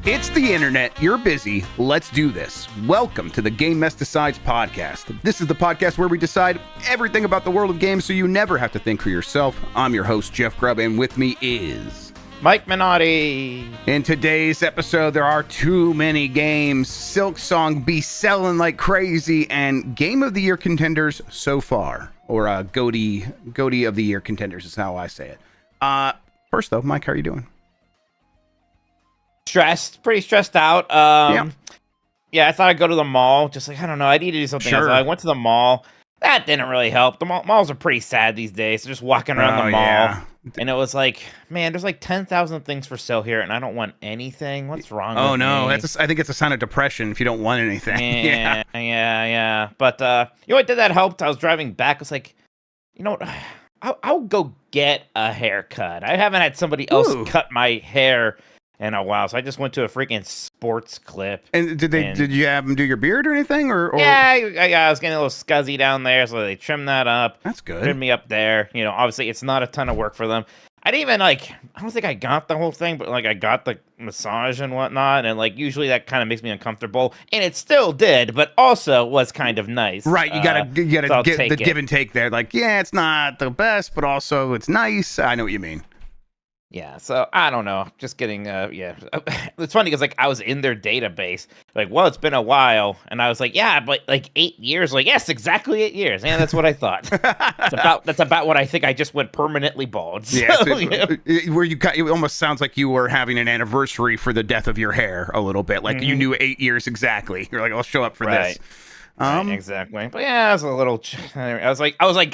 It's the internet. You're busy. Let's do this. Welcome to the Game Mess Decides podcast. This is the podcast where we decide everything about the world of games so you never have to think for yourself. I'm your host, Jeff Grubb, and with me is... Mike Minotti. In today's episode, there are too many games. Silksong be selling like crazy, and Game of the Year contenders so far. Or GOTY of the Year contenders is how I say it. First, though, Mike, how are you doing? Pretty stressed out. Yeah, I thought I'd go to the mall. Just like, I don't know, I need to do something else. I went to the mall. That didn't really help. The malls are pretty sad these days. So just walking around the mall. Yeah. And it was like, man, there's like 10,000 things for sale here, and I don't want anything. What's wrong with me? Oh, no. I think it's a sign of depression if you don't want anything. Yeah. But, you know what did that help? I was driving back. I was like, you know what? I'll go get a haircut. I haven't had somebody else cut my hair in a while, so I just went to a freaking sports clip. And did you have them do your beard or anything? Or? Yeah, I was getting a little scuzzy down there, so they trimmed that up. That's good. Trimmed me up there. You know, obviously it's not a ton of work for them. I didn't even I don't think I got the whole thing, but I got the massage and whatnot, and usually that kind of makes me uncomfortable, and it still did, but also was kind of nice. Right, you gotta get the give and take there. It's not the best, but also it's nice. I know what you mean. Yeah, so I don't know. Just getting, It's funny because I was in their database. Well, it's been a while, and I was like, yeah, but 8 years. Yes, exactly 8 years. Yeah, that's what I thought. That's about what I think. I just went permanently bald. So, yeah, where it almost sounds like you were having an anniversary for the death of your hair a little bit. You knew 8 years exactly. You're like, I'll show up for this. Right, exactly. But yeah, I was a little. I was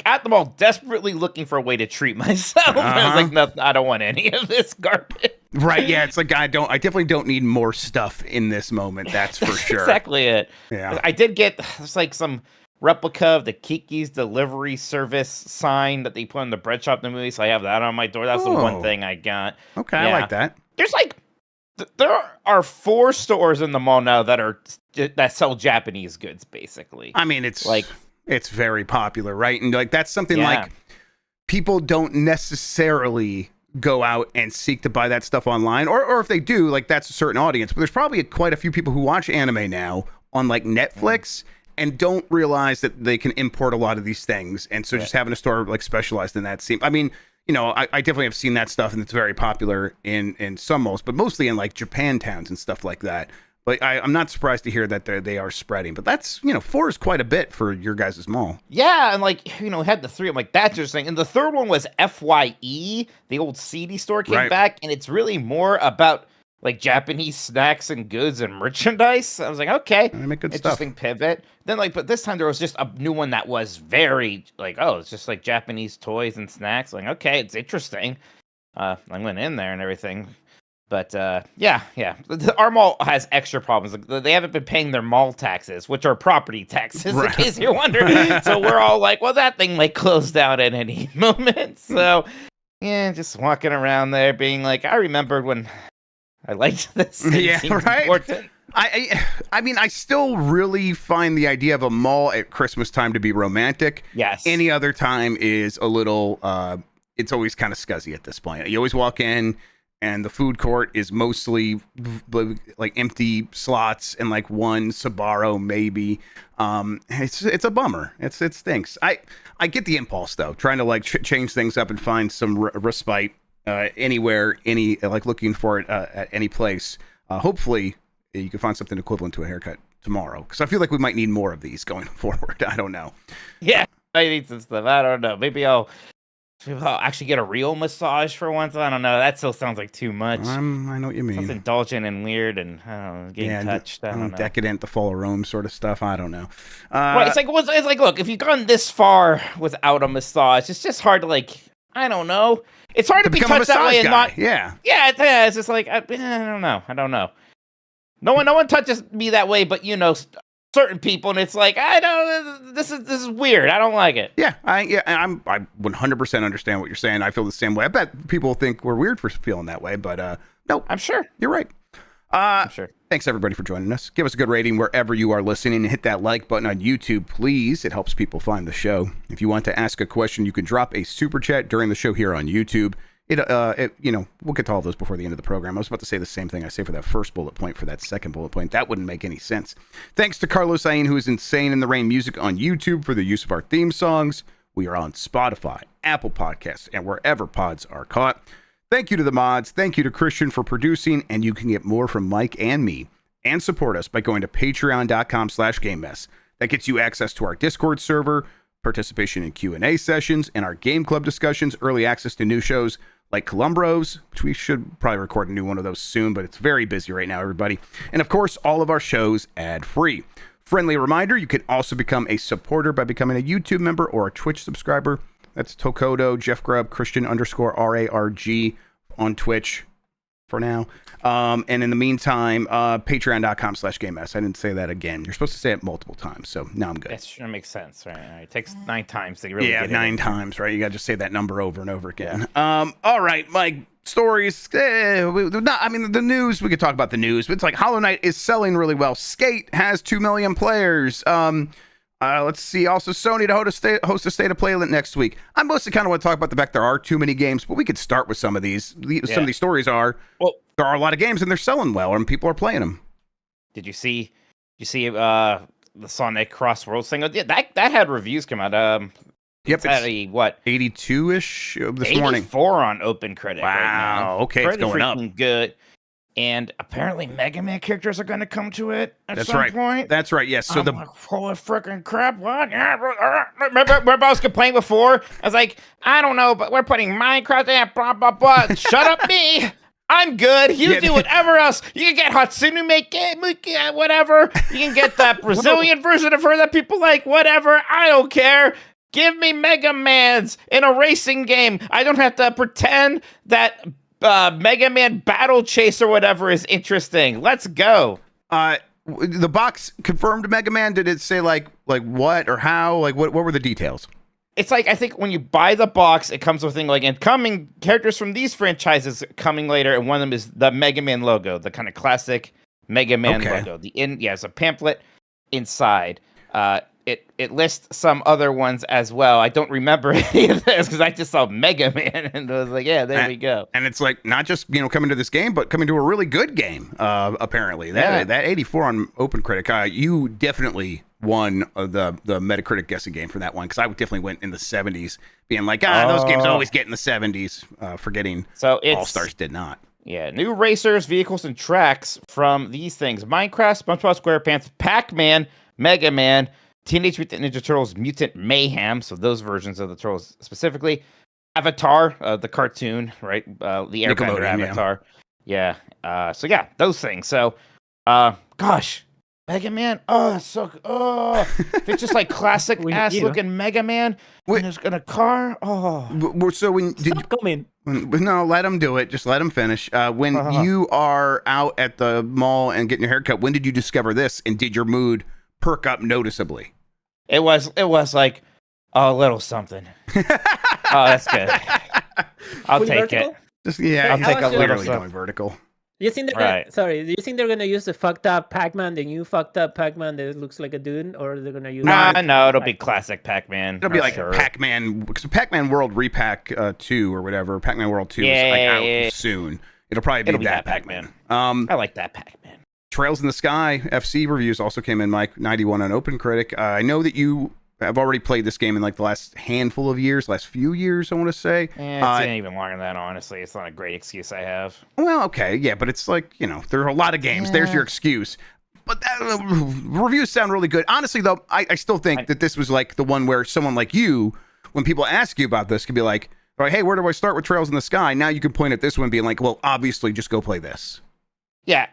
at the mall, desperately looking for a way to treat myself. I was like, no, I don't want any of this garbage. Right? Yeah, it's I definitely don't need more stuff in this moment. That's for sure. Exactly it. Yeah, I did get some replica of the Kiki's delivery service sign that they put in the bread shop in the movie. So I have that on my door. That's the one thing I got. Okay, yeah. I like that. There's there are 4 stores in the mall now that sell Japanese goods, basically. I mean, it's very popular, right? And that's something people don't necessarily go out and seek to buy that stuff online, or if they do, that's a certain audience. But there's probably quite a few people who watch anime now on Netflix and don't realize that they can import a lot of these things, and so just having a store specialized in that seems. I mean, I definitely have seen that stuff, and it's very popular in some malls, but mostly in Japan towns and stuff like that. But I'm not surprised to hear that they are spreading. But that's 4 is quite a bit for your guys' mall. Yeah, and we had the 3. I'm that's interesting. And the third one was FYE, the old CD store came back, and it's really more about Japanese snacks and goods and merchandise. I was like, okay, they make good interesting stuff. Pivot. Then but this time there was just a new one that was very it's just Japanese toys and snacks. Okay, it's interesting. I went in there and everything. But yeah. Our mall has extra problems. They haven't been paying their mall taxes, which are property taxes, in case you're wondering. So we're all well, that thing might close down at any moment. So yeah, just walking around there being I remembered when I liked this. Yeah, right. Important. I mean, I still really find the idea of a mall at Christmas time to be romantic. Yes. Any other time is a little, it's always kind of scuzzy at this point. You always walk in, and the food court is mostly empty slots and one Sbarro maybe. It's a bummer. It stinks. I get the impulse though, trying to change things up and find some respite anywhere, looking for it at any place. Hopefully you can find something equivalent to a haircut tomorrow, because I feel like we might need more of these going forward. I don't know. Yeah, I need some stuff. I don't know. Maybe I'll actually get a real massage for once. I don't know. That still sounds like too much. I know what you mean. Sounds indulgent and weird, and I don't know, getting touched. I don't know. Decadent, the fall of Rome sort of stuff. I don't know. Right, it's look, if you've gone this far without a massage, it's just hard to I don't know. It's hard to be touched that way and not. Yeah. Yeah, it's just I don't know. No one touches me that way, but certain people, and it's I don't. This is weird. I don't like it. Yeah, I 100% understand what you're saying. I feel the same way. I bet people think we're weird for feeling that way, but no, I'm sure you're right. I'm sure. Thanks everybody for joining us. Give us a good rating wherever you are listening, and hit that like button on YouTube, please. It helps people find the show. If you want to ask a question, you can drop a super chat during the show here on YouTube. we'll get to all those before the end of the program. I was about to say the same thing I say for that first bullet point for that second bullet point. That wouldn't make any sense. Thanks to Carlos Ayin, who is Insane in the Rain Music on YouTube, for the use of our theme songs. We are on Spotify, Apple Podcasts, and wherever pods are caught. Thank you to the mods. Thank you to Christian for producing, and you can get more from Mike and me and support us by going to patreon.com/GameMess. That gets you access to our Discord server, participation in Q&A sessions, and our game club discussions, early access to new shows like Columbros, which we should probably record a new one of those soon, but it's very busy right now, everybody. And of course, all of our shows ad-free. Friendly reminder, you can also become a supporter by becoming a YouTube member or a Twitch subscriber. That's Tokodo, Jeff Grubb, Christian_RARG on Twitch for now. And in the meantime, patreon.com/GameS. I didn't say that again. You're supposed to say it multiple times, so now I'm good. That sure makes sense, right? It takes 9 times to really get it. 9 times, right? You got to just say that number over and over again. All right, Mike. Stories. The news. We could talk about the news, but it's like Hollow Knight is selling really well. Skate has 2 million players. Let's see. Also, Sony to host a State of Play next week. I mostly kind of want to talk about the fact there are too many games, but we could start with some of these. Some of these stories are, there are a lot of games and they're selling well and people are playing them. Did you see the Sonic Cross Worlds thing? Yeah, that had reviews come out. Yep, it's what 82-ish this 84 morning. 84 on OpenCritic. Wow. Right now. Okay, pretty it's going up. Good. And apparently, Mega Man characters are going to come to it at some point. That's right. Yes. So I'm like, holy freaking crap! What? Remember, I was complaining before. I was like, I don't know, but we're putting Minecraft and blah blah blah. Shut up, me. I'm good. You do whatever else. You can get Hatsune Miku, whatever. You can get that Brazilian version of her that people like, whatever. I don't care. Give me Mega Mans in a racing game. I don't have to pretend that Mega Man Battle Chase or whatever is interesting. Let's go. The box confirmed Mega Man. Did it say like what or how? Like what were the details? It's like, I think when you buy the box, it comes with a thing like incoming characters from these franchises coming later, and one of them is the Mega Man logo, the kind of classic Mega Man logo. It's a pamphlet inside. It lists some other ones as well. I don't remember any of this because I just saw Mega Man and I was like, yeah, there we go. And it's like not just coming to this game, but coming to a really good game. Apparently, that 84 on OpenCritic, you definitely won the Metacritic guessing game for that one because I definitely went in the 70s, being like, those games always get in the 70s. Forgetting All Stars did not. Yeah, new racers, vehicles, and tracks from these things: Minecraft, SpongeBob SquarePants, Pac-Man, Mega Man, Teenage Mutant Ninja Turtles Mutant Mayhem, so those versions of the Turtles specifically. Avatar, the cartoon, right? The Airbender Avatar. Yeah. Those things. So, gosh, Mega Man. If it's just like classic ass looking Mega Man, and it's in a car. So when did you come in? No, let him do it. Just let him finish. When you are out at the mall and getting your haircut, when did you discover this, and did your mood perk up noticeably? It was like a little something. That's good. I'll take vertical? it. I'll take a little something. Going vertical. Do you think they're gonna use the fucked up Pac-Man, the new fucked up Pac-Man that looks like a dude, or they're gonna use? No, it'll be classic Pac-Man. It'll be like Pac-Man, because Pac-Man World Repack 2 or whatever. Pac-Man World 2 is out soon. It'll probably be that Pac-Man. I like that Pac-Man. Trails in the Sky FC reviews also came in, Mike. 91 on OpenCritic. I know that you have already played this game in like the last handful of years, last few years, I want to say. It's even longer than that, honestly. It's not a great excuse I have. Well, okay, yeah, but it's like, there are a lot of games. Yeah. There's your excuse. But reviews sound really good. Honestly, though, I still think that this was like the one where someone like you, when people ask you about this, could be like, hey, where do I start with Trails in the Sky? Now you can point at this one being like, well, obviously, just go play this. Yeah,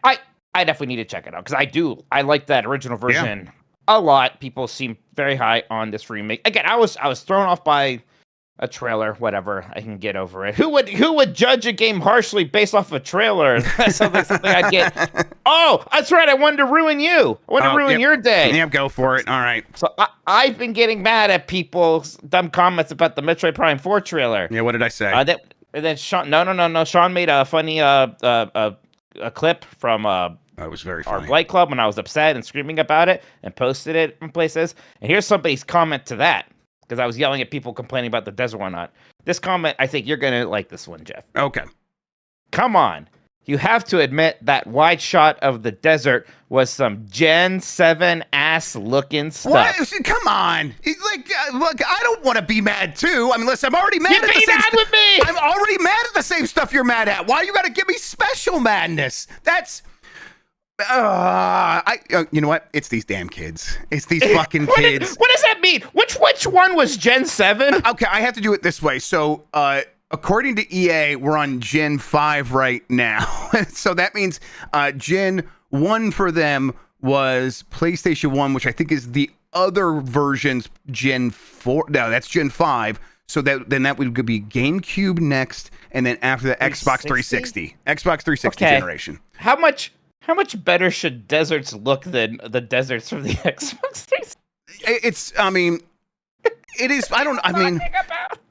I definitely need to check it out because I like that original version a lot. People seem very high on this remake. Again, I was thrown off by a trailer. Whatever, I can get over it. Who would judge a game harshly based off a trailer? That's something I'd get. Oh, that's right. I wanted to ruin you. I wanted to ruin your day. Yeah, go for it. All right. So I've been getting mad at people's dumb comments about the Metroid Prime 4 trailer. Yeah, what did I say? And then Sean. No. Sean made a funny a clip from it was very funny. Our Blight Club when I was upset and screaming about it and posted it in places. And here's somebody's comment to that because I was yelling at people complaining about the desert one not. This comment, I think you're gonna like this one, Jeff. Okay. Come on. You have to admit that wide shot of the desert was some Gen 7 ass looking stuff. What? Come on. Look, I don't want to be mad too. I mean, listen, I'm already mad at the same mad with me. I'm already mad at the same stuff you're mad at. Why you got to give me special madness? That's you know what? It's these damn kids. It's these fucking kids. What does that mean? Which one was Gen 7? Okay, I have to do it this way. So, according to EA, we're on Gen 5 right now. So that means Gen 1 for them was PlayStation 1, which I think is the other version's Gen 4. No, that's Gen 5. So then that would be GameCube next, and then after the Xbox 360. Xbox 360 generation. How much better should deserts look than the deserts from the Xbox 360? It is.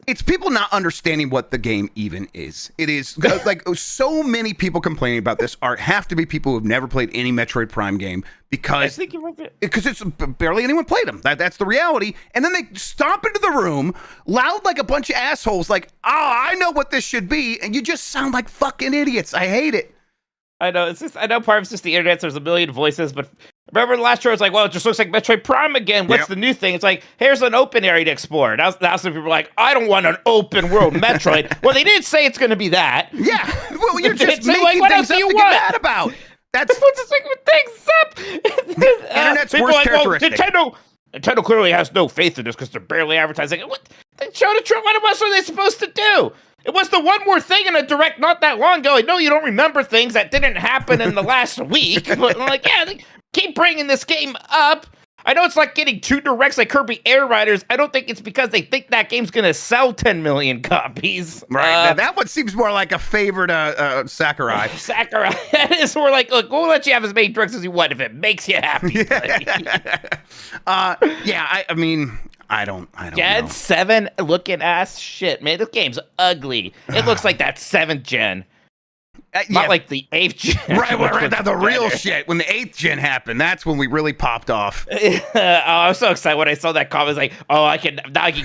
It's people not understanding what the game even is. It is like so many people complaining about this have to be people who've never played any Metroid Prime game because it's barely anyone played them. That's the reality. And then they stomp into the room loud like a bunch of assholes like, oh, I know what this should be. And you just sound like fucking idiots. I hate it. I know part of it's just the internet. There's a million voices, but remember the last show, it's like, well, it just looks like Metroid Prime again. What's the new thing? It's like, here's an open area to explore. Now some people are like, I don't want an open world Metroid. Well, they didn't say it's going to be that. Yeah. Well, you're just making things up to get mad about. That's what's just making things up. Internet's worst characteristic. Nintendo clearly has no faith in this because they're barely advertising. What? They showed a trailer. What else are they supposed to do? It was the one more thing in a direct not that long ago. I know you don't remember things that didn't happen in the last week, but I'm like, yeah, they keep bringing this game up. I know it's like getting 2 directs like Kirby Air Riders. I don't think it's because they think that game's going to sell 10 million copies. Right. That one seems more like a favorite Sakurai. Sakurai. That is more like, look, we'll let you have as many directs as you want if it makes you happy. I mean, I don't Gen know. 7 looking ass shit, man. This game's ugly. It looks like that 7th gen. Not like the 8th gen. Right. The real shit. When the 8th gen happened, that's when we really popped off. I was so excited when I saw that comment. I was like, oh, I can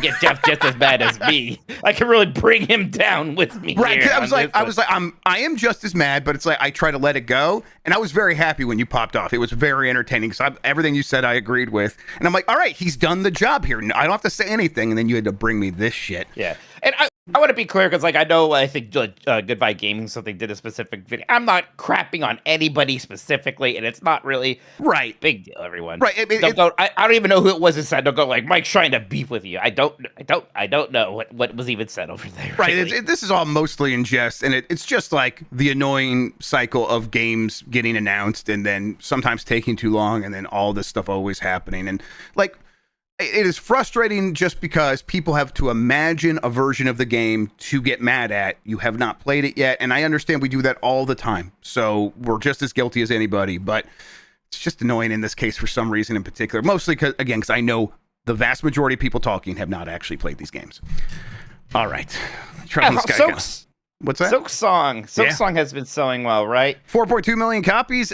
get Jeff just as bad as me. I can really bring him down with me. Right. I am just as mad, but it's like I try to let it go. And I was very happy when you popped off. It was very entertaining because everything you said I agreed with. And I'm like, all right, he's done the job here. I don't have to say anything. And then you had to bring me this shit. Yeah. And I want to be clear because, I think Goodbye Gaming something did a specific video. I'm not crapping on anybody specifically, and it's not really big deal. Everyone, right? I don't even know who it was inside. Don't go like Mike's trying to beef with you. I don't know what was even said over there. Right. Really. This is all mostly in jest, and it's just like the annoying cycle of games getting announced and then sometimes taking too long, and then all this stuff always happening, and like. It is frustrating just because people have to imagine a version of the game to get mad at. You have not played it yet, and I understand we do that all the time. So we're just as guilty as anybody, but it's just annoying in this case for some reason in particular. Mostly because I know the vast majority of people talking have not actually played these games. All right. What's that? Silk Song has been selling well, right? 4.2 million copies.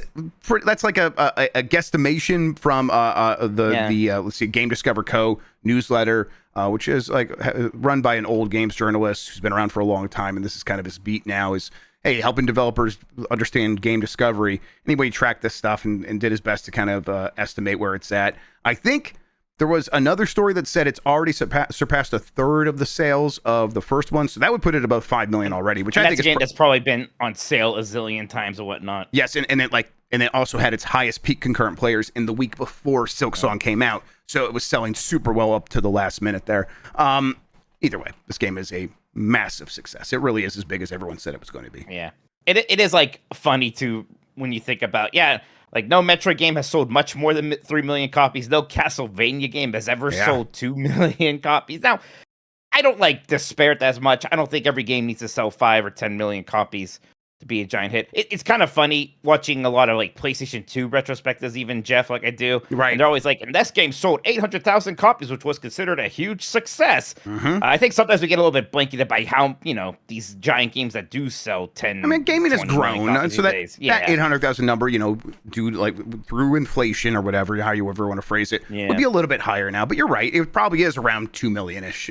That's like a guesstimation from let's see, Game Discover Co. newsletter, which is like run by an old games journalist who's been around for a long time, and this is kind of his beat now. Is hey, helping developers understand game discovery. Anybody tracked this stuff and did his best to kind of estimate where it's at. I think. There was another story that said it's already surpassed a third of the sales of the first one, so that would put it above 5 million already. Which I think that's probably been on sale a zillion times or whatnot. Yes, and it also had its highest peak concurrent players in the week before Silk Song came out, so it was selling super well up to the last minute there. Either way, this game is a massive success. It really is as big as everyone said it was going to be. Yeah, it is like funny to when you think about Like, no Metroid game has sold much more than 3 million copies. No Castlevania game has ever sold 2 million copies. Now, I don't, despair it as much. I don't think every game needs to sell 5 or 10 million copies to be a giant hit. It's kind of funny watching a lot of, PlayStation 2 retrospectives, even, Jeff, like I do. Right. And they're always like, and this game sold 800,000 copies, which was considered a huge success. Mm-hmm. I think sometimes we get a little bit blanketed by how, these giant games that do sell 10. I mean, gaming has grown. So that 800,000 number, through inflation or whatever, how you ever want to phrase it, would be a little bit higher now. But you're right. It probably is around 2 million-ish.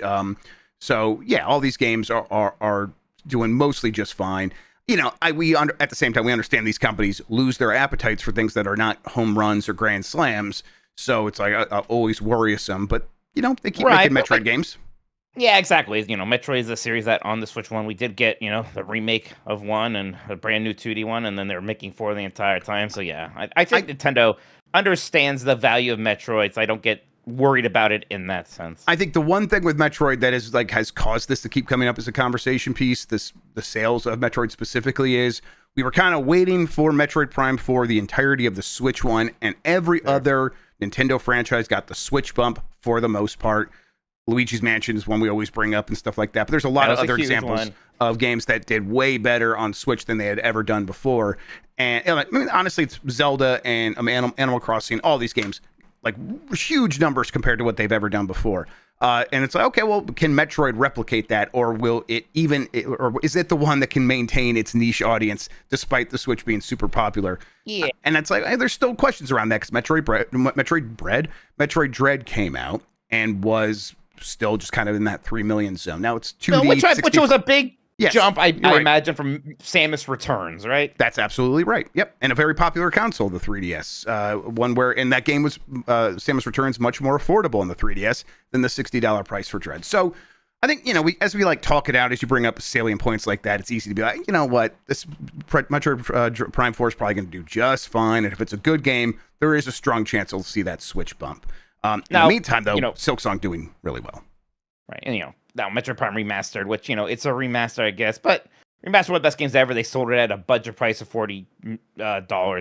So yeah, all these games are doing mostly just fine. You know, at the same time, we understand these companies lose their appetites for things that are not home runs or grand slams. So it's like always worrisome, but you know, they keep making Metroid games. Yeah, exactly. You know, Metroid is a series that on the Switch one, we did get, you know, the remake of one and a brand new 2D one, and then they're making 4 the entire time. So yeah, I think Nintendo understands the value of Metroid, so I don't get worried about it in that sense. I think the one thing with Metroid that is like has caused this to keep coming up as a conversation piece, the sales of Metroid specifically, is we were kind of waiting for Metroid Prime for the entirety of the Switch one, and every other Nintendo franchise got the Switch bump for the most part. Luigi's Mansion is one we always bring up and stuff like that. But there's a lot of other examples of games that did way better on Switch than they had ever done before. And I mean, honestly, it's Zelda and Animal Crossing, all these games, like huge numbers compared to what they've ever done before. And it's like, okay, well, can Metroid replicate that, or will it or is it the one that can maintain its niche audience despite the Switch being super popular? Yeah. And it's like, there's still questions around that because Metroid Dread came out and was still just kind of in that 3 million zone. Now it's 2D, which was a big jump, I imagine, from Samus Returns, right? That's absolutely right. Yep, and a very popular console, the 3DS. One where, in that game was Samus Returns much more affordable in the 3DS than the $60 price for Dread. So I think, you know, as we like talk it out, as you bring up salient points like that, it's easy to be like, you know what, this Metroid Prime 4 is probably going to do just fine, and if it's a good game, there is a strong chance we'll see that Switch bump. In the meantime, though, Silksong doing really well. Right, and now Metroid Prime Remastered, which, it's a remaster, I guess, but Remastered one of the best games ever. They sold it at a budget price of $40,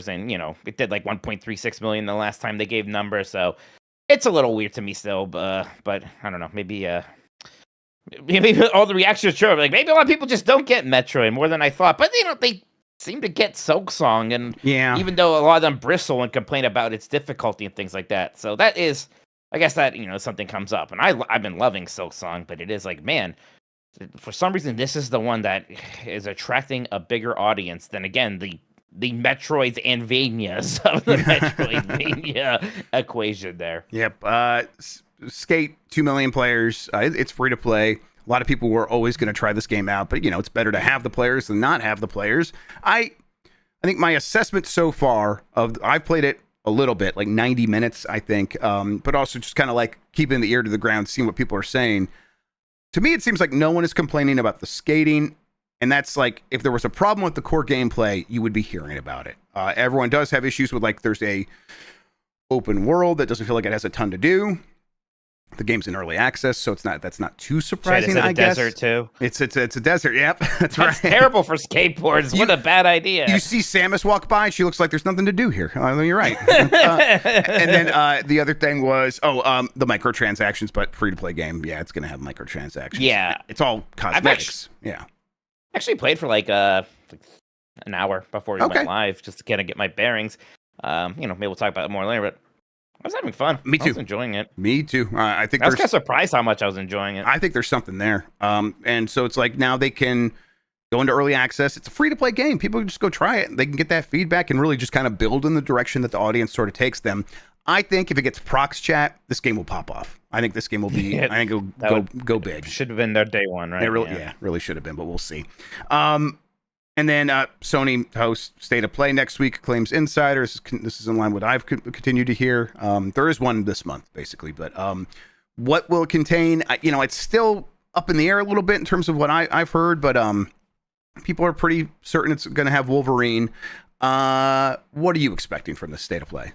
and it did like 1.36 million the last time they gave numbers. So it's a little weird to me still, but I don't know, maybe all the reactions show like maybe a lot of people just don't get Metroid more than I thought, but they seem to get Silksong, and even though a lot of them bristle and complain about its difficulty and things like that. So that is, I guess that, something comes up, and I've been loving Silksong, but it is like, man, for some reason, this is the one that is attracting a bigger audience than, again, the Metroids and Vanias of the Metroidvania equation there. Yep. Skate, 2 million players. It's free to play. A lot of people were always going to try this game out, but, it's better to have the players than not have the players. I think my assessment so far I've played it a little bit, like 90 minutes, I think, but also just kind of like keeping the ear to the ground, seeing what people are saying. To me, it seems like no one is complaining about the skating, and that's like, if there was a problem with the core gameplay, you would be hearing about it. Everyone does have issues with, like, there's a open world that doesn't feel like it has a ton to do. The game's in early access, so that's not too surprising. I guess. Desert too. It's a desert. Yep, that's right. Terrible for skateboards. What a bad idea. You see Samus walk by, she looks like there's nothing to do here. You're right. And then the other thing was the microtransactions, but free to play game. Yeah, it's gonna have microtransactions. Yeah, it's all cosmetics. Actually played for like an hour before we went live, just to kind of get my bearings. Maybe we'll talk about it more later, but I was having fun. Me too. I was enjoying it. Me too. I think I was kind of surprised how much I was enjoying it. I think there's something there. And so it's like now they can go into early access. It's a free to play game. People can just go try it. They can get that feedback and really just kind of build in the direction that the audience sort of takes them. I think if it gets prox chat, this game will pop off. I think this game will be. I think it'll go big. Should have been their day one, right? It really should have been, but we'll see. And then Sony hosts State of Play next week, claims insiders. This is in line with what I've continued to hear. There is one this month, basically. But what will it contain? It's still up in the air a little bit in terms of what I've heard. But people are pretty certain it's going to have Wolverine. What are you expecting from the State of Play?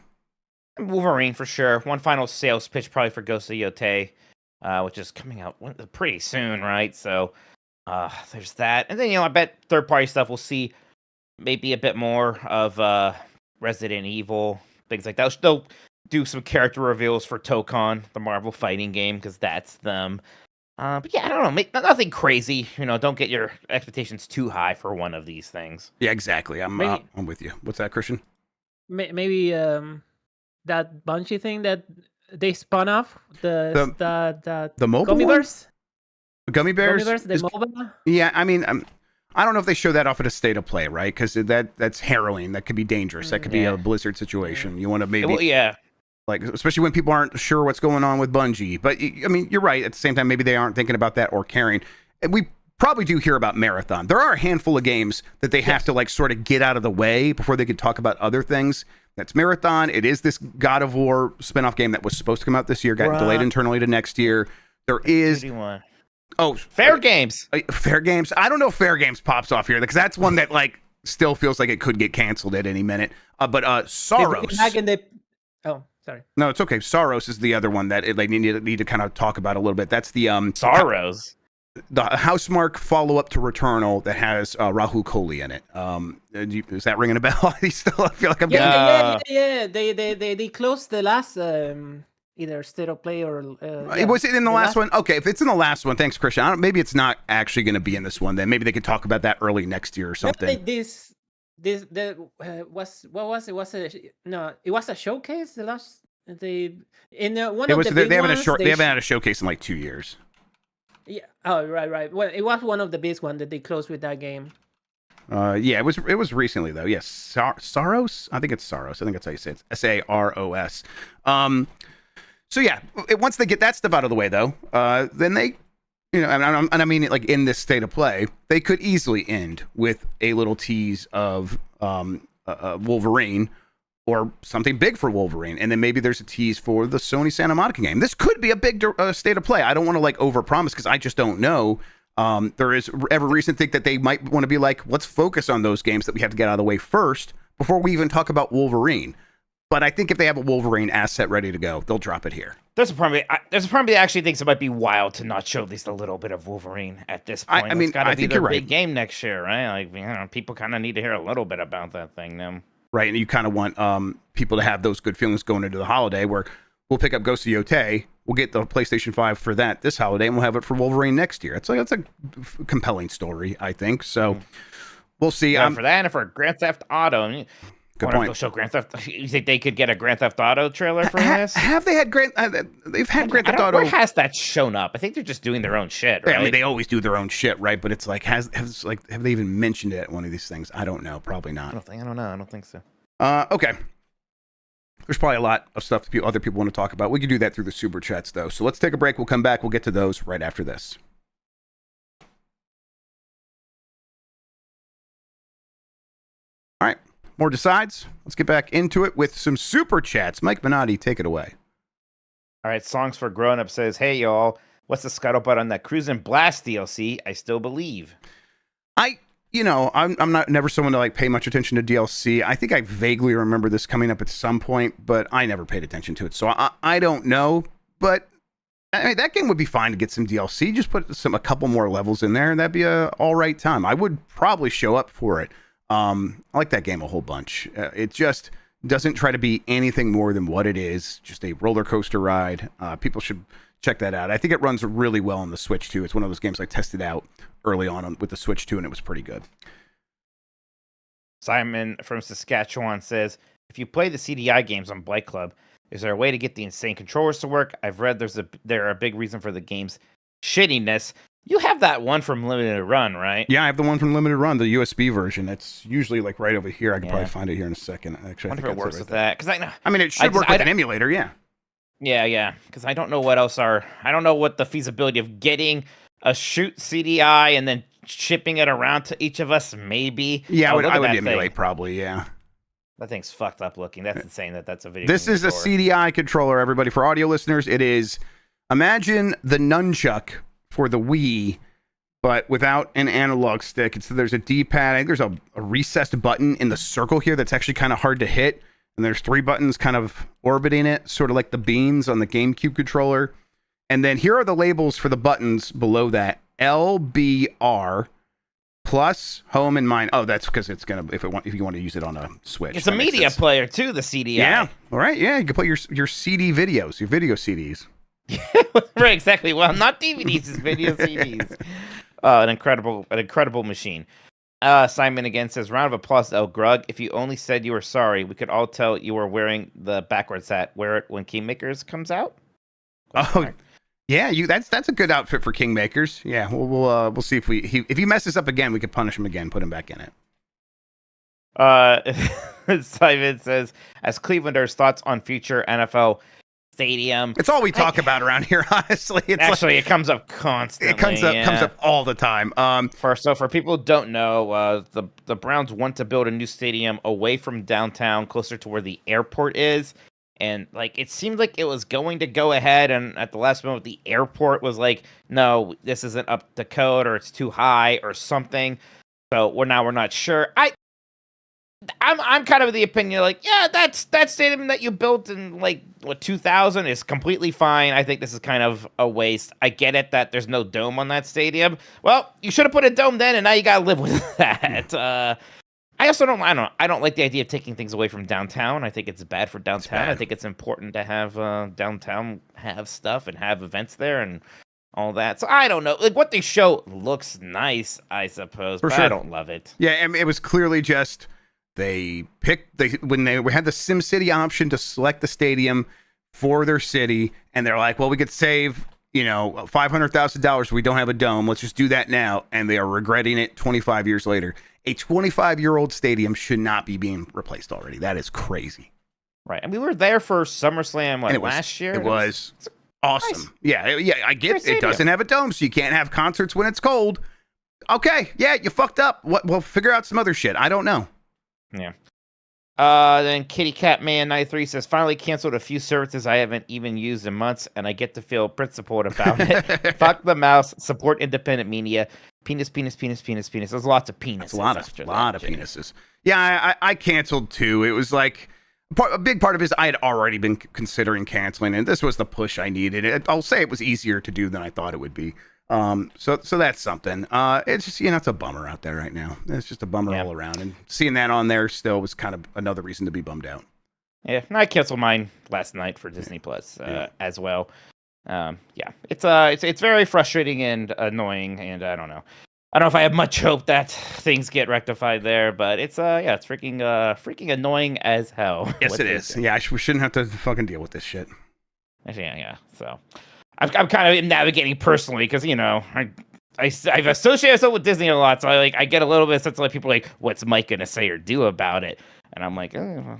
Wolverine, for sure. One final sales pitch probably for Ghost of Yotei, which is coming out pretty soon, right? So... there's that, and then I bet third-party stuff we'll see maybe a bit more of Resident Evil, things like that. They'll do some character reveals for Tokon, the Marvel fighting game, because that's them. But yeah, I don't know, nothing crazy. Don't get your expectations too high for one of these things. Yeah, exactly. I'm with you. What's that, Christian? Maybe that Bungie thing that they spun off the mobile Gummy Bears. Gummy Bears, the MOBA? Yeah, I mean, I don't know if they show that off at a State of Play, right? Because that's harrowing. That could be dangerous. That could be a Blizzard situation. You want to maybe... Well, yeah. Like, especially when people aren't sure what's going on with Bungie. But I mean, you're right. At the same time, maybe they aren't thinking about that or caring. And we probably do hear about Marathon. There are a handful of games that they have to like sort of get out of the way before they can talk about other things. That's Marathon. It is this God of War spinoff game that was supposed to come out this year, got delayed internally to next year. There is Fair Games. Fair Games. I don't know if Fair Games pops off here because that's one that like still feels like it could get canceled at any minute. But Soros. Oh, sorry. No, it's okay. Soros is the other one that they need to kind of talk about a little bit. That's the Soros. The Housemarque follow-up to Returnal that has Rahul Kohli in it. Is that ringing a bell? I feel like I'm getting... They closed the last either state of play or... was it in the last one? Okay, if it's in the last one, thanks, Christian. Maybe it's not actually going to be in this one. Then maybe they could talk about that early next year or something. It was a showcase. The last they haven't had a showcase in like 2 years. Yeah. Oh, right. Well, it was one of the biggest ones that they closed with that game. Yeah, it was recently though. Yes, Saros. I think it's Saros. I think that's how you say it. Saros. So yeah, once they get that stuff out of the way though, then they, and I mean like in this state of play, they could easily end with a little tease of Wolverine or something big for Wolverine, and then maybe there's a tease for the Sony Santa Monica game. This could be a big state of play. I don't want to like overpromise because I just don't know. There is every reason to think that they might want to be like, let's focus on those games that we have to get out of the way first before we even talk about Wolverine. But I think if they have a Wolverine asset ready to go, they'll drop it here. There's a part of me that actually thinks it might be wild to not show at least a little bit of Wolverine at this point. I mean, it's got to be their right. big game next year, right? Like, people kind of need to hear a little bit about that thing now. Right, and you kind of want people to have those good feelings going into the holiday where we'll pick up Ghost of Yotei, we'll get the PlayStation 5 for that this holiday, and we'll have it for Wolverine next year. That's a compelling story, I think. So we'll see. Yeah, for that and for Grand Theft Auto. Good point. They'll show Grand Theft. You think they could get a Grand Theft Auto trailer for this? Have they had they've had Grand Theft Auto? Where has that shown up? I think they're just doing their own shit, right? I mean, they always do their own shit, right? But it's like, have they even mentioned it at one of these things? I don't know. Probably not. I don't know. I don't think so. Okay. There's probably a lot of stuff that other people want to talk about. We can do that through the super chats, though. So let's take a break. We'll come back. We'll get to those right after this. All right. More decides. Let's get back into it with some super chats. Mike Minotti, take it away. All right. Songs for Grown Up says, hey, y'all. What's the scuttlebutt on that Cruise and Blast DLC? I still believe. I'm never someone to like pay much attention to DLC. I think I vaguely remember this coming up at some point, but I never paid attention to it. So I don't know, but I mean, that game would be fine to get some DLC. Just put a couple more levels in there and that'd be a all right time. I would probably show up for it. I like that game a whole bunch. It just doesn't try to be anything more than what it is. Just a roller coaster ride. People should check that out. I think it runs really well on the Switch too. It's one of those games I tested out early on with the Switch too, and it was pretty good. Simon from Saskatchewan says, if you play the CDI games on Blight Club, is there a way to get the insane controllers to work? I've read they're a big reason for the game's shittiness. You have that one from Limited Run, right? Yeah, I have the one from Limited Run, the USB version. It's usually like right over here. I can probably find it here in a second. Actually, I wonder if it works with that. Because it should work with an emulator. Yeah. Yeah. Because I don't know what else I don't know what the feasibility of getting a shoot CDI and then shipping it around to each of us. Maybe. Yeah, I would emulate probably. Yeah. That thing's fucked up looking. That's insane. That's a video. This is a CDI controller, everybody. For audio listeners, it is. Imagine the nunchuck for the Wii, but without an analog stick. So there's a D-pad. I think there's a recessed button in the circle here that's actually kind of hard to hit. And there's 3 buttons kind of orbiting it, sort of like the beans on the GameCube controller. And then here are the labels for the buttons below that. LBR plus home and mine. Oh, that's because it's gonna if you want to use it on a Switch. It's a media player too, the CDI. Yeah. All right. Yeah, you can play your CD videos, your video CDs. Right, exactly. Well, not DVDs, it's video CDs. An incredible machine. Simon again says, round of applause to El Grug. If you only said you were sorry, we could all tell you were wearing the backwards hat. Wear it when Kingmakers comes out. Yeah, that's a good outfit for Kingmakers. Yeah, we'll see if he messes up again, we could punish him again, put him back in it. Simon says, as Clevelanders, thoughts on future NFL stadium. It's all we talk about around here, honestly. It comes up constantly. It comes up all the time. For people who don't know, the Browns want to build a new stadium away from downtown, closer to where the airport is. And it seemed like it was going to go ahead, and at the last moment, the airport was like, "No, this isn't up to code, or it's too high, or something." So we're not sure. I'm kind of of the opinion, that stadium that you built in 2000 is completely fine. I think this is kind of a waste. I get it that there's no dome on that stadium. Well, you should have put a dome then, and now you gotta live with that. I also don't like the idea of taking things away from downtown. I think it's bad for downtown. I think it's important to have downtown have stuff and have events there and all that. So I don't know. What they show looks nice, I suppose, but I don't love it. Yeah, and it was clearly just when they had the SimCity option to select the stadium for their city, and they're like, well, we could save $500,000 if we don't have a dome. Let's just do that now. And they are regretting it 25 years later. A 25-year-old stadium should not be being replaced already. That is crazy. Right. And we were there for SummerSlam last year. It was awesome. Nice. Yeah, I get it. It doesn't have a dome, so you can't have concerts when it's cold. Okay, yeah, you fucked up. Well, figure out some other shit. I don't know. Yeah. Then Kitty Cat Man 93 says, finally canceled a few services I haven't even used in months, and I get to feel principled about it. Fuck the mouse, support independent media. Penis. There's lots of penises. That's a lot of penises. Yeah, I canceled too. It was a big part of it is I had already been considering canceling, and this was the push I needed. I'll say it was easier to do than I thought it would be. So that's something. It's just, it's a bummer out there right now. It's just a bummer all around, and seeing that on there still was kind of another reason to be bummed out. Yeah, and I canceled mine last night for Disney Plus as well. It's very frustrating and annoying, and I don't know if I have much hope that things get rectified there, but it's freaking annoying as hell. Yes, it is. Yeah, we shouldn't have to fucking deal with this shit. Yeah. So I'm kind of navigating personally because I've associated myself with Disney a lot, so I get a little bit of sense people are like, what's Mike gonna say or do about it? And I'm like, I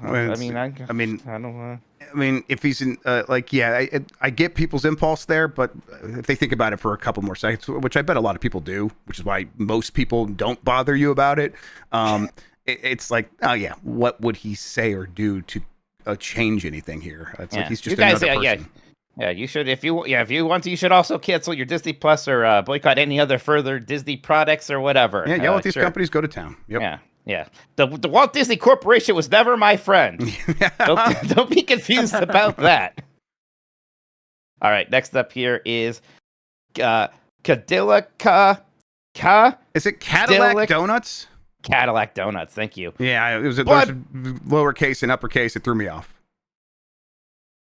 mean, if he's in, I get people's impulse there, but if they think about it for a couple more seconds, which I bet a lot of people do, which is why most people don't bother you about it, it's like, oh yeah, what would he say or do to change anything here? It's like he's just another person. Yeah, you should. If you want to, you should also cancel your Disney Plus or boycott any other further Disney products or whatever. Yeah, let these companies go to town. Yep. Yeah. The Walt Disney Corporation was never my friend. Don't be confused about that. All right, next up here is Cadillac. Is it Cadillac Donuts? Cadillac Donuts. Thank you. Yeah, it was lowercase and uppercase. It threw me off.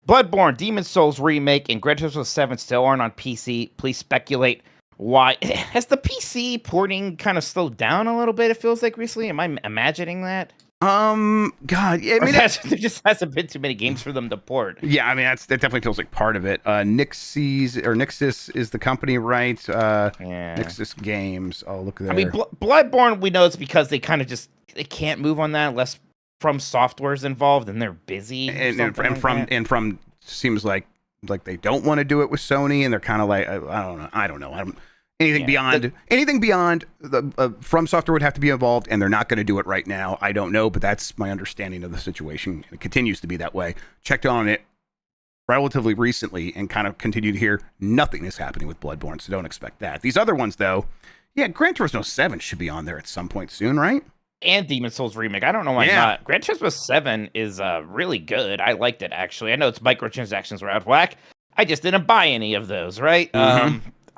Bloodborne, Demon's Souls remake, and Gran Turismo 7 still aren't on PC. Please speculate why. Has the PC porting kind of slowed down a little bit, it feels like, recently? Am I imagining that? God, yeah, I mean, there just hasn't been too many games for them to port. Yeah, I mean, that definitely feels like part of it. Nixis is the company, right? Nixis Games. Oh, look there. I mean, Bloodborne, we know it's because they kind of they can't move on that unless From Software's involved and they're busy. And from seems like they don't want to do it with Sony, and they're kind of like, I don't know. Anything beyond the From Software would have to be involved, and they're not going to do it right now. I don't know, but that's my understanding of the situation. It continues to be that way. Checked on it relatively recently and kind of continue to hear nothing is happening with Bloodborne, so don't expect that. These other ones, though, yeah, Gran Turismo 7 should be on there at some point soon, right? And Demon's Souls remake. I don't know why not. Gran Turismo 7 is really good. I liked it, actually. I know its microtransactions were out of whack. I just didn't buy any of those, right?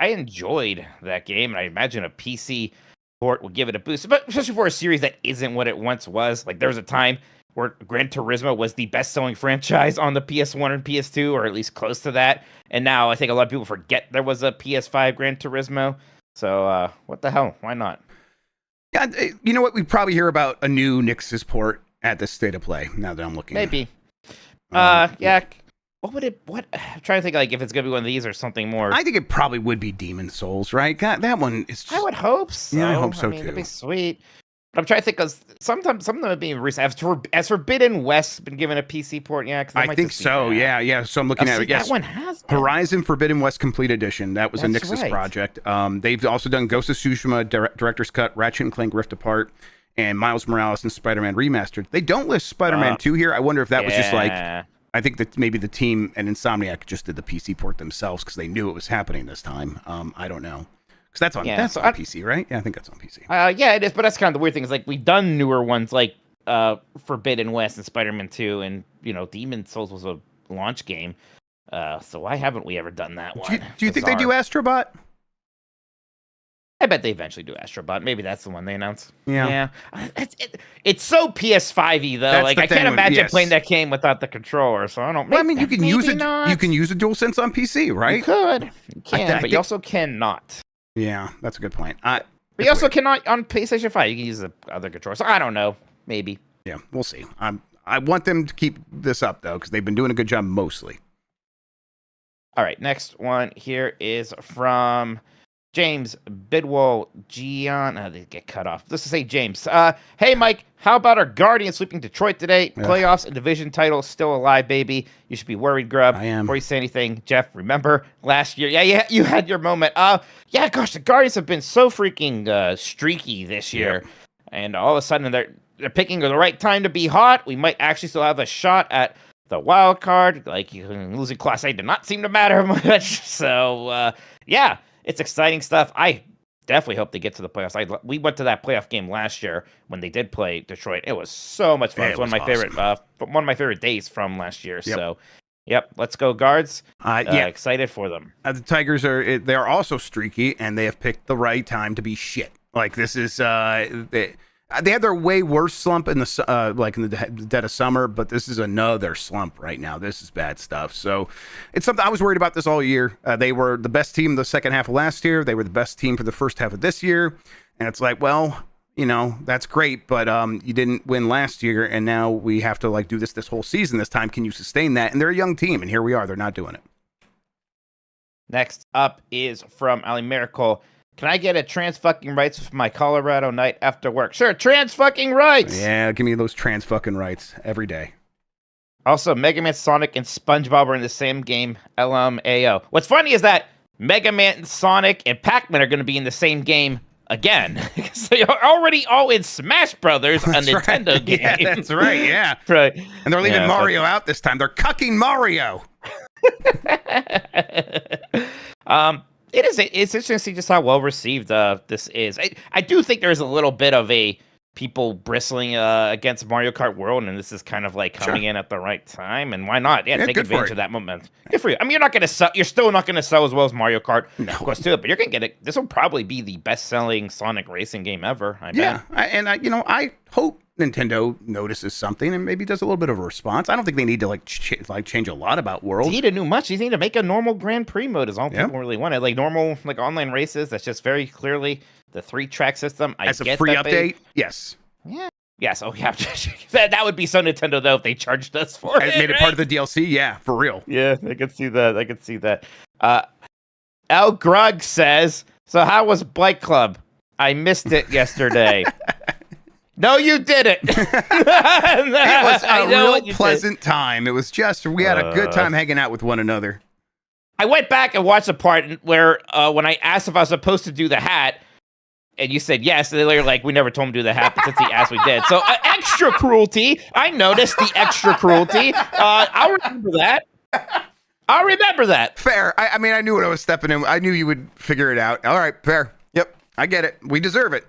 I enjoyed that game, and I imagine a PC port would give it a boost, but especially for a series that isn't what it once was. Like, there was a time where Gran Turismo was the best-selling franchise on the PS1 and PS2, or at least close to that. And now I think a lot of people forget there was a PS5 Gran Turismo. So, what the hell? Why not? Yeah, you know what? We'd probably hear about a new Nixis port at the State of Play, now that I'm looking Maybe. Yeah. What I'm trying to think, if it's going to be one of these or something more. I think it probably would be Demon's Souls, right? God, that one is just... I would hope so. Yeah, I hope so, too. That'd be sweet. I'm trying to think because sometimes some of them are being released. As Forbidden West been given a PC port, yeah. I think so. Yeah. So I'm looking at it. Yes, that one has been. Horizon Forbidden West Complete Edition. That was a Nixus project. They've also done Ghost of Tsushima Director's Cut, Ratchet and Clank Rift Apart, and Miles Morales and Spider-Man Remastered. They don't list Spider-Man 2 here. I wonder if that was just like. I think that maybe the team and Insomniac just did the PC port themselves because they knew it was happening this time. I don't know. Because that's on PC, right? Yeah, I think that's on PC. Yeah, it is. But that's kind of the weird thing. Is like we've done newer ones like Forbidden West and Spider-Man 2, and Demon Souls was a launch game. So why haven't we ever done that one? Do you think they do Astrobot? I bet they eventually do Astrobot. Maybe that's the one they announce. Yeah. It's so PS5-y though. That's like I can't imagine playing that game without the controller. So I don't. Well, I mean, you can use it. You can use a DualSense on PC, right? You could. You can, but you also cannot. Yeah, that's a good point. But you also cannot on PlayStation 5. You can use the other controller. So I don't know. Maybe. Yeah, we'll see. I want them to keep this up though, because they've been doing a good job mostly. All right, next one here is from James Bidwell Gian. They get cut off. Let's just say James. Hey, Mike, how about our Guardians sweeping Detroit today? Playoffs and division title still alive, baby. You should be worried, Grubb. I am. Before you say anything, Jeff, remember last year? Yeah, you had your moment. Yeah, gosh, the Guardians have been so freaking streaky this year. Yep. And all of a sudden, they're picking the right time to be hot. We might actually still have a shot at the wild card. Like, losing Class A did not seem to matter much. So, yeah. It's exciting stuff. I definitely hope they get to the playoffs. We went to that playoff game last year when they did play Detroit. It was so much fun. Yeah, it was one of my favorite days from last year. Yep. So, yep, let's go Guards. Yeah, excited for them. The Tigers they're also streaky, and they have picked the right time to be shit. Like this is they had their way worse slump in the dead of summer, but this is another slump right now. This is bad stuff. So it's something I was worried about this all year. They were the best team the second half of last year. They were the best team for the first half of this year. And it's like, well, that's great, but you didn't win last year, and now we have to do this whole season this time. Can you sustain that? And they're a young team, and here we are. They're not doing it. Next up is from Ali Miracle. Can I get a trans fucking rights for my Colorado night after work? Sure, trans fucking rights. Yeah, give me those trans fucking rights every day. Also, Mega Man, Sonic, and SpongeBob are in the same game. LMAO. What's funny is that Mega Man, Sonic, and Pac-Man are going to be in the same game again. Because they are already all in Smash Brothers, a Nintendo game. Yeah, that's right, yeah. Right. And they're leaving Mario out this time. They're cucking Mario. It's interesting to see just how well received this is. I do think there's a little bit of a people bristling against Mario Kart World, and this is kind of coming in at the right time. And why not? Yeah, take advantage of that moment. Good for you. I mean, you're still not going to sell as well as Mario Kart. No, of course, too, but you're going to get it. This will probably be the best-selling Sonic racing game ever. I bet. I hope Nintendo notices something and maybe does a little bit of a response. I don't think they need to change a lot about World. They need to do much. You need to make a normal Grand Prix mode is all people really want. Normal online races. That's just very clearly the 3-track system. As a free update, yes. Yeah. Yes. Oh, yeah. that would be so Nintendo though if they charged us for it. Made it part of the DLC. Yeah, for real. Yeah, I could see that. L. Grug says, "So how was Bike Club? I missed it yesterday." No, you didn't. It was a real pleasant time. It was just, we had a good time hanging out with one another. I went back and watched the part where when I asked if I was supposed to do the hat, and you said yes, and they were like, we never told him to do the hat, but since he asked, we did. So extra cruelty. I noticed the extra cruelty. I'll remember that. Fair. I mean, I knew what I was stepping in. I knew you would figure it out. All right, fair. Yep, I get it. We deserve it.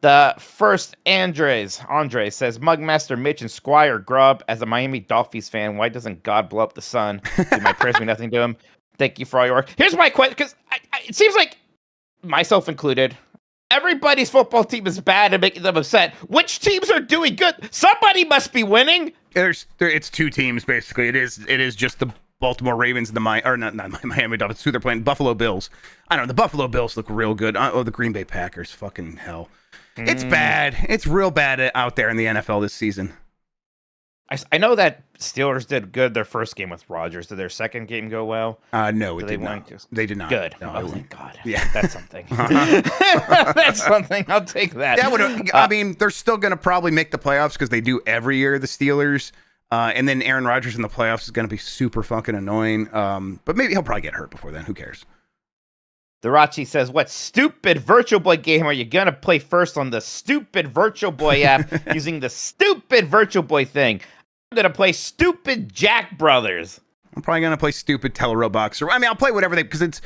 The first Andre says, Mugmaster Mitch and Squire Grubb, as a Miami Dolphins fan, why doesn't God blow up the sun? Do my prayers mean nothing to him? Thank you for all your work. Here's my question, because it seems like, myself included, everybody's football team is bad and making them upset. Which teams are doing good? Somebody must be winning. It's two teams, basically. It is just the Baltimore Ravens and not Miami Dolphins, who they're playing, Buffalo Bills. I don't know, the Buffalo Bills look real good. The Green Bay Packers, fucking hell. It's bad. It's real bad out there in the NFL this season. I know that Steelers did good their first game with Rodgers. Did their second game go well? No, it did not. They did not. Good. No, oh, thank God. Yeah, that's something. That's something. I'll take that. I mean, they're still going to probably make the playoffs because they do every year. The Steelers, and then Aaron Rodgers in the playoffs is going to be super fucking annoying. But maybe he'll probably get hurt before then. Who cares? Darachi says, "What stupid Virtual Boy game are you gonna play first on the stupid Virtual Boy app using the stupid Virtual Boy thing? I'm gonna play stupid Jack Brothers. I'm probably gonna play stupid Telerobox. I mean, I'll play whatever because it's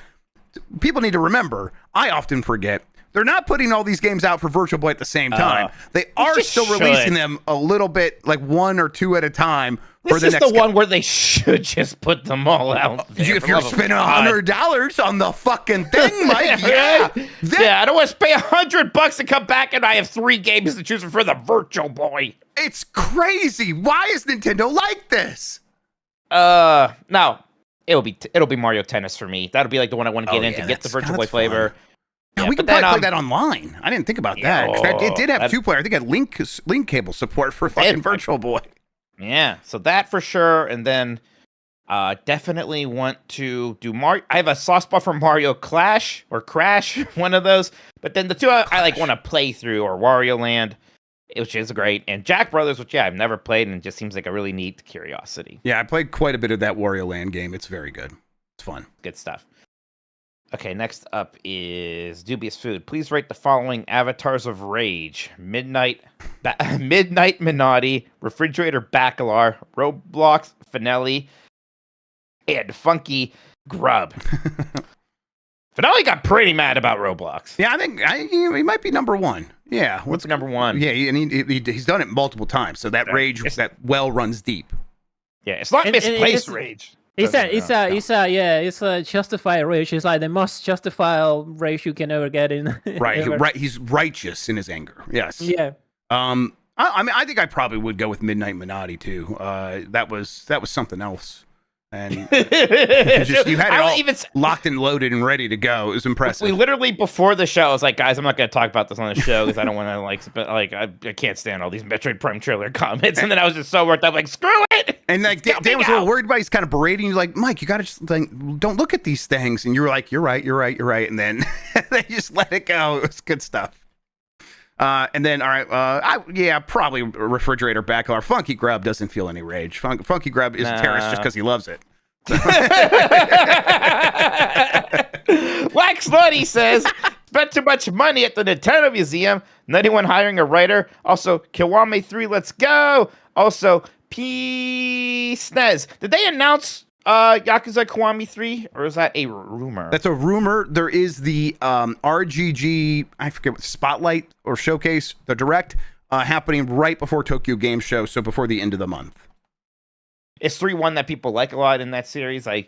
people need to remember. I often forget they're not putting all these games out for Virtual Boy at the same time. They are still releasing them a little bit, like 1 or 2 at a time. This is the one where they should just put them all out there. If you're spending $100 on the fucking thing, Mike, yeah. I don't want to pay $100 to come back and I have 3 games to choose from for the Virtual Boy. It's crazy. Why is Nintendo like this? No, it'll be Mario Tennis for me. That'll be like the one I want to get in to get the Virtual Boy flavor. Yeah, we could probably play that online. I didn't think about that. It did have 2-player. I think it had link cable support for fucking Virtual Boy. Yeah, so that for sure. And then definitely want to do Mario. I have a soft spot for Mario Clash or Crash, one of those. But then the two I like want to play through are Wario Land, which is great, and Jack Brothers, which I've never played and it just seems like a really neat curiosity. Yeah, I played quite a bit of that Wario Land game. It's very good. It's fun. Good stuff. Okay, next up is Dubious Food. Please rate the following avatars of rage: Midnight Minotti, Refrigerator Bacalar, Roblox Finelli, and Funky Grubb. Finelli got pretty mad about Roblox. Yeah, I think he might be number 1. Yeah, what's number 1? Yeah, and he's done it multiple times, so that rage that well runs deep. Yeah, it's not misplaced rage. It's a justified rage. It's like the most justified rage you can ever get in. Right. He's righteous in his anger. Yes. Yeah. I mean, I think I probably would go with Midnight Minotti too. That was something else. And you had it all locked and loaded and ready to go. It was impressive. We literally before the show, I was like, guys, I'm not going to talk about this on the show because I don't want to I can't stand all these Metroid Prime trailer comments. And then I was just so worked up, like, screw it. And like Dan was a little worried about it. He's kind of berating you, like, Mike, you got to just don't look at these things. And you were like, you're right. And then they just let it go. It was good stuff. And then, all right, probably Refrigerator Bacalar. Funky Grubb doesn't feel any rage. Funky Grubb is a terrorist just because he loves it. Wax Slutty says, spent too much money at the Nintendo Museum. Not anyone hiring a writer. Also, Kiwami 3, let's go. Also, P. Snez. Did they announce Yakuza Kiwami 3, or is that a rumor? That's a rumor. There is the RGG, I forget what, Spotlight or Showcase, the Direct, happening right before Tokyo Game Show, so before the end of the month. Is 3 one that people like a lot in that series? I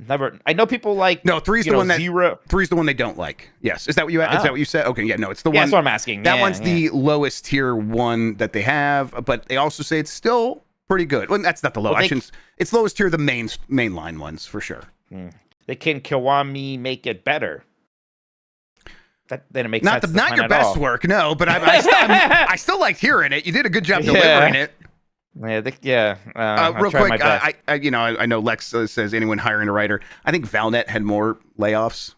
know people like. No, 3's the one that Zero. 3's the one they don't like. Yes, is that what you? Is that what you said? Okay, yeah, no, it's the one. That's what I'm asking. That one's the lowest tier one that they have, but they also say it's still pretty good. Well, that's not the low. It's lowest tier, the mainline ones for sure. They can Kiwami make it better. Then it makes sense. Not your best work, no. But I still liked hearing it. You did a good job delivering it. Real quick, I know Lex says anyone hiring a writer. I think Valnet had more layoffs,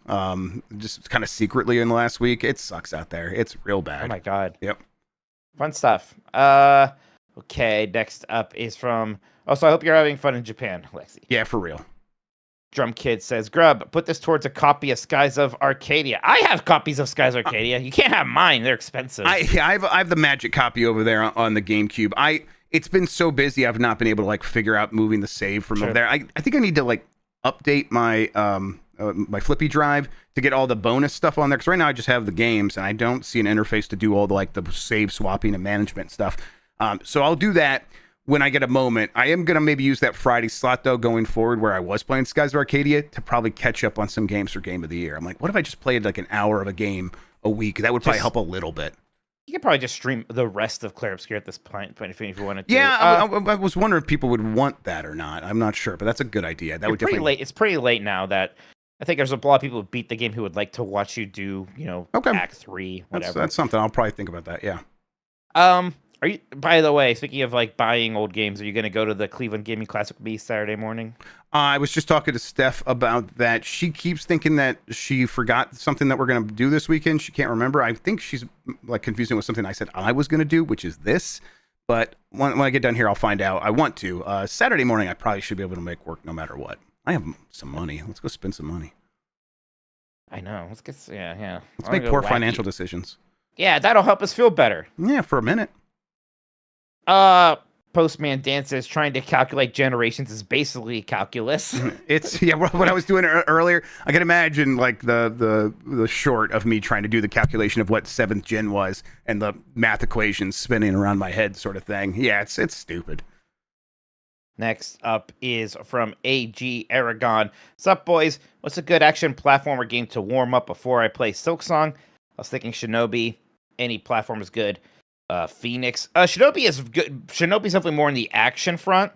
just kind of secretly in the last week. It sucks out there. It's real bad. Oh my god. Yep. Fun stuff. Okay, next up is from. Also, I hope you're having fun in Japan, Lexi. Yeah, for real. Drum Kid says, Grubb, put this towards a copy of Skies of Arcadia. I have copies of Skies of Arcadia. You can't have mine. They're expensive. I have the Magic copy over there on the GameCube. It's been so busy, I've not been able to figure out moving the save from over there. I think I need to update my my Flippy drive to get all the bonus stuff on there. Because right now I just have the games and I don't see an interface to do all the save swapping and management stuff. So I'll do that when I get a moment. I am going to maybe use that Friday slot, though, going forward where I was playing Skies of Arcadia to probably catch up on some games for Game of the Year. I'm like, what if I just played an hour of a game a week? That would probably help a little bit. You could probably just stream the rest of Clair Obscur at this point if you wanted to. Yeah, I was wondering if people would want that or not. I'm not sure, but that's a good idea. That would definitely late. It's pretty late now that I think there's a lot of people who beat the game who would like to watch you do, Act 3, whatever. That's something. I'll probably think about that, yeah. Are you? By the way, speaking of like buying old games, are you going to go to the Cleveland Gaming Classic with me Saturday morning? I was just talking to Steph about that. She keeps thinking that she forgot something that we're going to do this weekend. She can't remember. I think she's like confusing with something I said I was going to do, which is this. But when I get done here, I'll find out. I want to. Saturday morning, I probably should be able to make work no matter what. I have some money. Let's go spend some money. I know. Let's get. Yeah. Let's make poor financial decisions. Yeah, that'll help us feel better. Yeah, for a minute. Postman Dan says trying to calculate generations is basically calculus. It's what I was doing earlier. I can imagine like the short of me trying to do the calculation of what 7th gen was and the math equations spinning around my head sort of thing. Yeah, it's stupid. Next up is from AG Aragon. Sup, boys? What's a good action platformer game to warm up before I play Silksong? I was thinking Shinobi. Any platform is good. Phoenix. Shinobi is good. Shinobi's definitely more in the action front.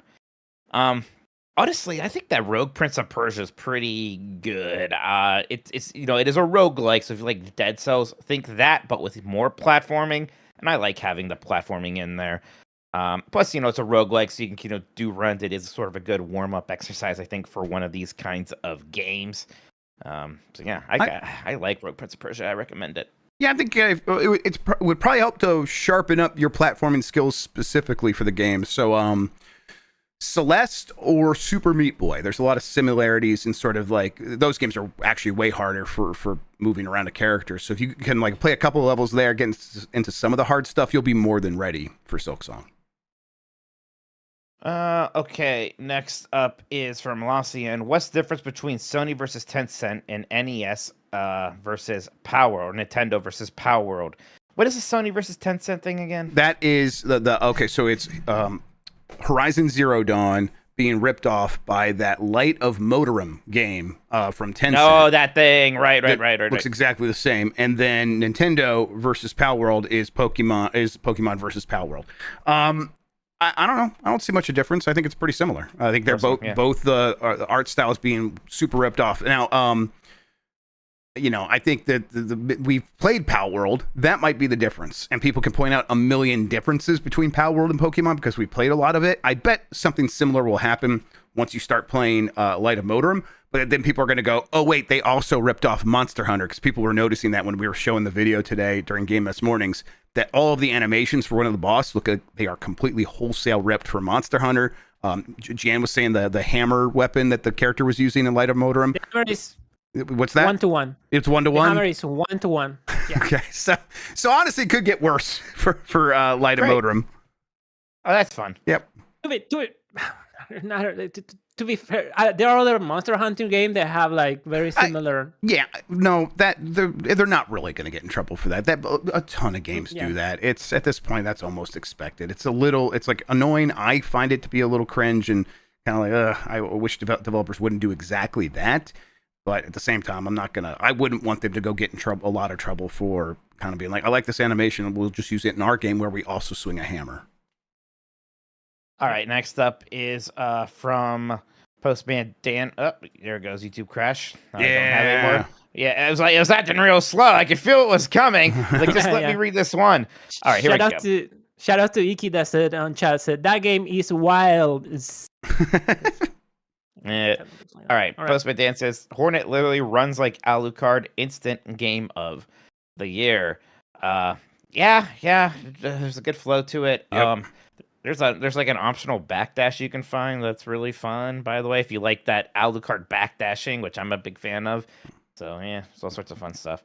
Honestly, I think that Rogue Prince of Persia is pretty good. It's it is a roguelike, so if you like Dead Cells, think that, but with more platforming. And I like having the platforming in there. Plus, it's a roguelike, so you can do runs. It is sort of a good warm-up exercise, I think, for one of these kinds of games. So yeah, I like Rogue Prince of Persia. I recommend it. Yeah, I think it would probably help to sharpen up your platforming skills specifically for the game. So, Celeste or Super Meat Boy, there's a lot of similarities in sort of like those games are actually way harder for moving around a character. So if you can like play a couple of levels there, get into some of the hard stuff, you'll be more than ready for Silksong. Okay, next up is from Lassian. What's the difference between Sony versus Tencent and NES versus Power or Nintendo versus Power World? What is the Sony versus Tencent thing again? That is okay, so it's Horizon Zero Dawn being ripped off by that Light of Motorum game from Tencent. Oh, that thing. Right. Looks exactly the same. And then Nintendo versus Power World is Pokemon versus Power World. I don't know. I don't see much of a difference. I think it's pretty similar. I think they're both the art styles being super ripped off. Now, I think that we've played Power World. That might be the difference. And people can point out a million differences between Power World and Pokemon because we played a lot of it. I bet something similar will happen once you start playing Light of Motorum. But then people are going to go, oh, wait, they also ripped off Monster Hunter, because people were noticing that when we were showing the video today during Game S Mornings, that all of the animations for one of the boss look like they are completely wholesale ripped from Monster Hunter. Jan was saying the hammer weapon that the character was using in Light of Motorum. The hammer is what's that? 1-to-1. It's 1-to-1? The hammer is 1-to-1. Yeah. Okay, so honestly, it could get worse for Light of Motorum. Oh, that's fun. Yep. Do it. To be fair, there are other Monster Hunter games that have like very similar. They're not really going to get in trouble for that. A ton of games do that. It's at this point that's almost expected. It's like annoying. I find it to be a little cringe and kind of like I wish developers wouldn't do exactly that. But at the same time, I wouldn't want them to go get in a lot of trouble for kind of being like, I like this animation and we'll just use it in our game where we also swing a hammer. All right, next up is from Postman Dan. Oh, there it goes. YouTube crash. I don't have it anymore. Yeah, it was acting real slow. I could feel it was coming. Like, just let me read this one. All right, here we go. Shout out to Iki that said on chat, that game is wild. Yeah. All right. Postman Dan says Hornet literally runs like Alucard. Instant game of the year. Yeah. There's a good flow to it. Yep. There's like an optional backdash you can find that's really fun, by the way, if you like that Alucard backdashing, which I'm a big fan of. So yeah, it's all sorts of fun stuff.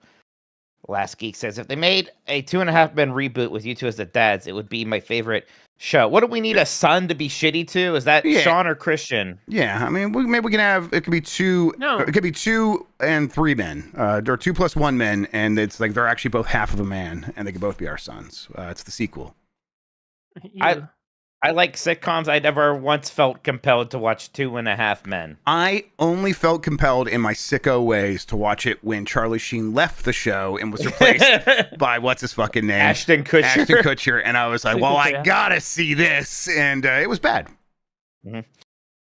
Last Geek says, if they made a 2.5 Men reboot with you two as the dads, it would be my favorite show. What do we need a son to be shitty to? Is that Sean or Christian? Yeah, I mean, maybe we can have, it could be 2. No. It could be 2 and 3 men. Or 2 + 1 men, and it's like they're actually both half of a man, and they could both be our sons. It's the sequel. I like sitcoms. I never once felt compelled to watch 2.5 Men. I only felt compelled in my sicko ways to watch it when Charlie Sheen left the show and was replaced by what's his fucking name? Ashton Kutcher. And I was like, well, I gotta see this. And it was bad. Mm-hmm.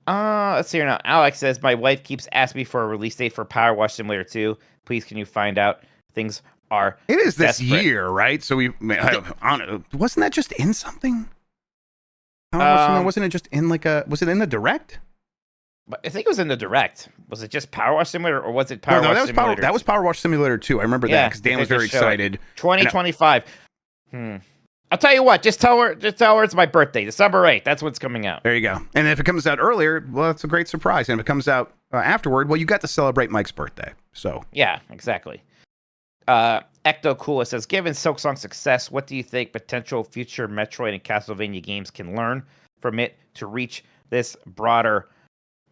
Let's see here now. Alex says, my wife keeps asking me for a release date for Power Wash Simulator 2. Please, can you find out? Things are. It is this desperate. year, right? So wasn't that just in something? Wasn't it just in was it in the Direct? I think it was in the Direct. Was it just Power Wash Simulator, or was it Power Wash Simulator? That was Power Wash Simulator 2. I remember that because Dan was very excited. 2025. I'll tell you what. Just tell her it's my birthday, December 8th. That's what's coming out. There you go. And if it comes out earlier, well, that's a great surprise. And if it comes out afterward, well, you got to celebrate Mike's birthday. So yeah, exactly. Ecto Cooler says, given Silksong's success, what do you think potential future Metroid and Castlevania games can learn from it to reach this broader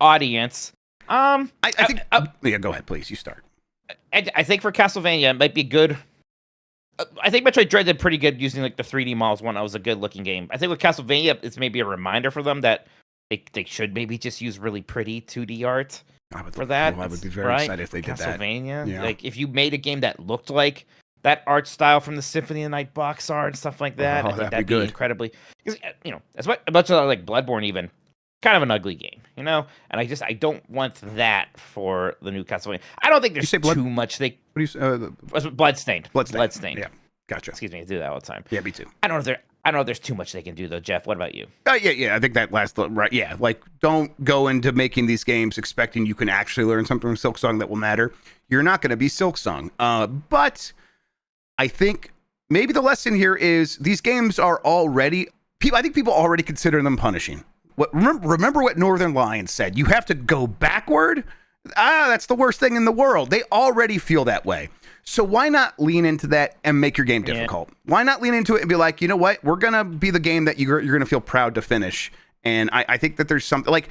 audience? I think. Yeah, go ahead, please. You start. I think for Castlevania, it might be good. I think Metroid Dread did pretty good using like the 3D models one. That was a good looking game. I think with Castlevania, it's maybe a reminder for them that they should maybe just use really pretty 2D art for that. I would be very excited if they did that. Castlevania, like if you made a game that looked like that art style from the Symphony of the Night box art and stuff like that, I think that'd be incredibly. Because as much as I like Bloodborne, even kind of an ugly game, and I don't want that for the new Castlevania. I don't think there's too much they. What do you Bloodstained. Yeah, gotcha. Excuse me, I do that all the time. Yeah, me too. I don't know if there's too much they can do though, Jeff. What about you? Yeah. I think that last right. Yeah, like don't go into making these games expecting you can actually learn something from Silksong that will matter. You're not going to be Silksong. But I think maybe the lesson here is these games are already. I think people already consider them punishing. Remember what Northern Lion said. You have to go backward. That's the worst thing in the world. They already feel that way. So why not lean into that and make your game difficult? Yeah. Why not lean into it and be like, you know what? We're going to be the game that you're going to feel proud to finish. And I think that there's something like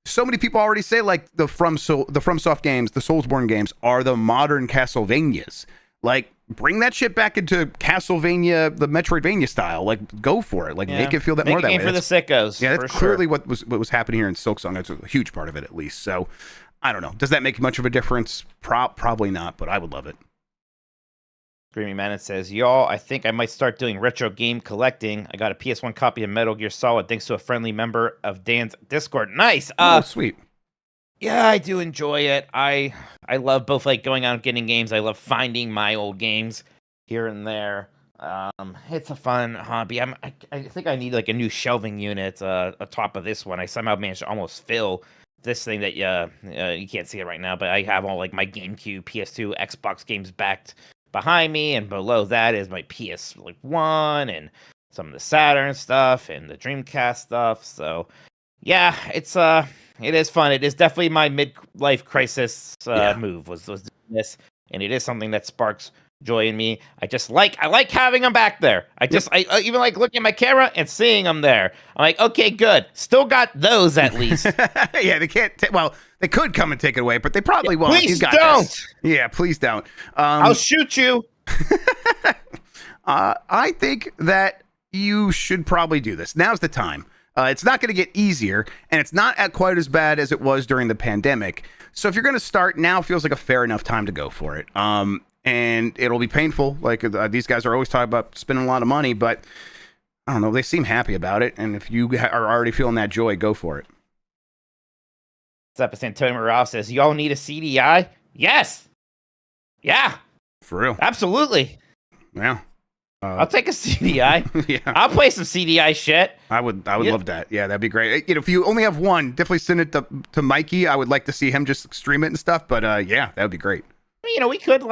so many people already say like the FromSoft games, the Soulsborne games are the modern Castlevanias. Like bring that shit back into Castlevania, the Metroidvania style. Like go for it. Like make it feel that more that way. Make a game for the sickos. Yeah, that's clearly what was happening here in Silksong. That's a huge part of it, at least. So I don't know. Does that make much of a difference? Probably not, but I would love it. Screaming Man says, y'all, I think I might start doing retro game collecting. I got a PS1 copy of Metal Gear Solid thanks to a friendly member of Dan's Discord. Nice. Sweet. Yeah, I do enjoy it. I love both like going out and getting games. I love finding my old games here and there. It's a fun hobby. I think I need like a new shelving unit atop of this one. I somehow managed to almost fill this thing that you can't see it right now, but I have all like my GameCube, PS2, Xbox games backed behind me, and below that is my PS1 and some of the Saturn stuff and the Dreamcast stuff. So yeah, it is fun. It is definitely my midlife crisis move was doing this, and it is something that sparks joy in me. I like having them back there. I even like looking at my camera and seeing them there. I'm like, okay, good. Still got those at least. Yeah, they can't. They could come and take it away, but they probably won't. Please don't. This. Yeah, please don't. I'll shoot you. I think that you should probably do this. Now's the time. It's not going to get easier, and it's not quite as bad as it was during the pandemic. So if you're going to start, now feels like a fair enough time to go for it. And it'll be painful. Like these guys are always talking about spending a lot of money, but I don't know. They seem happy about it. And if you are already feeling that joy, go for it. What's up? Antonio Morales says, y'all need a CDI? Yes. Yeah. For real. Absolutely. Yeah. I'll take a CDI. Yeah. I'll play some CDI shit. I would love that. Yeah, that'd be great. If you only have one, definitely send it to Mikey. I would like to see him just stream it and stuff. But yeah, that would be great. We could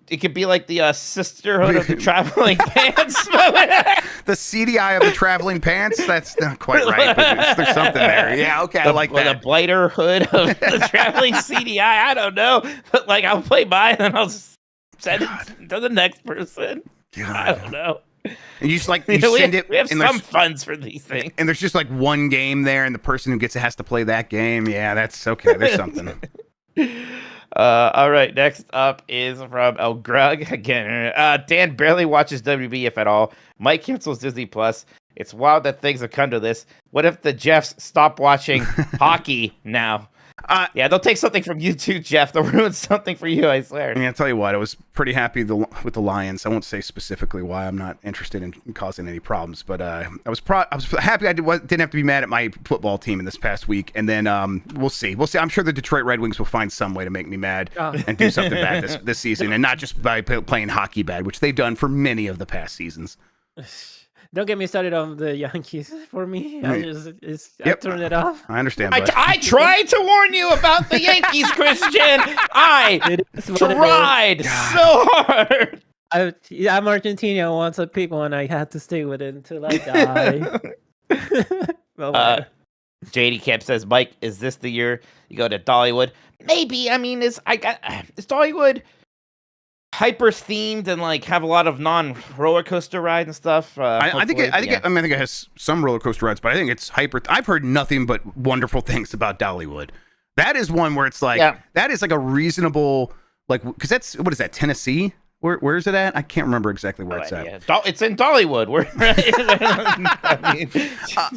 it could be like the Sisterhood of the Traveling Pants. The CDI of the Traveling Pants? That's not quite right, but there's something there. Yeah, okay, I like that. The Blighter Hood of the Traveling CDI. I don't know. But I'll play mine and I'll send it to the next person. God. I don't know. And you just send it. We have some funds for these things. And there's just one game there, and the person who gets it has to play that game. Yeah, that's okay. There's something. All right, next up is from El Grug again. Dan barely watches WB if at all. Mike cancels Disney Plus. It's wild that things have come to this. What if the Jeffs stop watching hockey now? Yeah, they'll take something from you too, Jeff. They'll ruin something for you, I swear. Yeah, I'll tell you what, I was pretty happy with the Lions. I won't say specifically why. I'm not interested in causing any problems, but I was happy I didn't have to be mad at my football team in this past week. And then we'll see. I'm sure the Detroit Red Wings will find some way to make me mad and do something bad this season, and not just by playing hockey bad, which they've done for many of the past seasons. Don't get me started on the Yankees. For me, I turn it off. I understand. I tried to warn you about the Yankees, Christian. I tried so hard. I'm Argentinian. Once I pick one, I had to stay with it until I die. JD Camp says, Mike, is this the year you go to Dollywood? Maybe. I mean, is Dollywood hyper themed and like have a lot of non roller coaster rides and stuff? I think it has some roller coaster rides, but I think it's hyper. I've heard nothing but wonderful things about Dollywood. That is one where it's like that is like a reasonable, like, because that's, what is that, Tennessee? Where is it at? I can't remember exactly where it's at. Yeah. It's in Dollywood. I mean,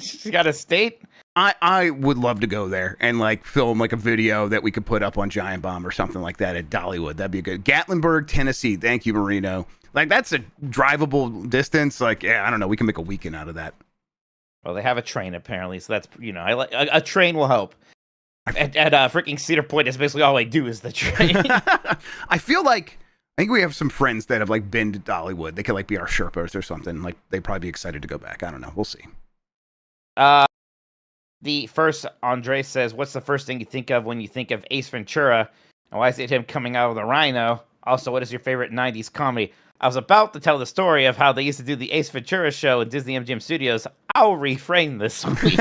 she's got a state. I would love to go there and like film like a video that we could put up on Giant Bomb or something like that at Dollywood. That'd be good. Gatlinburg, Tennessee. Thank you, Marino. Like, that's a drivable distance. Like, yeah, I don't know. We can make a weekend out of that. Well, they have a train apparently, so that's, I like a train will help. At freaking Cedar Point, that's basically all I do is the train. I think we have some friends that have like been to Dollywood. They could like be our Sherpas or something. Like, they'd probably be excited to go back. I don't know. We'll see. The first, Andre says, what's the first thing you think of when you think of Ace Ventura? And why is it him coming out of the rhino? Also, what is your favorite 90s comedy? I was about to tell the story of how they used to do the Ace Ventura show at Disney MGM Studios. I'll refrain this week.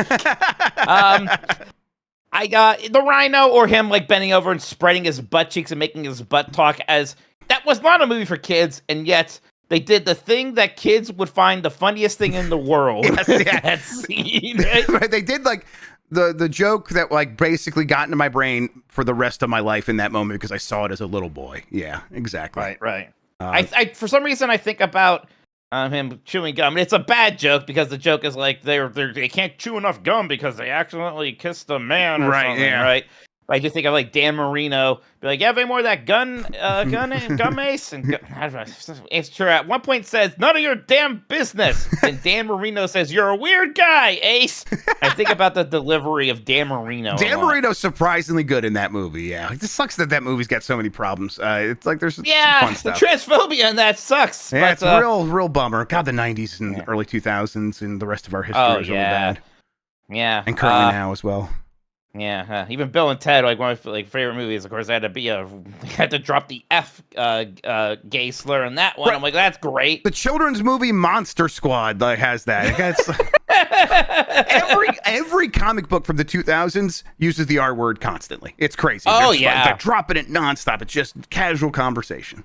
I got the rhino, or him like bending over and spreading his butt cheeks and making his butt talk, as that was not a movie for kids, and yet they did the thing that kids would find the funniest thing in the world. That scene. Right? They did like the joke that like basically got into my brain for the rest of my life in that moment because I saw it as a little boy. Yeah, exactly. Right. I for some reason I think about him chewing gum. And it's a bad joke because the joke is like they can't chew enough gum because they accidentally kissed a man or something, right? I just think of like Dan Marino, be like, "You have any more of that gum Ace?" And it's true. At one point says, "None of your damn business." And Dan Marino says, "You're a weird guy, Ace." I think about the delivery of Dan Marino. Dan Marino's surprisingly good in that movie. Yeah, it just sucks that movie's got so many problems. It's like there's some fun stuff. The transphobia and that sucks. Yeah, it's a real bummer. God, the '90s and early 2000s and the rest of our history is really bad. Yeah, and currently now as well. Yeah, even Bill and Ted, like one of my favorite movies. Of course, had to drop the F gay slur in that one. Right. I'm like, that's great. The children's movie Monster Squad has that. every comic book from the 2000s uses the R word constantly. It's crazy. They're dropping it nonstop. It's just casual conversation.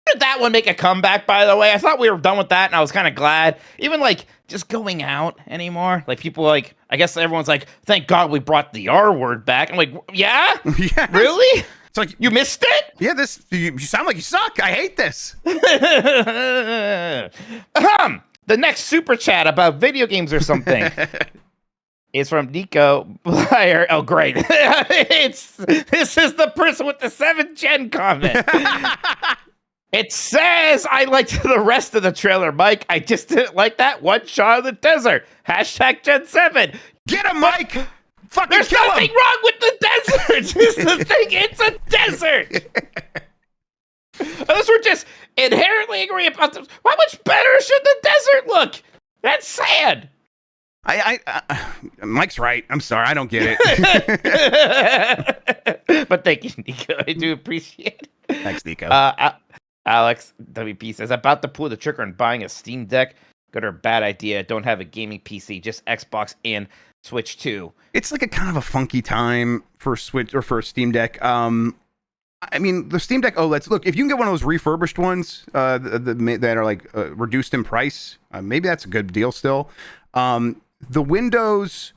Did that one make a comeback, by the way? I thought we were done with that, and I was kind of glad. Even, like, just going out anymore. Like, people, like, I guess everyone's like, thank God we brought the R word back. I'm like, yeah? Yes. Really? It's like, you missed it? Yeah, you sound like you suck. I hate this. The next super chat about video games or something. It's from Nico Blyer. Oh, great. This is the person with the 7th gen comment. It says, I liked the rest of the trailer, Mike. I just didn't like that one shot of the desert. Hashtag Gen 7. Get him, Mike! Fucking There's nothing wrong with the desert. This is the thing. It's a desert. Unless we're just inherently agree about this. How much better should the desert look? That's sad. Mike's right. I'm sorry. I don't get it. But thank you, Nico. I do appreciate it. Thanks, Nico. Alex WP says, about to pull the trigger on buying a Steam Deck. Good or bad idea. Don't have a gaming PC, just Xbox and Switch 2. It's like a kind of a funky time for Switch or for a Steam Deck. I mean, the Steam Deck OLEDs, look, if you can get one of those refurbished ones that are like reduced in price, maybe that's a good deal still. The Windows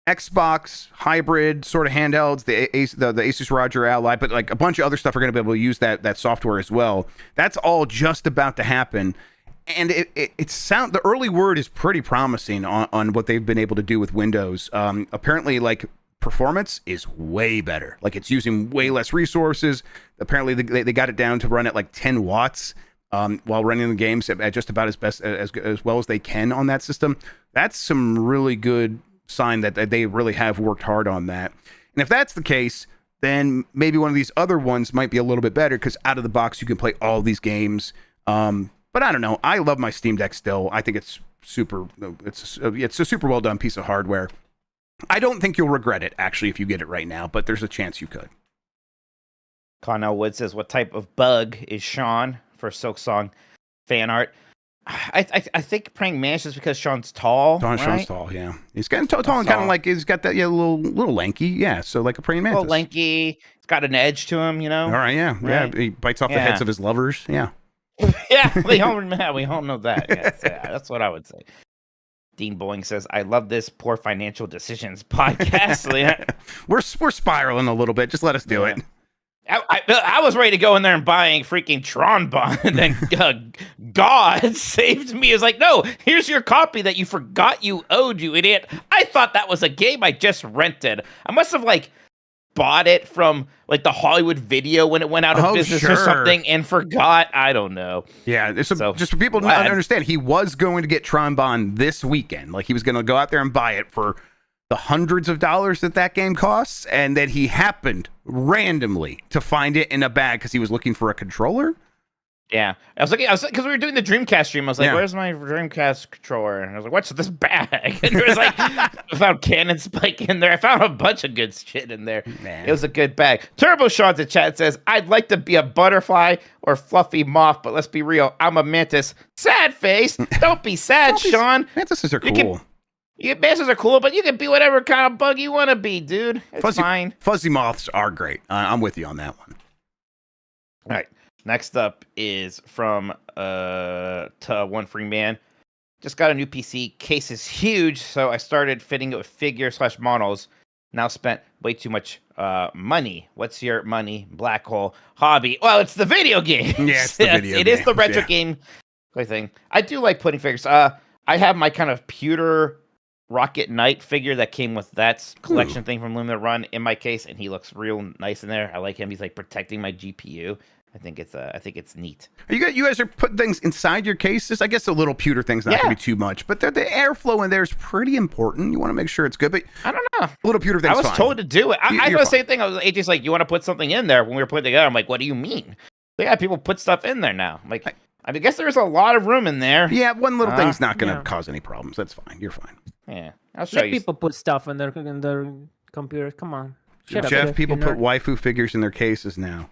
Xbox hybrid sort of handhelds, the Asus Roger Ally, but like a bunch of other stuff are going to be able to use that software as well. That's all just about to happen. And the early word is pretty promising on what they've been able to do with Windows. Apparently, like performance is way better. Like it's using way less resources. Apparently they got it down to run at like 10 watts while running the games at just about as well as they can on that system. That's some really good sign that they really have worked hard on that. And if that's the case, then maybe one of these other ones might be a little bit better because out of the box you can play all these games. But I don't know. I love my Steam Deck still. I think it's a super well done piece of hardware. I don't think you'll regret it actually if you get it right now, but there's a chance you could. Connell Wood says, "What type of bug is Sean for Silksong fan art?" I think praying mantis is because Sean's tall. Right? Sean's tall, yeah. He's getting tall and kind of like he's got that little lanky, yeah. So like a praying mantis. A little lanky. He's got an edge to him, you know. All right, yeah, right? Yeah. He bites off the heads of his lovers, yeah. Yeah, we all know that. Yes, yeah, that's what I would say. Dean Boeing says, "I love this poor financial decisions podcast." We're spiraling a little bit. Just let us do it. I was ready to go in there and buying freaking Tron Bond, and then God saved me. It's like, no, here's your copy that you forgot you owed, you idiot. I thought that was a game I just rented. I must have like bought it from like the Hollywood Video when it went out of business or something and forgot. I don't know. Yeah, just for people to understand, he was going to get Tron Bond this weekend. Like he was going to go out there and buy it for the hundreds of dollars that game costs, and then he happened randomly to find it in a bag because he was looking for a controller. Yeah, I was because we were doing the Dreamcast stream. I was like, "Where's my Dreamcast controller?" And I was like, "What's this bag?" And there was like, I found Cannon Spike in there. I found a bunch of good shit in there. Man. It was a good bag. Turbo Sean in chat says, "I'd like to be a butterfly or fluffy moth, but let's be real, I'm a mantis." Sad face. Don't be sad, Sean. Mantises are cool. Mantises are cool, but you can be whatever kind of bug you want to be, dude. It's fine. Fuzzy moths are great. I'm with you on that one. All right. Next up is from One Free Man. Just got a new PC. Case is huge, so I started fitting it with figure/models. Now spent way too much money. What's your money black hole hobby? Well, it's the video game. Yeah, it's the video game. It is the retro game thing. I do like putting figures. I have my kind of pewter Rocket Knight figure that came with that collection thing from Limited Run in my case, and he looks real nice in there. I like him. He's like protecting my GPU. I think it's neat. You guys are putting things inside your cases. I guess the little pewter thing's not gonna be too much, but the airflow in there is pretty important. You want to make sure it's good, but I don't know. A little pewter thing's fine. I was told to do it. I know the same thing. AJ's like, "You want to put something in there?" When we were putting it together, I'm like, "What do you mean?" So yeah, people put stuff in there now. I'm like, I guess there's a lot of room in there. Yeah, one little thing's not gonna cause any problems. That's fine. You're fine. Yeah, I'll show you. People put stuff in their computer. Come on, Jeff. People put waifu figures in their cases now.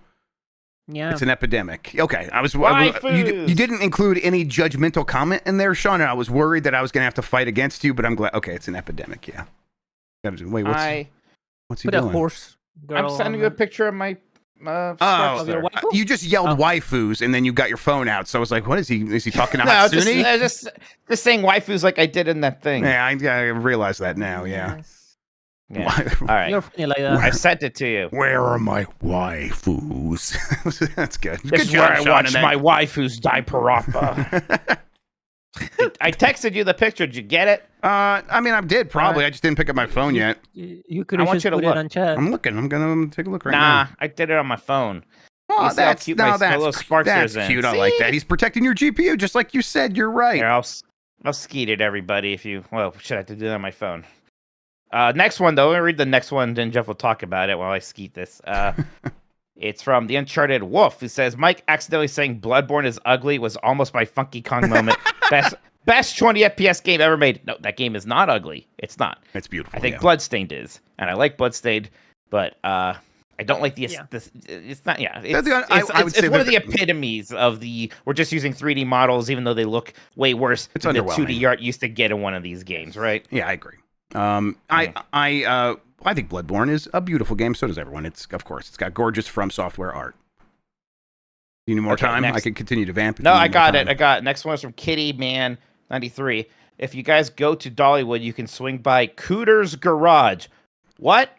Yeah, it's an epidemic. Okay, you didn't include any judgmental comment in there, Sean. And I was worried that I was going to have to fight against you, but I'm glad. Okay, it's an epidemic. Yeah. Wait, what's he doing? A horse. I'm sending you a picture of my. You just yelled waifus, and then you got your phone out. So I was like, "What is he? Is he talking to Hatsune?" just saying waifus like I did in that thing. Yeah, I realize that now. Yeah. Yeah. All right. You're funny like that. I sent it to you. Where are my waifus? That's good. This is where I watch my waifus diaper up. I texted you the picture. Did you get it? I mean, I did probably. I just didn't pick up my phone yet. You could have just put it on chat. I'm looking. I'm gonna take a look right now. Nah, I did it on my phone. Oh, that's cute. That's cute. I like that. He's protecting your GPU, just like you said. You're right. Here, I'll skeet it, everybody. If you should I have to do that on my phone? Next one, though. Let me read the next one, then Jeff will talk about it while I skeet this. It's from the Uncharted Wolf, who says, "Mike accidentally saying Bloodborne is ugly was almost my Funky Kong moment. Best 20 FPS game ever made." No, that game is not ugly. It's not. It's beautiful. I think Bloodstained is, and I like Bloodstained, but I don't like the. It's not. Yeah, it's one of the epitomes of the. We're just using 3D models, even though they look way worse than the 2D art used to get in one of these games, right? Yeah, I agree. I think Bloodborne is a beautiful game. So does everyone. It's got gorgeous From Software art. You need more time? Next. I can continue to vamp. No, I got it. Next one is from Kitty Man 93. If you guys go to Dollywood, you can swing by Cooter's Garage. What?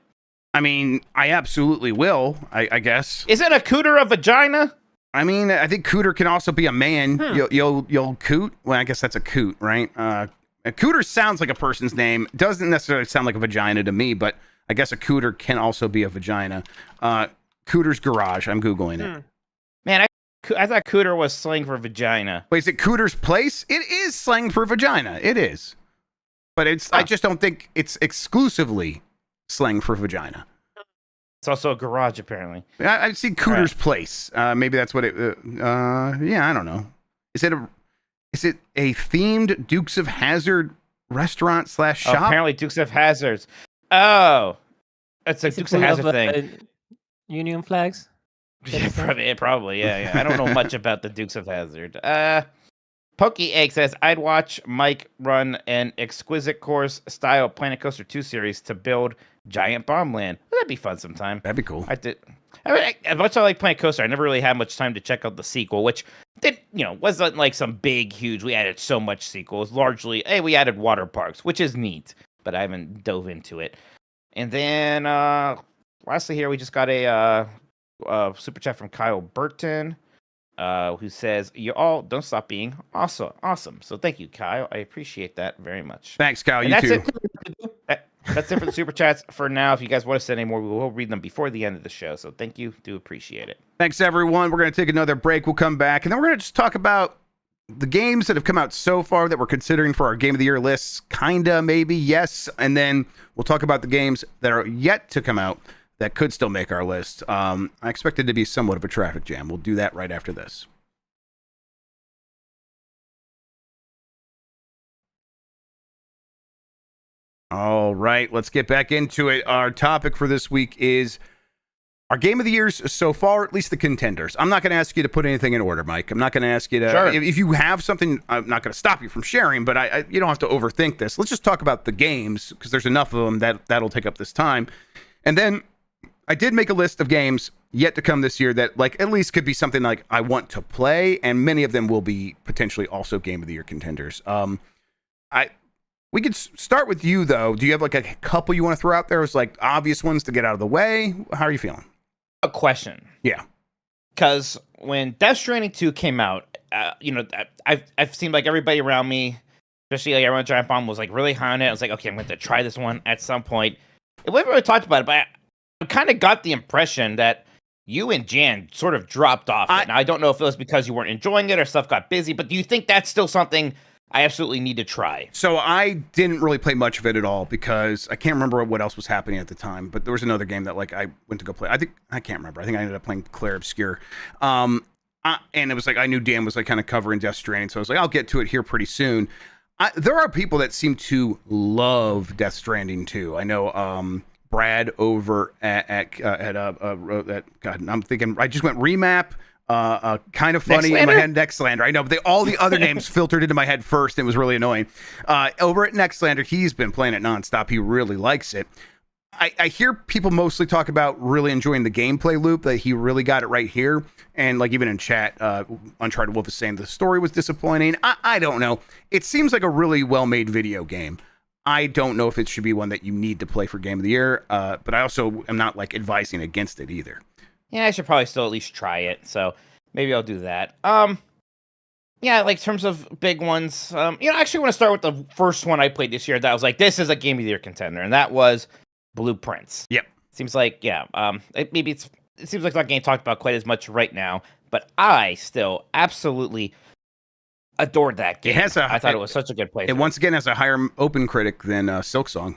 I mean, I absolutely will. I guess. Is it a cooter a vagina? I mean, I think cooter can also be a man. You'll coot. Well, I guess that's a coot, right? A cooter sounds like a person's name. Doesn't necessarily sound like a vagina to me, but I guess a cooter can also be a vagina. Cooter's garage. I'm Googling it. Man, I thought cooter was slang for vagina. Wait, is it Cooter's place? It is slang for vagina. It is. But I just don't think it's exclusively slang for vagina. It's also a garage, apparently. I see Cooter's place. Maybe that's what it. Yeah, I don't know. Is it a themed Dukes of Hazzard restaurant / shop? Apparently, Dukes of Hazzards. Oh, it's a Dukes of Hazzard thing. Union flags. Yeah, probably. Yeah. I don't know much about the Dukes of Hazzard. Pokey Egg says, I'd watch Mike run an exquisite course style Planet Coaster 2 series to build Giant Bomb Land. Well, that'd be fun sometime. That'd be cool. As much as I like Planet Coaster, I never really had much time to check out the sequel, which wasn't like some big, huge, we added so much sequels. Largely, hey, we added water parks, which is neat, but I haven't dove into it. And then, lastly here, we just got a super chat from Kyle Burton. Who says, you all don't stop being awesome. So thank you, Kyle. I appreciate that very much. Thanks, Kyle. And you too. That's it for the super chats for now. If you guys want to send any more, we will read them before the end of the show. So thank you. Do appreciate it. Thanks, everyone. We're going to take another break. We'll come back, and then we're going to just talk about the games that have come out so far that we're considering for our Game of the Year lists. Kinda, maybe, yes. And then we'll talk about the games that are yet to come out that could still make our list. I expect it to be somewhat of a traffic jam. We'll do that right after this. All right, let's get back into it. Our topic for this week is our Game of the Years so far, at least the contenders. I'm not going to ask you to put anything in order, Mike. I'm not going to ask you to... Sure. If you have something, I'm not going to stop you from sharing, but you don't have to overthink this. Let's just talk about the games, because there's enough of them that'll take up this time. And then I did make a list of games yet to come this year that at least could be something like I want to play, and many of them will be potentially also Game of the Year contenders. We could start with you, though. Do you have a couple you want to throw out there as obvious ones to get out of the way? How are you feeling? A question. Yeah. Because when Death Stranding 2 came out, I've seen everybody around me, especially everyone at Giant Bomb, was really high on it. I was like, okay, I'm going to try this one at some point. We haven't really talked about it, but I kind of got the impression that you and Jan sort of dropped off. Now, I don't know if it was because you weren't enjoying it or stuff got busy, but do you think that's still something I absolutely need to try? So I didn't really play much of it at all because I can't remember what else was happening at the time, but there was another game that I went to go play. I can't remember. I think I ended up playing Claire Obscure. And it was I knew Dan was kind of covering Death Stranding, so I was I'll get to it here pretty soon. There are people that seem to love Death Stranding too. I know Brad over at God, I'm thinking I just went Remap. Kind of funny in my head, Nextlander. I know, but all the other names filtered into my head first. It was really annoying. Over at Nextlander, he's been playing it nonstop. He really likes it. I hear people mostly talk about really enjoying the gameplay loop, that he really got it right here. And even in chat, Uncharted Wolf is saying the story was disappointing. I don't know. It seems like a really well-made video game. I don't know if it should be one that you need to play for Game of the Year, but I also am not advising against it either. Yeah, I should probably still at least try it. So maybe I'll do that. Yeah, in terms of big ones, I actually want to start with the first one I played this year that I was this is a Game of the Year contender, and that was Blueprints. Yep. Seems it seems like it's not getting talked about quite as much right now, but I still absolutely adored that game. I thought it was such a good play. It once again has a higher Open Critic than Silksong.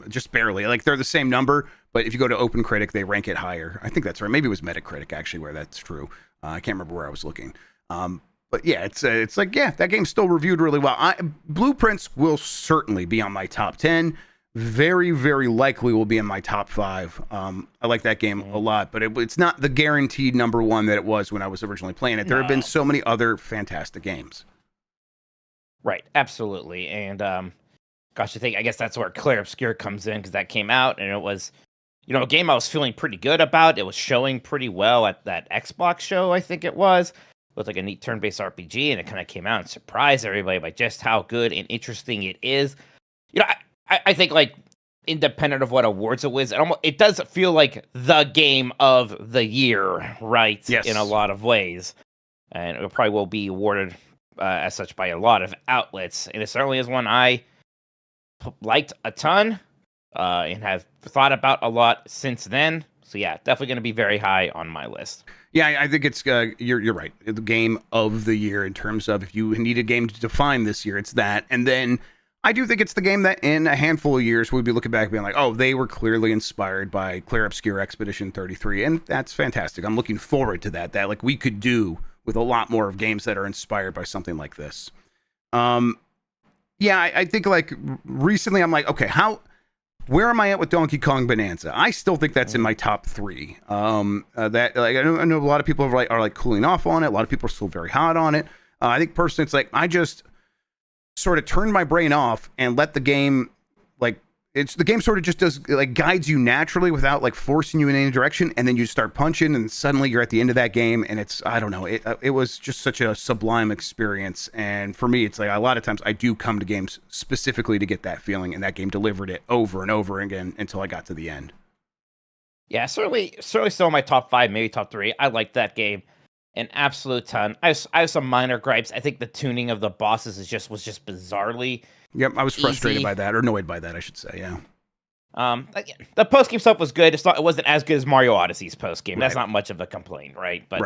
Just barely. They're the same number, but if you go to Open Critic, they rank it higher. I think that's right. Maybe it was Metacritic actually where that's true. I can't remember where I was looking. But yeah, it's that game's still reviewed really well. Blueprints will certainly be on my top 10. Very, very likely will be in my top 5. I like that game a lot, but it's not the guaranteed number one that it was when I was originally playing it. There have been so many other fantastic games. Right, absolutely. And I guess that's where Claire Obscure comes in, because that came out and it was, a game I was feeling pretty good about. It was showing pretty well at that Xbox show, I think it was. It was a neat turn-based RPG, and it kind of came out and surprised everybody by just how good and interesting it is. I think independent of what awards it was, it does feel like the game of the year, right? Yes. In a lot of ways. And it probably will be awarded as such by a lot of outlets. And it certainly is one I liked a ton. and have thought about a lot since then. So yeah, definitely going to be very high on my list. Yeah, I think it's you're right. The game of the year in terms of if you need a game to define this year, it's that. And then I do think it's the game that in a handful of years we'll be looking back being like, oh, they were clearly inspired by Clear Obscure Expedition 33, and that's fantastic. I'm looking forward to that. That like we could do with a lot more of games that are inspired by something like this. Yeah, I think like recently I'm like, okay, where am I at with Donkey Kong Bonanza? I still think that's in my top 3. That like I know a lot of people are like cooling off on it. A lot of people are still very hot on it. I think personally, it's like I just sort of turned my brain off and let the game the game sort of just does like guides you naturally without like forcing you in any direction, and then you start punching and suddenly you're at the end of that game, and it's I don't know, it was just such a sublime experience. And for me, it's like a lot of times I do come to games specifically to get that feeling, and that game delivered it over and over again until I got to the end. Yeah, certainly still in my top 5, maybe top 3. I like that game an absolute ton. I have some minor gripes. I think the tuning of the bosses was just bizarrely. Yep, I was frustrated by that, or annoyed by that, I should say. Yeah. Again, the post game stuff was good. It wasn't as good as Mario Odyssey's post game. That's not much of a complaint, right? But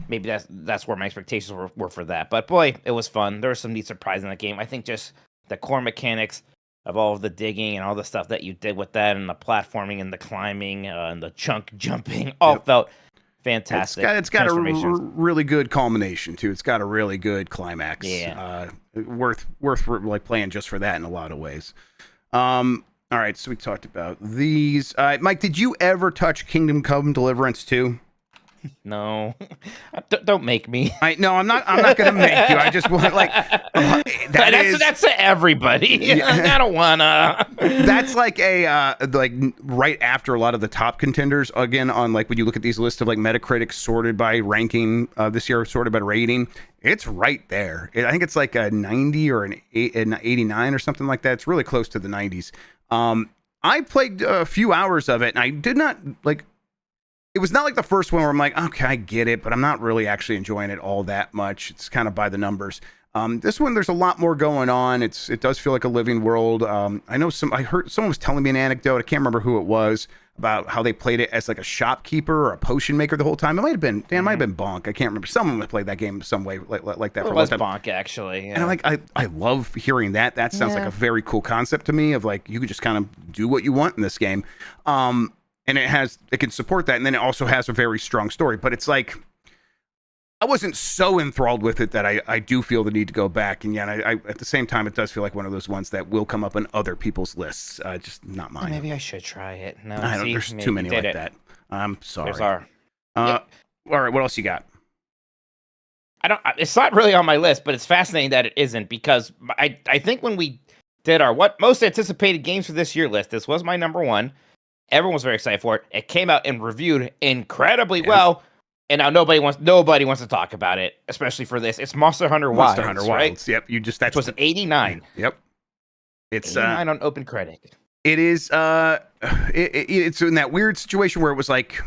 maybe that's where my expectations were for that. But boy, it was fun. There was some neat surprise in that game. I think just the core mechanics of all of the digging and all the stuff that you did with that, and the platforming and the climbing and the chunk jumping, all felt fantastic. It's got a really good culmination too. It's got a really good climax. Yeah. Worth like playing just for that in a lot of ways. All right, so we talked about these. Mike, did you ever touch Kingdom Come Deliverance 2? No, don't make me. No, I'm not gonna make you. I just want like that's to everybody. Yeah. I don't wanna. That's like a like right after a lot of the top contenders again on like when you look at these lists of like Metacritic sorted by ranking this year, sorted by rating. It's right there. I think it's like a 90 or an 89 or something like that. It's really close to the 90s. I played a few hours of it, and I did not like. It was not like the first one where I'm like, okay, I get it, but I'm not really actually enjoying it all that much. It's kind of by the numbers. This one, there's a lot more going on. It does feel like a living world. I heard someone was telling me an anecdote. I can't remember who it was about how they played it as like a shopkeeper or a potion maker the whole time. It might have been Bonk. I can't remember. Someone played that game some way like that. It was Bonk actually. Yeah. And I'm like, I love hearing that. That sounds like a very cool concept to me. Of like you could just kind of do what you want in this game. And it can support that, and then it also has a very strong story. But it's like I wasn't so enthralled with it that I do feel the need to go back. And I at the same time, it does feel like one of those ones that will come up on other people's lists, just not mine. Maybe I should try it. No, there's too many like that. I'm sorry. All right, what else you got? It's not really on my list, but it's fascinating that it isn't, because I think when we did our what most anticipated games for this year list, this was my number 1. Everyone was very excited for it. It came out and reviewed incredibly well, and now nobody wants to talk about it, especially for this. It's Monster Hunter Wilds. Monster Hunter Wilds. Right? Yep. That was an 89. Yep. It's 89 on Open Critic. It is. It's in that weird situation where it was like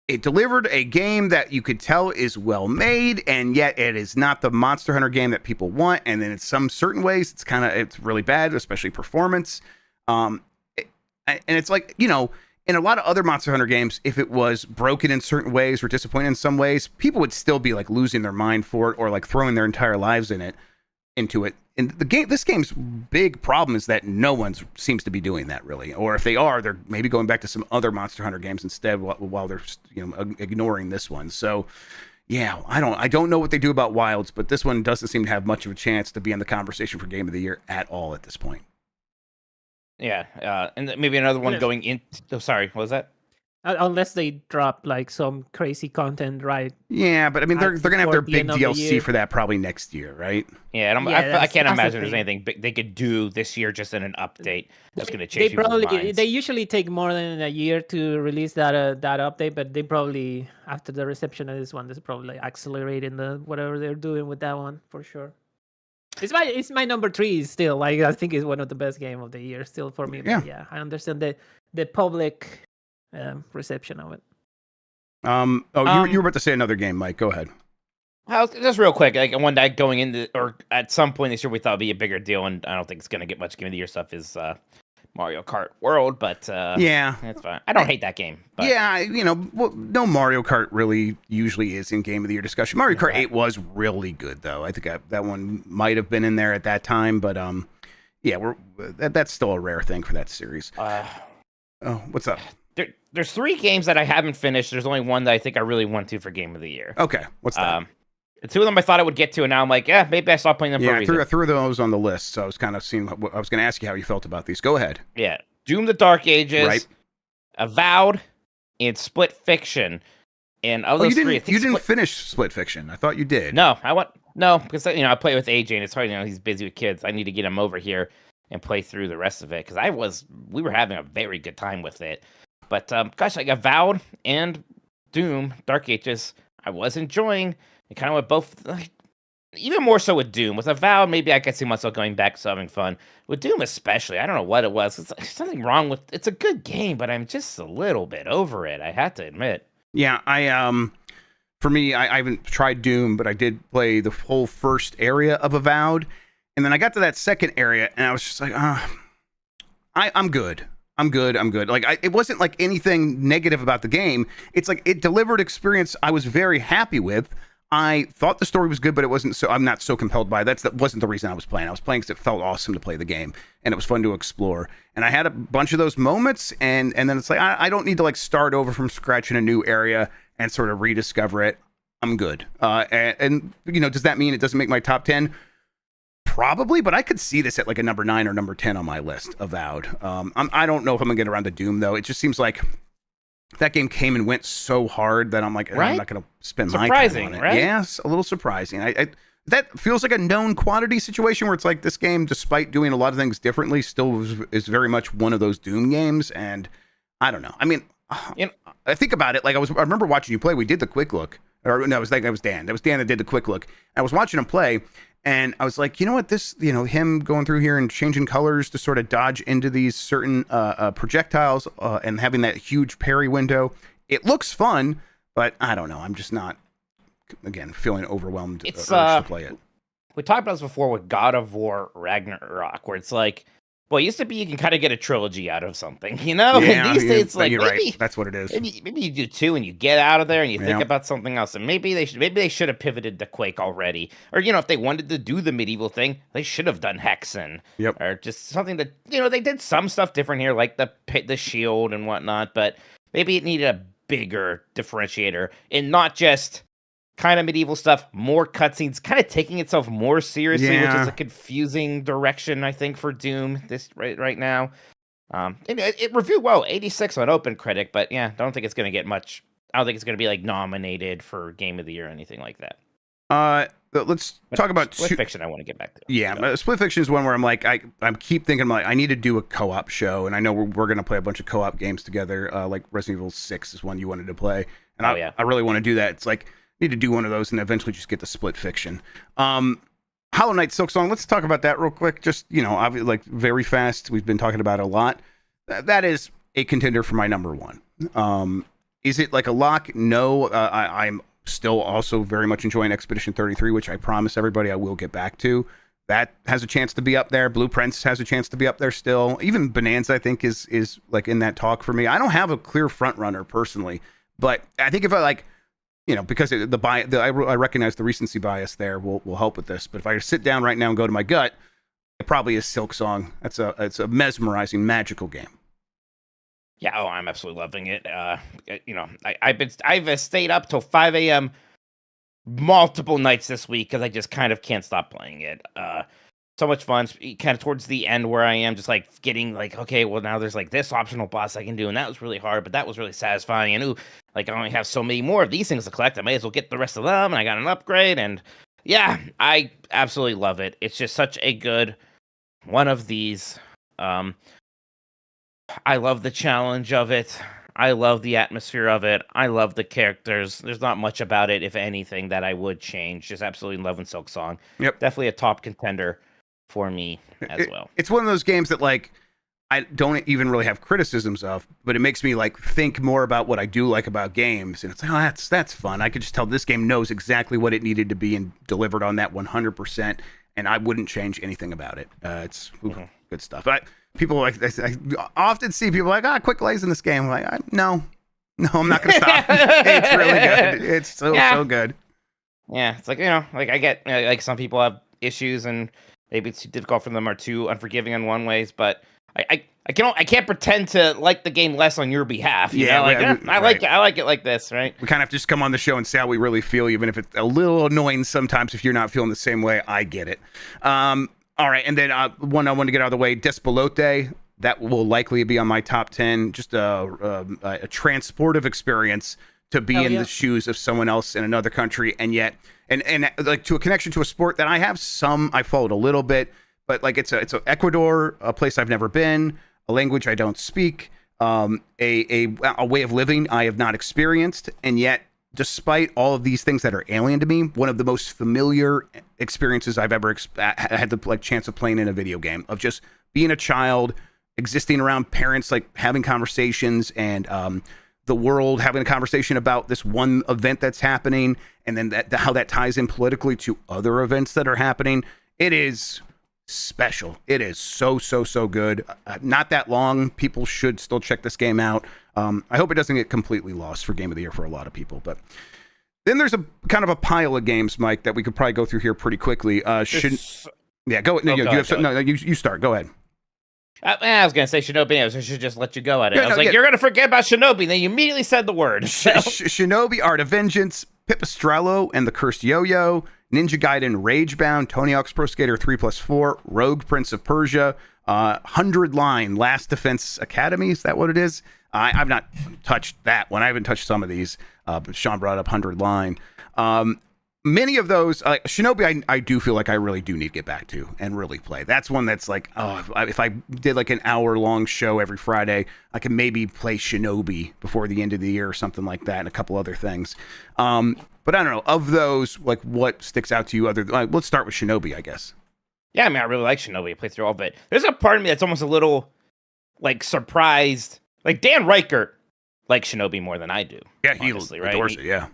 it delivered a game that you could tell is well made, and yet it is not the Monster Hunter game that people want. And then in some certain ways, it's really bad, especially performance. And it's like, in a lot of other Monster Hunter games, if it was broken in certain ways or disappointing in some ways, people would still be like losing their mind for it or like throwing their entire lives into it. And this game's big problem is that no one seems to be doing that really. Or if they are, they're maybe going back to some other Monster Hunter games instead while they're ignoring this one. So yeah, I don't know what they do about Wilds, but this one doesn't seem to have much of a chance to be in the conversation for Game of the Year at all at this point. Yeah, and maybe another one going in. Oh, sorry, what was that? Unless they drop like some crazy content, right? Yeah, but I mean, they're gonna have their big DLC for that probably next year, right? Yeah, and I can't imagine there's anything big they could do this year just in an update that's gonna change people's minds. They usually take more than a year to release that update, but they probably after the reception of this one, this probably accelerating the whatever they're doing with that one for sure. It's my number 3 still. Like I think it's one of the best game of the year still for me. Yeah, but yeah, I understand the public reception of it. You were about to say another game, Mike. Go ahead. Well, just real quick, like one that going into or at some point this year we thought would be a bigger deal, and I don't think it's going to get much Game of the Year stuff is Mario Kart World, but yeah, that's fine. I don't hate that game. But. Yeah, no Mario Kart really usually is in Game of the Year discussion. Mario Kart 8 was really good, though. I think that one might have been in there at that time, but yeah, that's still a rare thing for that series. Oh, what's up? There's 3 games that I haven't finished. There's only one that I think I really want to for Game of the Year. Okay, what's that? 2 of them I thought I would get to, and now I'm like, maybe I stopped playing them for a reason. I threw those on the list, so I was kind of seeing. I was going to ask you how you felt about these. Go ahead. Yeah, Doom: The Dark Ages, right. Avowed, and Split Fiction. And of those 3, you didn't finish Split Fiction. I thought you did. No, because I play with AJ, and it's hard. He's busy with kids. I need to get him over here and play through the rest of it because we were having a very good time with it. But gosh, like Avowed and Doom: Dark Ages, I was enjoying. It kind of went both, like, even more so with Doom. With Avowed, maybe I could see myself going back to having fun. With Doom especially, I don't know what it was. There's something wrong with it's a good game, but I'm just a little bit over it, I have to admit. Yeah, for me, I haven't tried Doom, but I did play the whole first area of Avowed. And then I got to that second area, and I was just like, I'm good. I'm good. Like, it wasn't like anything negative about the game. It's like it delivered experience I was very happy with. I thought the story was good, but it wasn't so. I'm not so compelled by it. That wasn't the reason I was playing. I was playing because it felt awesome to play the game, and it was fun to explore. And I had a bunch of those moments, and then it's like I don't need to like start over from scratch in a new area and sort of rediscover it. I'm good. And does that mean it doesn't make my top 10? Probably, but I could see this at like a number 9 or number 10 on my list. Avowed. I don't know if I'm gonna get around to Doom though. It just seems like that game came and went so hard that I'm like, right? I'm not going to spend my time on it. Right? Yes, a little surprising. That feels like a known quantity situation where it's like this game, despite doing a lot of things differently, still is very much one of those Doom games. And I don't know. I mean, I think about it. Like I remember watching you play. We did the quick look. Or no, that was Dan. That was Dan that did the quick look. I was watching him play. And I was like, you know what, him going through here and changing colors to sort of dodge into these certain projectiles and having that huge parry window, it looks fun, but I don't know. I'm just not, again, feeling overwhelmed to play it. We talked about this before with God of War Ragnarok, where it's like, well, it used to be you can kind of get a trilogy out of something, Yeah, and these days, it's like, you're maybe, right. That's what it is. Maybe you do 2 and you get out of there and you think about something else. And maybe they should have pivoted to Quake already. Or, if they wanted to do the medieval thing, they should have done Hexen. Yep. Or just something that, they did some stuff different here, like the shield and whatnot. But maybe it needed a bigger differentiator and not just kind of medieval stuff, more cutscenes, kind of taking itself more seriously, which is a confusing direction, I think, for Doom this right now. It reviewed well, 86 on OpenCritic, but yeah, I don't think it's going to get much. I don't think it's going to be like nominated for Game of the Year or anything like that. Let's talk about Split Fiction. I want to get back to. Yeah, Split Fiction is one where I'm like, I keep thinking like I need to do a co-op show, and I know we're going to play a bunch of co-op games together. Like Resident Evil 6 is one you wanted to play, and I really want to do that. It's like need to do one of those and eventually just get the Split Fiction. Hollow Knight Silksong, let's talk about that real quick. Just, like very fast. We've been talking about it a lot. That is a contender for my number 1. Is it like a lock? No, I'm still also very much enjoying Expedition 33, which I promise everybody I will get back to. That has a chance to be up there. Blueprints has a chance to be up there still. Even Bonanza, I think, is like in that talk for me. I don't have a clear front runner personally, but I think if I like, because I recognize the recency bias there will help with this. But if I sit down right now and go to my gut, it probably is Silksong. It's a mesmerizing, magical game. Yeah, I'm absolutely loving it. I've stayed up till 5 a.m. multiple nights this week because I just kind of can't stop playing it. So much fun. Kind of towards the end where I am just like getting like, okay, well now there's like this optional boss I can do, and that was really hard, but that was really satisfying. And like I only have so many more of these things to collect. I may as well get the rest of them, and I got an upgrade, and yeah, I absolutely love it. It's just such a good one of these. I love the challenge of it. I love the atmosphere of it. I love the characters. There's not much about it, if anything, that I would change. Just absolutely loving Silksong. Yep. Definitely a top contender for me as well. It's one of those games that like I don't even really have criticisms of, but it makes me like think more about what I do like about games. And it's like, oh, that's fun. I could just tell this game knows exactly what it needed to be and delivered on that 100%. And I wouldn't change anything about it. It's good stuff. people like I often see people like, quick lays in this game. I'm like, no, I'm not gonna stop. It's really good. It's so good. Yeah, it's like, like I get like some people have issues and maybe it's too difficult for them or too unforgiving in one ways, but I can't pretend to like the game less on your behalf. You know? Like, I like it. I like it like this, right? We kind of have to just come on the show and say how we really feel, even if it's a little annoying sometimes. If you're not feeling the same way, I get it. All right, and then one I want to get out of the way, Despelote. That will likely be on my top 10. Just a transportive experience to be in the shoes of someone else in another country, and yet, and like to a connection to a sport that I have I followed a little bit, but like it's Ecuador, a place I've never been, a language I don't speak, a way of living I have not experienced, and yet, despite all of these things that are alien to me, one of the most familiar experiences I've ever had the chance of playing in a video game, of just being a child, existing around parents, like having conversations, and the world having a conversation about this one event that's happening, and then how that ties in politically to other events that are happening. It is special. It is so good. Not that long. People should still check this game out. I hope it doesn't get completely lost for Game of the Year for a lot of people. But then there's a kind of a pile of games, Mike, that we could probably go through here pretty quickly. Go. No, you start. Go ahead. I was going to say Shinobi. I should just let you go at it. You're going to forget about Shinobi. And then you immediately said the word. So. Shinobi, Art of Vengeance, Pipistrello and the Cursed Yo-Yo, Ninja Gaiden Ragebound, Tony Hawk's Pro Skater 3+4, Rogue Prince of Persia, 100 Line, Last Defense Academy. Is that what it is? I've not touched that one. I haven't touched some of these. But Sean brought up 100 Line. Many of those, Shinobi, I do feel like I really do need to get back to and really play. That's one that's like, if I did like an hour-long show every Friday, I could maybe play Shinobi before the end of the year or something like that, and a couple other things. But I don't know, of those, like, what sticks out to you other than, let's start with Shinobi, I guess. Yeah, I mean, I really like Shinobi. I played through all of it. There's a part of me that's almost a little, like, surprised. Like, Dan Reichert likes Shinobi more than I do. Yeah, he adores it, yeah.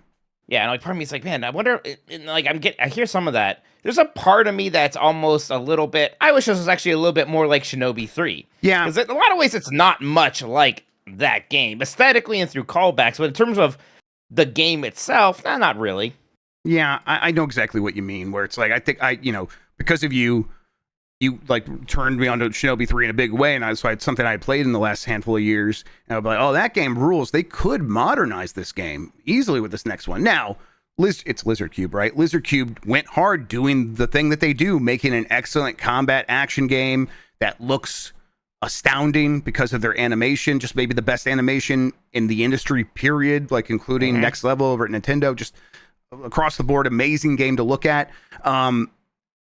Yeah, and like part of me is like, man, I wonder. Like, I hear some of that. There's a part of me that's almost a little bit. I wish this was actually a little bit more like Shinobi 3. Yeah, because in a lot of ways, it's not much like that game aesthetically and through callbacks. But in terms of the game itself, not really. Yeah, I know exactly what you mean. Where it's like, I think because of you like turned me onto Shinobi 3 in a big way, and it's something I had played in the last handful of years, and I'd be like, oh, that game rules. They could modernize this game easily with this next one. Now, it's Lizard Cube, right? Lizard Cube went hard doing the thing that they do, making an excellent combat action game that looks astounding because of their animation, just maybe the best animation in the industry, period, like including Next Level over at Nintendo, just across the board, amazing game to look at.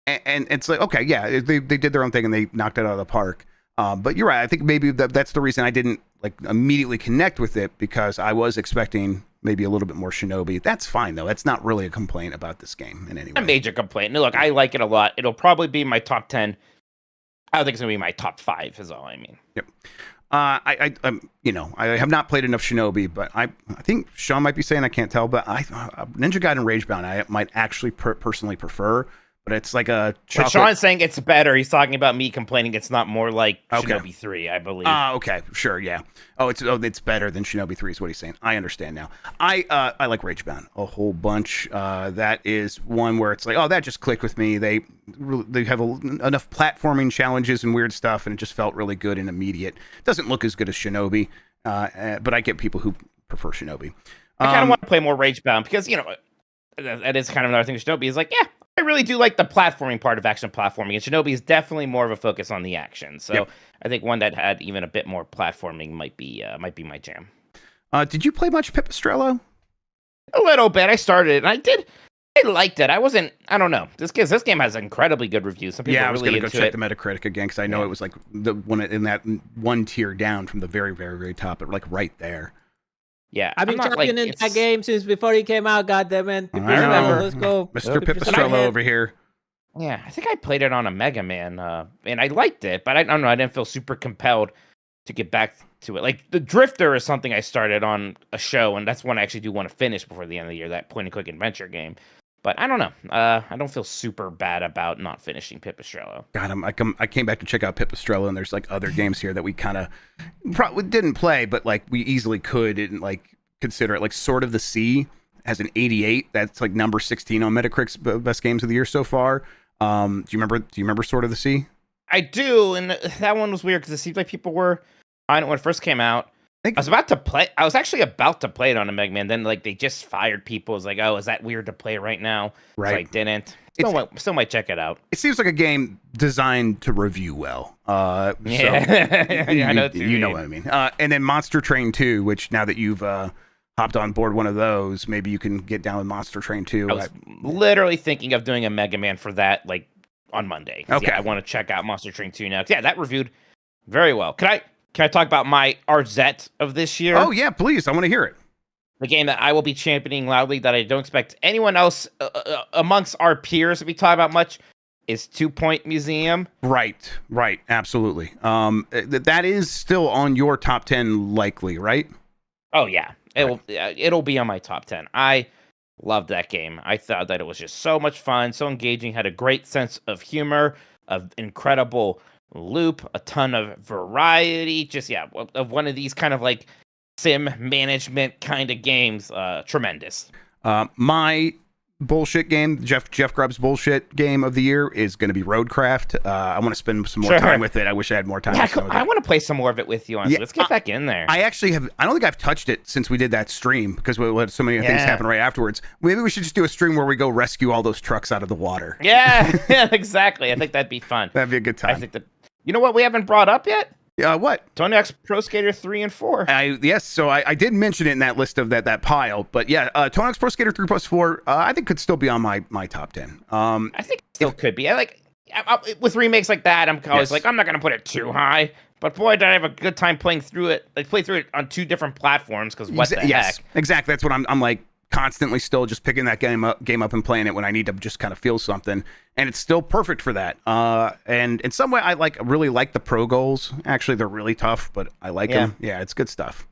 And it's like, okay, yeah, they did their own thing and they knocked it out of the park. But you're right. I think maybe that's the reason I didn't like immediately connect with it, because I was expecting maybe a little bit more Shinobi. That's fine, though. That's not really a complaint about this game in any way. A major complaint. No, look, I like it a lot. It'll probably be my top 10. I don't think it's going to be my top 5 is all I mean. Yep. I have not played enough Shinobi, but I think Sean might be saying, I can't tell, but Ninja Gaiden Ragebound I might actually personally prefer. But it's like a chocolate... But Sean's saying it's better. He's talking about me complaining it's not more like Shinobi 3, I believe. Okay. Sure, yeah. It's better than Shinobi 3 is what he's saying. I understand now. I like Ragebound a whole bunch. That is one where it's like, that just clicked with me. They have enough platforming challenges and weird stuff, and it just felt really good and immediate. It doesn't look as good as Shinobi, but I get people who prefer Shinobi. I kind of want to play more Ragebound because, that is kind of another thing with Shinobi is like, yeah, I really do like the platforming part of action platforming, and Shinobi is definitely more of a focus on the action. So yep. I think one that had even a bit more platforming might be my jam. Did you play much Pipistrello? A little bit. I started it, and I liked it. I don't know. This game has incredibly good reviews. Some people I was really going to go check the Metacritic again, because I know it was like the one in that one tier down from the very, very, very top, but like right there. Yeah, I've been championing that game since before he came out. Goddammit! Let's go, Mr. Pipistrello over here. Yeah, I think I played it on a Mega Man, and I liked it, but I don't know. I didn't feel super compelled to get back to it. Like the Drifter is something I started on a show, and that's one I actually do want to finish before the end of the year. That point-and-click adventure game, But I don't know. I don't feel super bad about not finishing Pipistrello. God, I came back to check out Pipistrello, and there's like other games here that we kind of probably didn't play, but like we easily could and like consider it. Like Sword of the Sea has an 88. That's like number 16 on Metacritic's best games of the year so far. Do you remember Sword of the Sea? I do, and that one was weird because it seemed like people were on it when it first came out. I was actually about to play it on a Mega Man. Then like they just fired people. It was like, oh, is that weird to play right now? Right. So I didn't. Still might check it out. It seems like a game designed to review well. Yeah, so I know you know what I mean. And then Monster Train 2, which now that you've hopped on board one of those, maybe you can get down with Monster Train 2. I was literally thinking of doing a Mega Man for that, like on Monday. Okay, yeah, I want to check out Monster Train 2 now. Yeah, that reviewed very well. Can I talk about my RZ of this year? Oh, yeah, please. I want to hear it. The game that I will be championing loudly that I don't expect anyone else amongst our peers to be talking about much is 2 Point Museum. Right. Absolutely. That is still on your top 10 likely, right? Oh, yeah. It'll be on my top 10. I loved that game. I thought that it was just so much fun, so engaging, had a great sense of humor, of incredible loop, a ton of variety, just of one of these kind of like sim management kind of games. Tremendous. My bullshit game, Jeff Grubb's bullshit game of the year is going to be Roadcraft. I want to spend some more time with it. I wish I had more time. Yeah, I want to play some more of it with you. Honestly. Let's get back in there. I actually have. I don't think I've touched it since we did that stream because we had so many things happen right afterwards. Maybe we should just do a stream where we go rescue all those trucks out of the water. Yeah, exactly. I think that'd be fun. That'd be a good time. I think that. You know what we haven't brought up yet? What? Tony Hawk's Pro Skater 3 and 4. Yes, so I did mention it in that list of that pile, but yeah, Tony Hawk's Pro Skater 3 plus 4, I think could still be on my top 10. I think it still could be. With remakes like that, I'm always like, I'm not gonna put it too high. But boy, did I have a good time playing through it. Like play through it on 2 different platforms because what the heck? Exactly. That's what I'm like constantly still just picking that game up and playing it when I need to just kind of feel something, and it's still perfect for that. And in some way, I really like the pro goals. Actually, they're really tough, but I like them. Yeah, it's good stuff.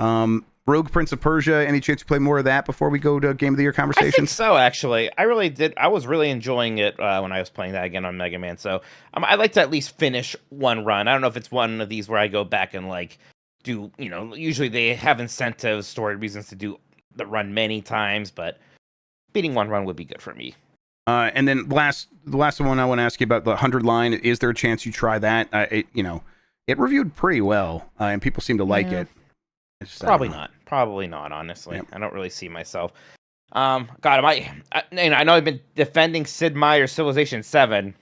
Rogue Prince of Persia. Any chance you play more of that before we go to Game of the Year conversations? I think so. Actually, I really did. I was really enjoying it when I was playing that again on Mega Man. So I like to at least finish one run. I don't know if it's one of these where I go back and like do. Usually they have incentives, story reasons to do the run many times, but beating one run would be good for me. And then the last one I want to ask you about, the 100 line. Is there a chance you try that? It reviewed pretty well, and people seem to like it. Probably not. Honestly, I don't really see myself. God, I know I've been defending Sid Meier's Civilization 7.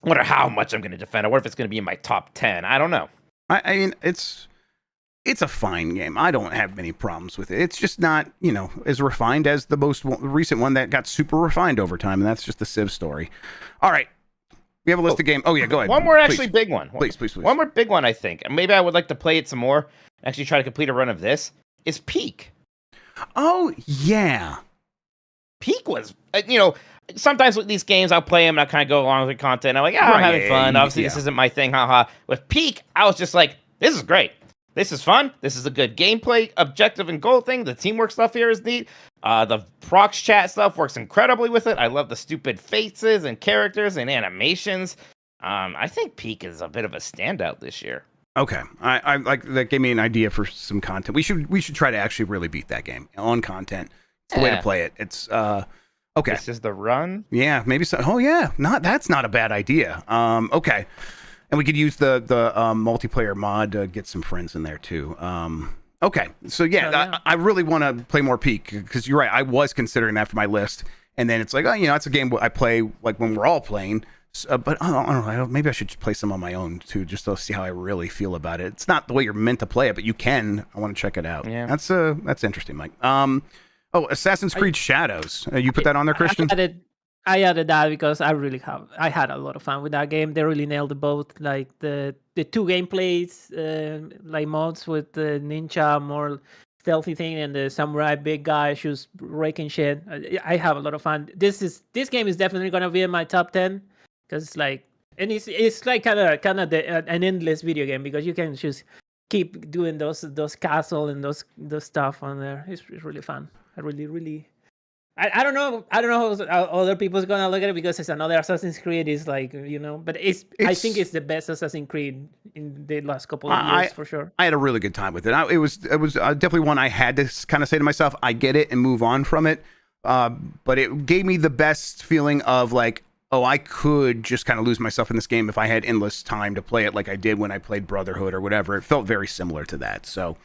I wonder how much I'm going to defend it. What if it's going to be in my top 10? I don't know. I mean, it's a fine game. I don't have many problems with it. It's just not, as refined as the most recent one that got super refined over time, and that's just the Civ story. All right. We have a list of games. Oh, yeah, go ahead. One more actually big one. Please. One more big one, I think. And maybe I would like to play it some more, actually try to complete a run of this, is Peak. Oh, yeah. Peak was, sometimes with these games, I'll play them and I'll kind of go along with the content. I'm like, I'm having fun. Obviously, this isn't my thing, haha. With Peak, I was just like, this is great. This is fun. This is a good gameplay, objective and goal thing. The teamwork stuff here is neat. The prox chat stuff works incredibly with it. I love the stupid faces and characters and animations. I think Peak is a bit of a standout this year. Okay, I like that. Gave me an idea for some content. We should try to actually really beat that game on content. It's the way to play it. It's okay. This is the run. Yeah, maybe so. Oh yeah, that's not a bad idea. Okay. And we could use the multiplayer mod to get some friends in there too. Okay, so I really want to play more Peak because you're right. I was considering that for my list, and then it's like, it's a game I play like when we're all playing. But I don't know. Maybe I should just play some on my own too, just to see how I really feel about it. It's not the way you're meant to play it, but you can. I want to check it out. Yeah, that's interesting, Mike. Assassin's Creed Shadows. You put that on there, Christian? I added that because I had a lot of fun with that game. They really nailed both, like the 2 gameplays, like modes with the ninja more stealthy thing and the samurai big guy who's raking shit. I have a lot of fun. This game is definitely gonna be in my top 10 because it's like kind of an endless video game because you can just keep doing those castle and those stuff on there. It's really fun. I really I don't know. I don't know how other people's gonna look at it because it's another Assassin's Creed. Is like but I think it's the best Assassin's Creed in the last couple of years for sure. I had a really good time with it. It was definitely one I had to kind of say to myself, I get it and move on from it. But it gave me the best feeling of like, oh, I could just kind of lose myself in this game if I had endless time to play it like I did when I played Brotherhood or whatever. It felt very similar to that. So,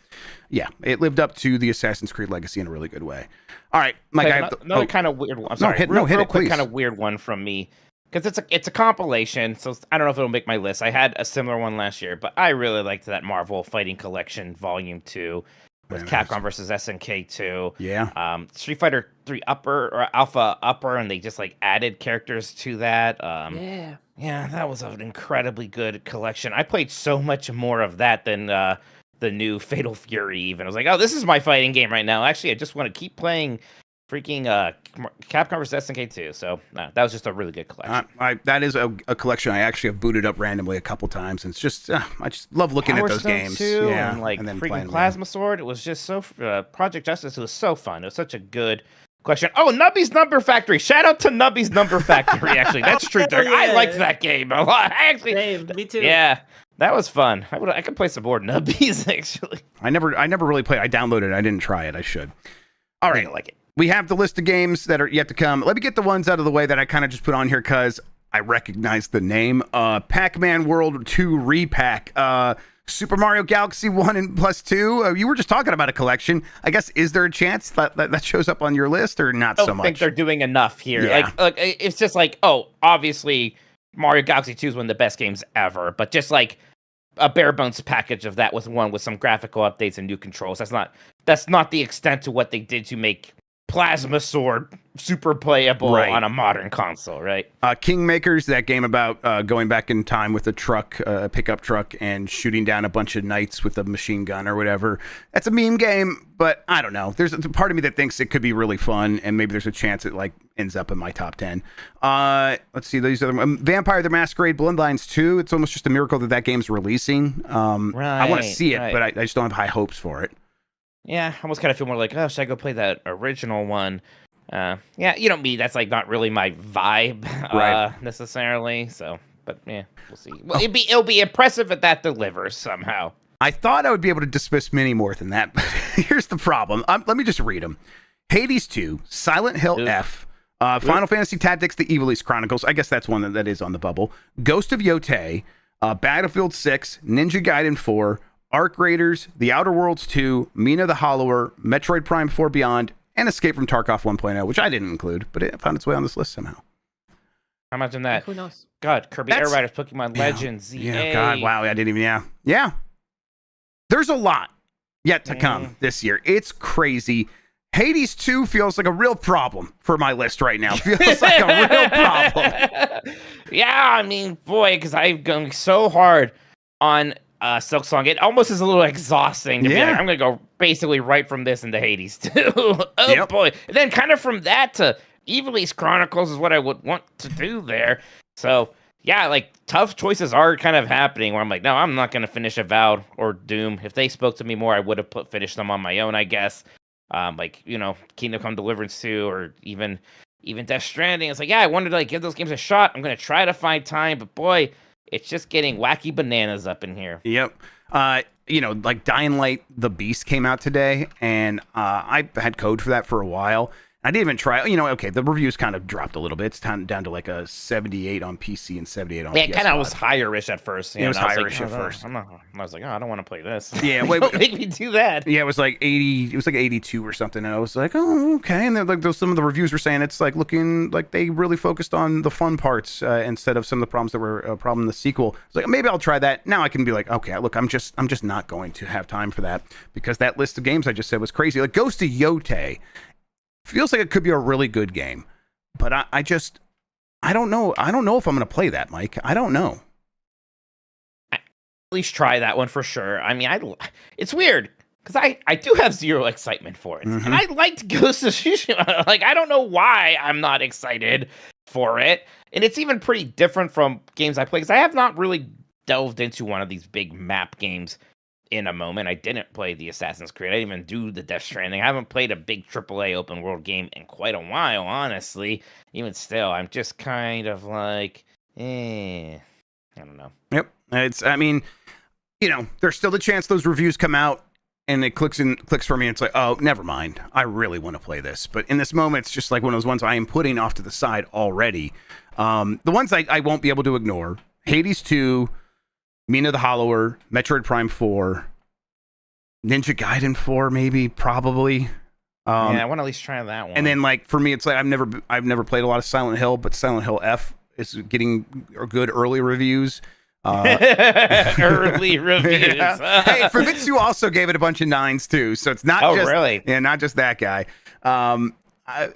yeah, it lived up to the Assassin's Creed legacy in a really good way. All right, Mike, okay, another kind of weird one. I'm sorry, real quick, kind of weird one from me because it's a compilation. So I don't know if it'll make my list. I had a similar one last year, but I really liked that Marvel Fighting Collection Volume 2. With Capcom versus SNK 2. Yeah. Street Fighter 3 Upper or Alpha Upper, and they just like added characters to that. Yeah, that was an incredibly good collection. I played so much more of that than the new Fatal Fury even. I was like, oh, this is my fighting game right now. Actually, I just want to keep playing freaking Capcom vs SNK 2. So that was just a really good collection. That is a collection I actually have booted up randomly a couple times, and it's just I just love looking Power at those Stone games. Too, yeah, and then freaking Plasma Sword. It was just so Project Justice. It was so fun. It was such a good collection. Oh, Nubby's Number Factory. Shout out to Nubby's Number Factory. Actually, that's true. Yeah. I liked that game a lot. Me too. Yeah. That was fun. I could play some more Nubbies actually. I never really played. I downloaded it. I didn't try it. I should. All right, I like it. We have the list of games that are yet to come. Let me get the ones out of the way that I kind of just put on here because I recognize the name. Pac-Man World 2 Repack. Super Mario Galaxy 1 and plus 2. You were just talking about a collection. I guess, is there a chance that shows up on your list or not so much? I don't think they're doing enough here. Yeah. Like, it's just like, oh, obviously Mario Galaxy 2 is one of the best games ever, but just like a bare bones package of that with some graphical updates and new controls. That's not the extent to what they did to make Plasma Sword super playable on a modern console, right? Kingmakers, that game about going back in time with a truck, a pickup truck, and shooting down a bunch of knights with a machine gun or whatever. That's a meme game, but I don't know. There's a part of me that thinks it could be really fun, and maybe there's a chance it like ends up in my top 10. Let's see, these other Vampire the Masquerade Bloodlines 2. It's almost just a miracle that game's releasing. I want to see it, but I just don't have high hopes for it. Yeah, I almost kind of feel more like, oh, should I go play that original one? Yeah, me, that's like not really my vibe necessarily. So, but yeah, we'll see. Well, it'll be impressive if that delivers somehow. I thought I would be able to dismiss many more than that, but here's the problem. Let me just read them. Hades 2, Silent Hill F, Final Fantasy Tactics: The Evil East Chronicles. I guess that's one that is on the bubble. Ghost of Yotei, Battlefield 6, Ninja Gaiden 4, Arc Raiders, The Outer Worlds 2, Mina the Hollower, Metroid Prime 4 Beyond, and Escape from Tarkov 1.0, which I didn't include, but it found its way on this list somehow. Imagine that. Who knows? God, Kirby Air Riders, Pokemon Legends, ZA. Yeah, God, wow, I didn't even, yeah. There's a lot yet to come this year. It's crazy. Hades 2 feels like a real problem for my list right now. Feels like a real problem. Yeah, I mean, boy, because I've gone so hard on Silk Song. It almost is a little exhausting to be like, I'm going to go basically right from this into Hades 2. Boy. And then kind of from that to Evil East Chronicles is what I would want to do there. So, yeah, like tough choices are kind of happening where I'm like, no, I'm not going to finish Avowed or Doom. If they spoke to me more, I would have finished them on my own, I guess. Like, Kingdom Come Deliverance 2 or even Death Stranding. It's like, yeah, I wanted to like give those games a shot. I'm going to try to find time, but boy, it's just getting wacky bananas up in here. Yep. Like Dying Light The Beast came out today, and I had code for that for a while. I didn't even try. The reviews kind of dropped a little bit. It's down to like a 78 on PC and 78 on PS5. Yeah, it kind of was higher-ish at first. It was higher-ish at first. I was like, I don't want to play this. Yeah, don't make me do that. Yeah, it was like 80. It was like 82 or something, and I was like, oh, okay. And then like some of the reviews were saying it's like looking like they really focused on the fun parts instead of some of the problems that were a problem in the sequel. I was like, maybe I'll try that. Now I can be like, okay, look, I'm just not going to have time for that because that list of games I just said was crazy. Like Ghost of Yotei feels like it could be a really good game, but I don't know. I don't know if I'm going to play that, Mike. I don't know. At least try that one for sure. I mean, it's weird because I do have zero excitement for it, and I liked Ghost of Tsushima. Like, I don't know why I'm not excited for it, and it's even pretty different from games I play because I have not really delved into one of these big map games in a moment. I didn't play the Assassin's Creed. I didn't even do the Death Stranding. I haven't played a big AAA open world game in quite a while, honestly. Even still, I'm just kind of like, I don't know. Yep. I mean, there's still the chance those reviews come out and it clicks for me and it's like, oh, never mind. I really want to play this. But in this moment, it's just like one of those ones I am putting off to the side already. The ones I won't be able to ignore: Hades 2, Mina the Hollower, Metroid Prime 4, Ninja Gaiden 4, maybe, probably. I want to at least try that one. And then, like, for me, it's like I've never played a lot of Silent Hill, but Silent Hill F is getting good early reviews. Early reviews. Yeah. Hey, Famitsu also gave it a bunch of 9s too, so it's not just really? Yeah, not just that guy. And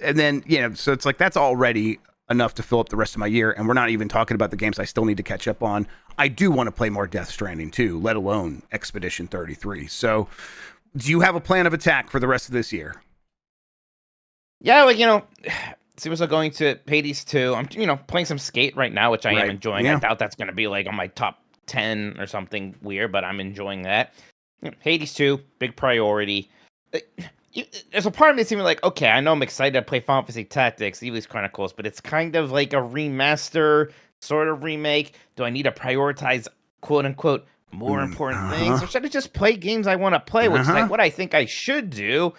then so it's like that's already enough to fill up the rest of my year, and we're not even talking about the games I still need to catch up on. I do want to play more Death Stranding too, let alone Expedition 33. So, do you have a plan of attack for the rest of this year? Yeah, like, seems like going to Hades 2. I'm, playing some Skate right now, which I am enjoying. Yeah. I doubt that's going to be like on my top 10 or something weird, but I'm enjoying that. Hades 2, big priority. There's a part of me seeming like, okay, I know I'm excited to play Final Fantasy Tactics, Evil's Chronicles, but it's kind of like a remaster, sort of remake. Do I need to prioritize, quote unquote, more important things? Or should I just play games I want to play, which is like what I think I should do?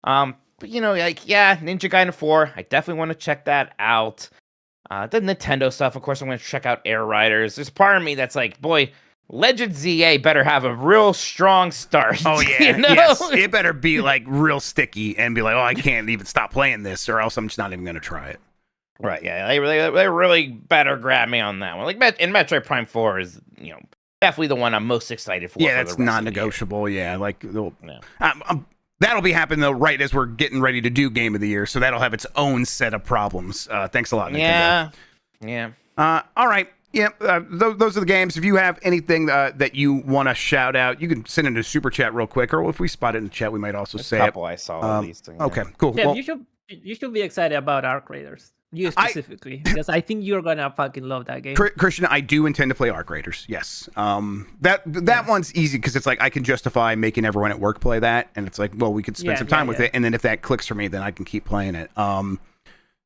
But Ninja Gaiden 4, I definitely want to check that out. The Nintendo stuff, of course, I'm going to check out Air Riders. There's part of me that's like, boy, Legend ZA better have a real strong start. Oh, yeah. Yes. It better be, like, real sticky and be like, oh, I can't even stop playing this, or else I'm just not even going to try it. Right, yeah. They really better grab me on that one. Like, and Metroid Prime 4 is, definitely the one I'm most excited for. Yeah, that's non-negotiable. Yeah, like, that'll be happening, though, right as we're getting ready to do Game of the Year, so that'll have its own set of problems. Thanks a lot, Nintendo. Yeah. All right. Yeah, those are the games. If you have anything that you want to shout out, you can send it in a super chat real quick, or if we spot it in the chat, we might also say it. A couple I saw at least. Okay, cool. Yeah, well, you should be excited about Arc Raiders. You specifically, because I think you're gonna fucking love that game. Christian, I do intend to play Arc Raiders. Yes. That one's easy because it's like I can justify making everyone at work play that, and it's like, well, we could spend some time with it, and then if that clicks for me, then I can keep playing it.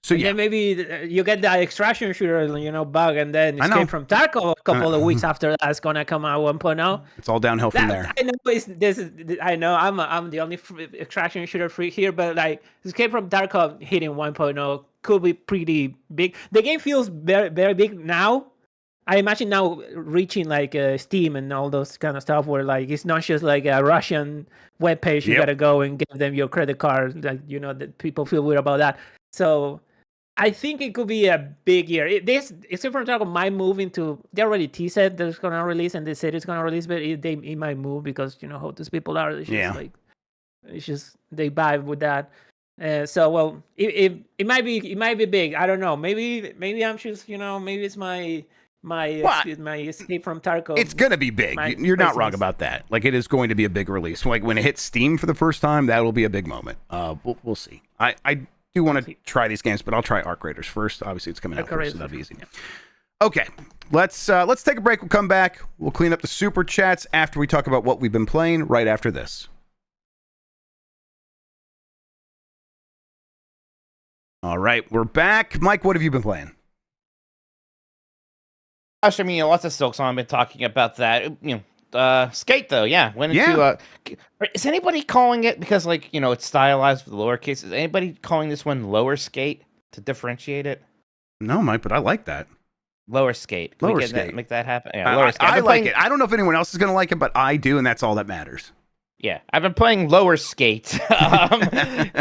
So then maybe you get the extraction shooter, bug, and then Escape from Tarkov a couple of weeks after that's gonna come out 1.0. It's all downhill from there. I know I'm the only extraction shooter freak here, but like Escape from Tarkov hitting 1.0 could be pretty big. The game feels very, very big now. I imagine now reaching like Steam and all those kind of stuff where like it's not just like a Russian webpage you gotta go and give them your credit card. Like that people feel weird about that. So I think it could be a big year. Except for Tarkov might move into. They already teased that it's gonna release, and they said it's gonna release, but it might move because how these people are. It's just they vibe with that. It might be big. I don't know. Maybe I'm just maybe it's my Escape from Tarkov. It's gonna be big. You're not wrong about that. Like it is going to be a big release. Like when it hits Steam for the first time, that will be a big moment. We'll see. I do want to try these games, but I'll try Arc Raiders first. Obviously, it's coming out first, so that'll be easy. Yeah. Okay, let's take a break. We'll come back. We'll clean up the super chats after we talk about what we've been playing. Right after this. All right, we're back. Mike, what have you been playing? Gosh, I mean, lots of Silksong. I've been talking about that. Skate though, went into. Is anybody calling it because it's stylized with lowercase? Is anybody calling this one Lower Skate to differentiate it? No, Mike, but I like that. Lower Skate. Can we make that happen? Yeah, Lower Skate. I like it. I don't know if anyone else is gonna like it, but I do, and that's all that matters. Yeah, I've been playing Lower Skate, and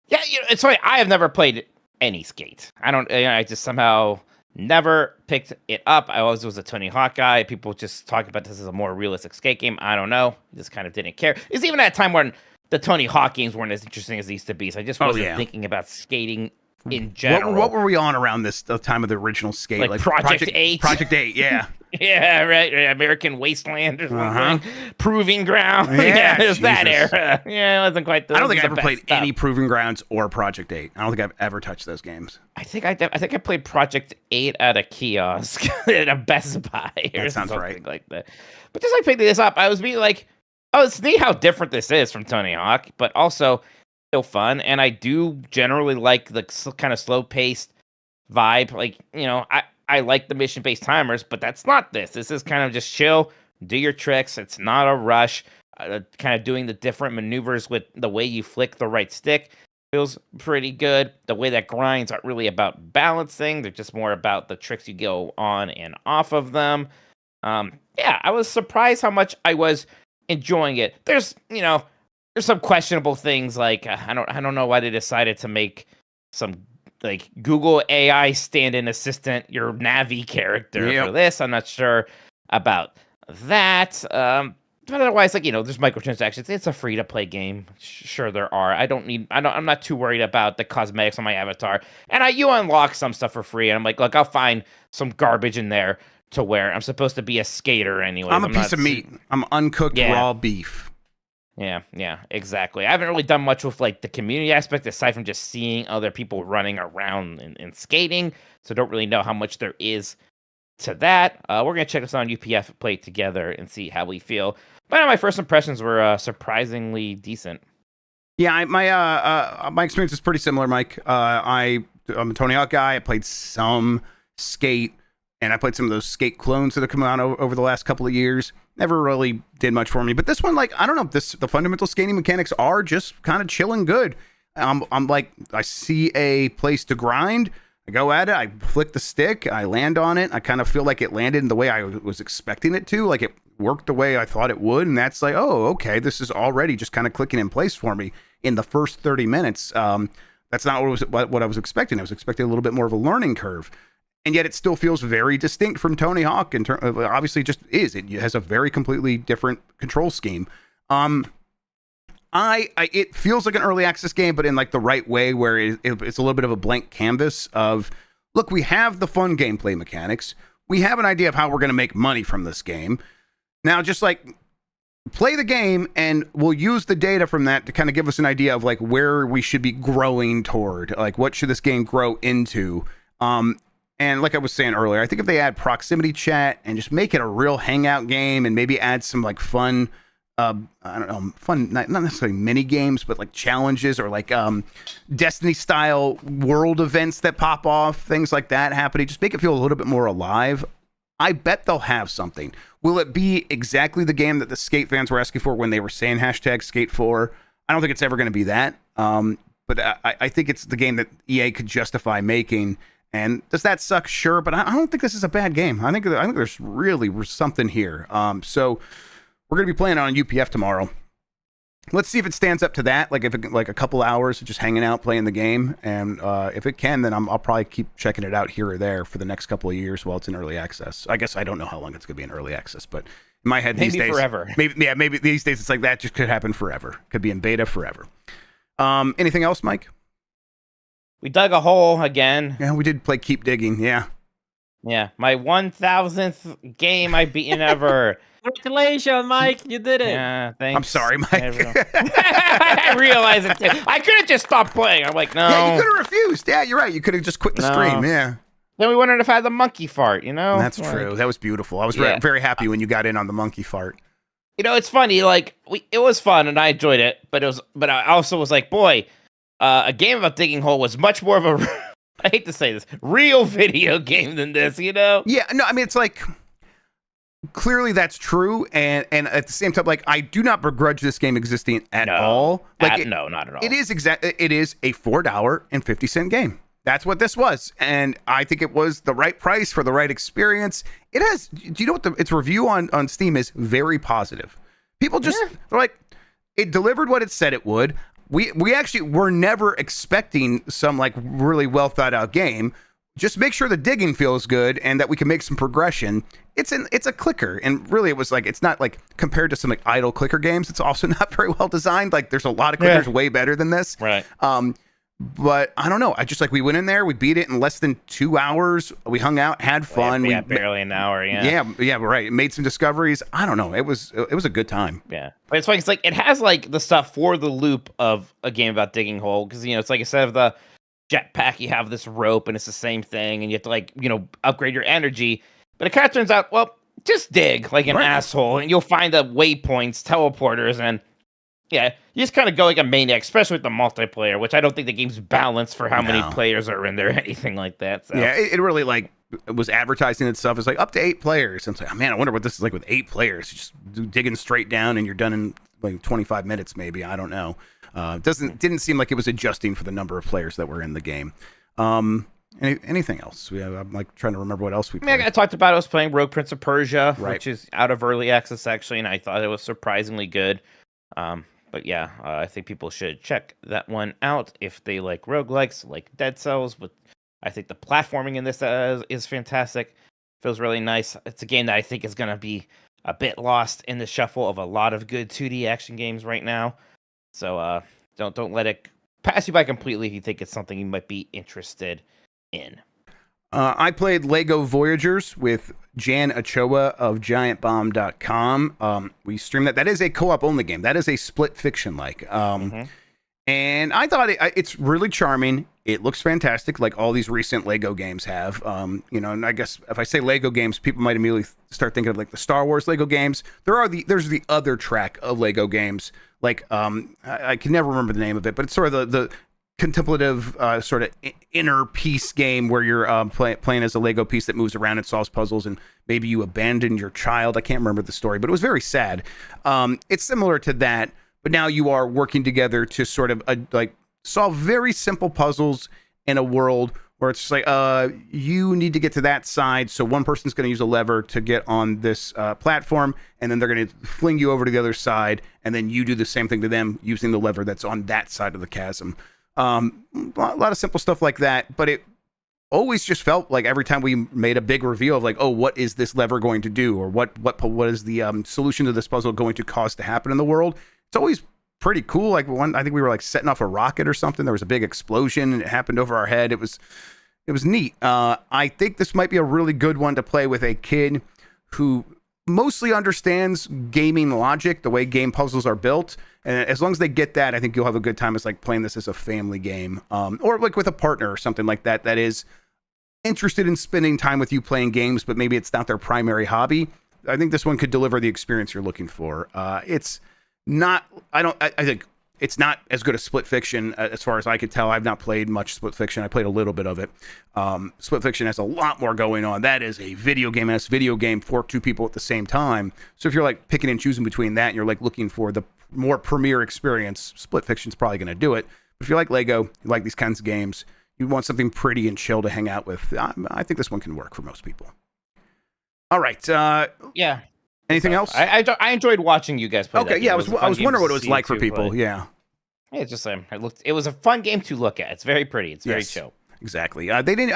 it's funny. I have never played any Skate. I don't. I just somehow never picked it up. I always was a Tony Hawk guy. People just talk about this as a more realistic skate game. I don't know. Just kind of didn't care. It's even at a time when the Tony Hawk games weren't as interesting as they used to be. So I just wasn't thinking about skating in general. What were we on around the time of the original Skate? Like Project 8? Project 8, yeah. Yeah, right. American Wasteland or something. Proving Ground. Yeah, it was that era. Yeah, it wasn't quite. I don't think I ever played any Proving Grounds or Project 8. I don't think I've ever touched those games. I think I played Project 8 at a kiosk at a Best Buy or something like that. But just like picking this up, I was being like, oh, it's neat how different this is from Tony Hawk, but also still fun. And I do generally like the kind of slow-paced vibe. Like, I like the mission-based timers, but that's not this. This is kind of just chill, do your tricks. It's not a rush. Kind of doing the different maneuvers with the way you flick the right stick feels pretty good. The way that grinds aren't really about balancing. They're just more about the tricks you go on and off of them. I was surprised how much I was enjoying it. There's some questionable things like I don't know why they decided to make some like Google AI stand-in assistant your Navi character for this. I'm not sure about that. But otherwise, there's microtransactions. It's a free-to-play game. Sure, there are. I'm not too worried about the cosmetics on my avatar. And you unlock some stuff for free. And I'm like, look, I'll find some garbage in there to wear. I'm supposed to be a skater anyway. I'm a piece of meat. I'm uncooked raw beef. Yeah, exactly. I haven't really done much with the community aspect aside from just seeing other people running around and skating. So don't really know how much there is to that. We're going to check this on UPF, play it together, and see how we feel. But my first impressions were surprisingly decent. Yeah, my experience is pretty similar, Mike. I'm a Tony Hawk guy. I played some Skate, and I played some of those Skate clones that have come out over the last couple of years. Never really did much for me. But this one, I don't know, the fundamental skating mechanics are just kind of chilling good. I'm like, I see a place to grind. I go at it, I flick the stick, I land on it. I kind of feel like it landed in the way I was expecting it to. Like it worked the way I thought it would. And that's like, oh, okay, this is already just kind of clicking in place for me in the first 30 minutes. That's not what I was expecting. I was expecting a little bit more of a learning curve. And yet it still feels very distinct from Tony Hawk. Obviously it just is. It has a very completely different control scheme. It feels like an early access game, but in the right way, where it's a little bit of a blank canvas of, look, we have the fun gameplay mechanics. We have an idea of how we're going to make money from this game. Now, just play the game, and we'll use the data from that to kind of give us an idea of where we should be growing toward. What should this game grow into? And like I was saying earlier, I think if they add proximity chat and just make it a real hangout game, and maybe add some fun, I don't know, fun, not necessarily mini games, but challenges or Destiny style world events that pop off, things like that happening. Just make it feel a little bit more alive. I bet they'll have something. Will it be exactly the game that the Skate fans were asking for when they were saying #Skate4? I don't think it's ever going to be that. But I think it's the game that EA could justify making. And does that suck? Sure, but I don't think this is a bad game. I think there's really something here. So we're going to be playing on UPF tomorrow. Let's see if it stands up to that. If it, a couple hours of just hanging out playing the game, and if it can, then I'll probably keep checking it out here or there for the next couple of years while it's in early access. I guess I don't know how long it's going to be in early access, but in my head these days, forever. Maybe these days it's that just could happen forever. Could be in beta forever. Anything else, Mike? We dug a hole again. Yeah, we did play Keep Digging. Yeah. Yeah, my 1000th game I've beaten ever. Congratulations, Mike! You did it. Yeah, thanks. I'm sorry, Mike. I realize it too. I could have just stopped playing. I'm like, no. Yeah, you could have refused. Yeah, you're right. You could have just quit the stream. Yeah. Then we wouldn't have had the monkey fart. That's true. That was beautiful. I was very happy when you got in on the monkey fart. It's funny. It was fun and I enjoyed it, but I also was like, boy. A game about digging hole was much more of a, I hate to say this, real video game than this, Yeah, no, I mean, it's clearly that's true. And at the same time, I do not begrudge this game existing at all. No, not at all. It is it is a $4.50 game. That's what this was. And I think it was the right price for the right experience. It has, do you know what its review on Steam is? Very positive. People just, they're it delivered what it said it would. We actually were never expecting some really well thought out game. Just make sure the digging feels good and that we can make some progression. It's a clicker, and really it was it's not compared to some idle clicker games. It's also not very well designed. There's a lot of clickers way better than this. Right. But I don't know. I just we went in there, we beat it in less than 2 hours. We hung out, had fun. Yeah, barely an hour. Yeah. Yeah, right. Made some discoveries. I don't know. It was a good time. Yeah, but it's funny. It's it has the stuff for the loop of a game about digging hole, because it's instead of the jetpack, you have this rope, and it's the same thing, and you have to upgrade your energy. But it kind of turns out, well, just dig like an asshole, and you'll find the waypoints, teleporters, and yeah, you just kind of go like a maniac, especially with the multiplayer, which I don't think the game's balanced for how many players are in there or anything like that. So. Yeah, it really was advertising itself as up to 8 players. And it's oh man, I wonder what this is like with 8 players. You just digging straight down and you're done in 25 minutes maybe. I don't know. Didn't seem like it was adjusting for the number of players that were in the game. Anything else? I'm trying to remember what else we played. I talked about I was playing Rogue Prince of Persia, which is out of early access actually, and I thought it was surprisingly good. But yeah, I think people should check that one out if they like roguelikes, like Dead Cells. But I think the platforming in this is fantastic. Feels really nice. It's a game that I think is going to be a bit lost in the shuffle of a lot of good 2D action games right now. So don't let it pass you by completely if you think it's something you might be interested in. I played Lego Voyagers with Jan Ochoa of GiantBomb.com. We streamed that. That is a co-op only game. That is a split fiction and I thought it's really charming. It looks fantastic, like all these recent Lego games have. And I guess if I say Lego games, people might immediately start thinking of the Star Wars Lego games. There's the other track of Lego games. I can never remember the name of it, but it's sort of the contemplative sort of inner peace game where you're playing as a Lego piece that moves around and solves puzzles, and maybe you abandon your child. I can't remember the story, but it was very sad. It's similar to that, but now you are working together to sort of solve very simple puzzles in a world where it's you need to get to that side, so one person's going to use a lever to get on this platform, and then they're going to fling you over to the other side, and then you do the same thing to them using the lever that's on that side of the chasm. A lot of simple stuff like that, but it always just felt like every time we made a big reveal of what is this lever going to do, or what is the solution to this puzzle going to cause to happen in the world, it's always pretty cool. I think we were setting off a rocket or something. There was a big explosion and it happened over our head. It was neat. I think this might be a really good one to play with a kid who mostly understands gaming logic, the way game puzzles are built. And as long as they get that, I think you'll have a good time as playing this as a family game, or with a partner or something like that that is interested in spending time with you playing games, but maybe it's not their primary hobby. I think this one could deliver the experience you're looking for. It's not. I think it's not as good as Split Fiction as far as I could tell. I've not played much Split Fiction. I played a little bit of it. Split Fiction has a lot more going on. That is a video game, and it's a video game for 2 people at the same time. So if you're picking and choosing between that, and you're looking for the more premier experience, Split Fiction's probably going to do it. But if you like Lego, you like these kinds of games, you want something pretty and chill to hang out with, I think this one can work for most people. All right. Yeah. Anything else? I enjoyed watching you guys play. Okay, yeah, I was wondering what it was like for people. Play. Yeah. It's just it was a fun game to look at. It's very pretty. It's very chill. Exactly. They didn't.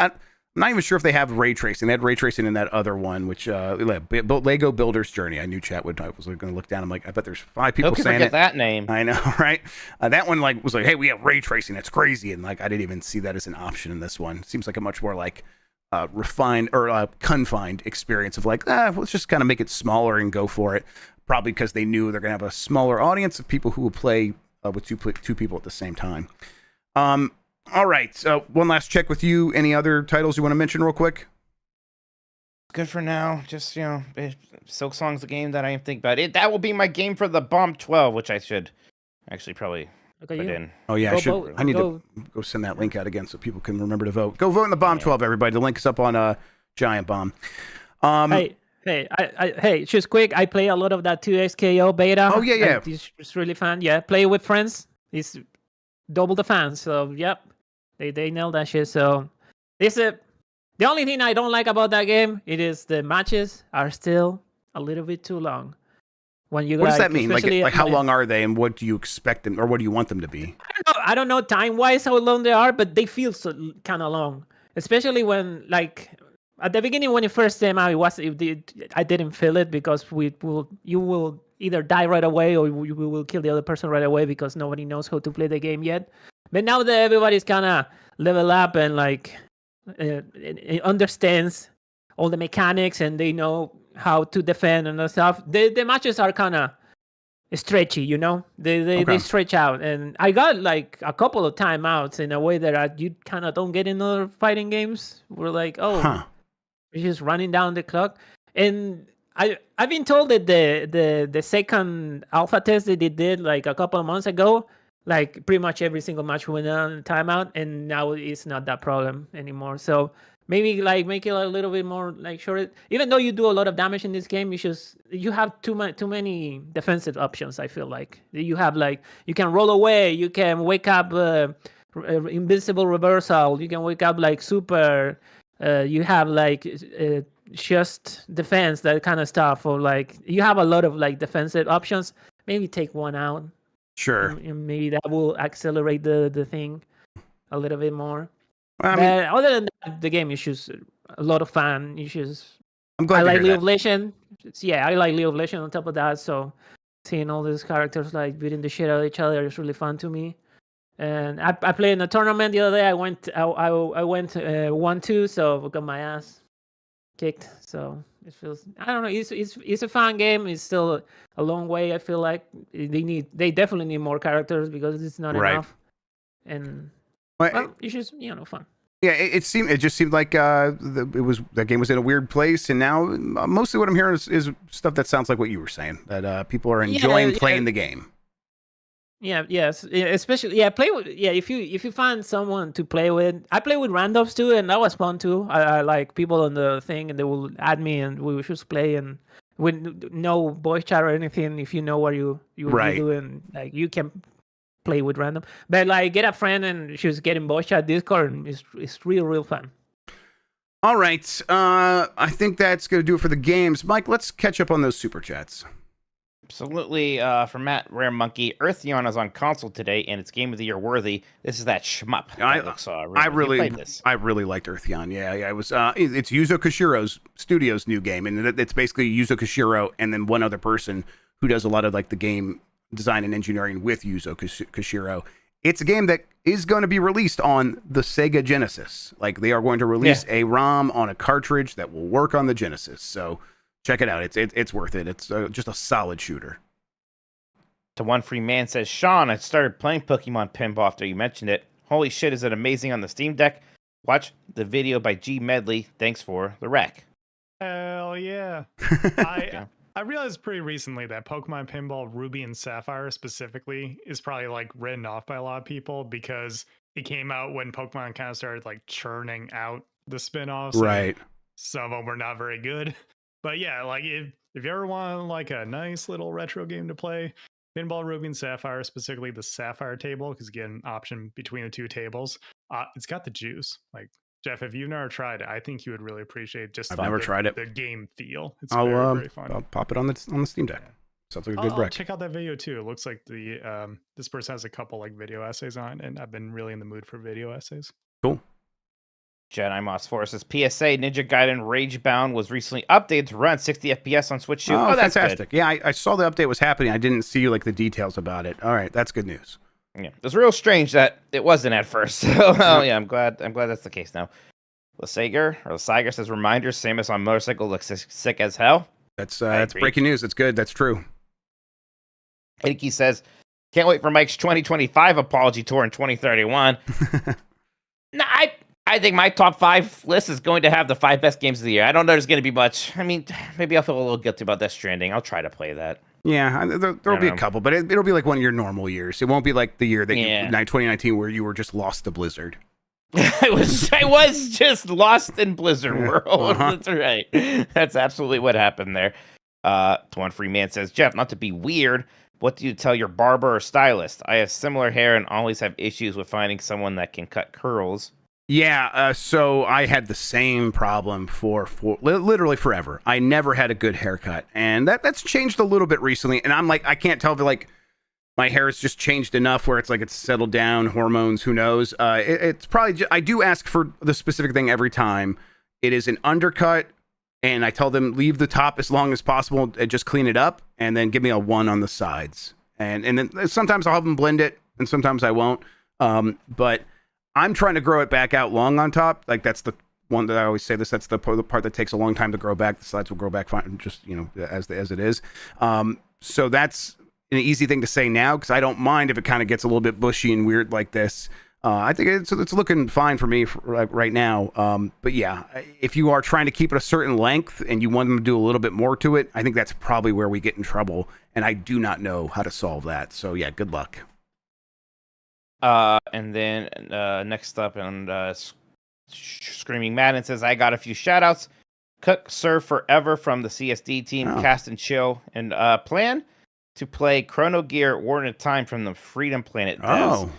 I'm not even sure if they have ray tracing. They had ray tracing in that other one, which Lego Builder's Journey. I knew chat would. I was going to look down. I'm I bet there's 5 people saying it. That name. I know, right? That one was hey, we have ray tracing. It's crazy, and I didn't even see that as an option in this one. Seems like a much more refined or confined experience of let's just kind of make it smaller and go for it. Probably because they knew they're going to have a smaller audience of people who will play with two people at the same time. All right. So one last check with you. Any other titles you want to mention real quick? Good for now. Just, Silk Song's the game that I am thinking about. That will be my game for the Bomb 12, which I should actually probably put in. Oh, yeah. I need to go send that link out again so people can remember to vote. Go vote in the Bomb 12, everybody. The link is up on Giant Bomb. Hey, just quick. I play a lot of that 2XKO beta. Oh, yeah. It's really fun. Yeah, play with friends. It's double the fans. So, yep. They nailed that shit. So, the only thing I don't like about that game, it is the matches are still a little bit too long. What does that mean? How long are they, and what do you expect them, or what do you want them to be? I don't know time-wise how long they are, but they feel kind of long. Especially when, at the beginning when it first came out, I didn't feel it because you will either die right away or we will kill the other person right away because nobody knows how to play the game yet. But now that everybody's kind of level up and like understands all the mechanics and they know how to defend and stuff, the matches are kind of stretchy, you know. They stretch out, and I got like a couple of timeouts in a way that you kind of don't get in other fighting games. We're like, we're just running down the clock. And I've been told that the second alpha test that they did like a couple of months ago, like pretty much every single match went on timeout, and now it's not that problem anymore. So maybe like make it a little bit more like short. Even though you do a lot of damage in this game, you have too many defensive options. I feel like you have like you can roll away, you can wake up invincible reversal, you can wake up like super. You have like just defense, that kind of stuff, or like you have a lot of like defensive options. Maybe take one out. Sure. And maybe that will accelerate the thing a little bit more. I mean, other than that, the game issues, a lot of fan issues. I'm glad I to like hear League that. of Legends. Yeah, I like League of Legends on top of that. So seeing all these characters like beating the shit out of each other is really fun to me. And I played in a tournament the other day. I went 1-2, so I got my ass kicked. So it feels, I don't know. It's a fun game. It's still a long way. I feel like they definitely need more characters because it's not enough. And it's just fun. Yeah, it just seemed like that game was in a weird place, and now mostly what I'm hearing is stuff that sounds like what you were saying, that people are enjoying playing the game. Yeah, yes, especially play with if you find someone to play with. I play with randoms too, and that was fun too. I like people on the thing, and they will add me, and we will just play, and with no voice chat or anything. If you know what you're doing, like you can play with random. But like get a friend and just get in voice chat Discord, and it's real fun. All right, I think that's gonna do it for the games. Mike, let's catch up on those super chats. Absolutely. From Matt Rare Monkey, Eartheon is on console today, and it's Game of the Year worthy. This is that shmup. I really liked Eartheon. Yeah, it was. It's Yuzo Koshiro's studio's new game, and it's basically Yuzo Koshiro and then one other person who does a lot of like the game design and engineering with Yuzo Koshiro. It's a game that is going to be released on the Sega Genesis. Like they are going to release a ROM on a cartridge that will work on the Genesis. So. Check it out. It's worth it. It's just a solid shooter. To One Free Man says, Sean, I started playing Pokemon Pinball after you mentioned it. Holy shit, is it amazing on the Steam Deck? Watch the video by G Medley. Thanks for the rec. Hell yeah. I realized pretty recently that Pokemon Pinball Ruby and Sapphire specifically is probably like written off by a lot of people because it came out when Pokemon kind of started like churning out the spin-offs. Right. Some of them were not very good. But yeah, like if you ever want like a nice little retro game to play, Pinball Ruby and Sapphire, specifically the Sapphire table, because you get an option between the two tables. It's got the juice. Like Jeff, if you've never tried it, I think you would really appreciate just tried it. The game feel. It's very fun. I'll pop it on the Steam Deck. Sounds like a good rec. Check out that video too. It looks like this person has a couple like video essays on it, and I've been really in the mood for video essays. Cool. Jedi Moss Forces PSA Ninja Gaiden Ragebound was recently updated to run 60 FPS on Switch 2. Oh, that's fantastic. Good. Yeah, I saw the update was happening. I didn't see like the details about it. All right, that's good news. Yeah, it was real strange that it wasn't at first. So, I'm glad that's the case now. Lasager says, reminder, Samus on motorcycle looks sick as hell. That's breaking news. That's good. That's true. Icky says, can't wait for Mike's 2025 apology tour in 2031. No, I think my top 5 list is going to have the 5 best games of the year. I don't know there's going to be much. I mean, maybe I'll feel a little guilty about Death Stranding. I'll try to play that. Yeah, there'll be a couple, but it'll be like one of your normal years. It won't be like the year that 2019 where you were just lost to Blizzard. I was just lost in Blizzard World. That's right. That's absolutely what happened there. One Free Man says, Jeff, not to be weird, what do you tell your barber or stylist? I have similar hair and always have issues with finding someone that can cut curls. Yeah, so I had the same problem for literally forever. I never had a good haircut, and that's changed a little bit recently. And I'm like, I can't tell if like my hair has just changed enough where it's like it's settled down, hormones, who knows? It's probably I do ask for the specific thing every time. It is an undercut, and I tell them leave the top as long as possible and just clean it up, and then give me a 1 on the sides. And then sometimes I'll have them blend it, and sometimes I won't. But I'm trying to grow it back out long on top. Like that's the one that I always say this. That's the part that takes a long time to grow back. The sides will grow back fine, just as it is. So that's an easy thing to say now because I don't mind if it kind of gets a little bit bushy and weird like this. I think it's looking fine for me right now. But yeah, if you are trying to keep it a certain length and you want them to do a little bit more to it, I think that's probably where we get in trouble. And I do not know how to solve that. So yeah, good luck. And then next up, and Screaming Madden says, I got a few shout outs. Cook Serve Forever from the CSD team, Cast and Chill, and plan to play Chrono Gear Warden of Time from the Freedom Planet devs. Oh.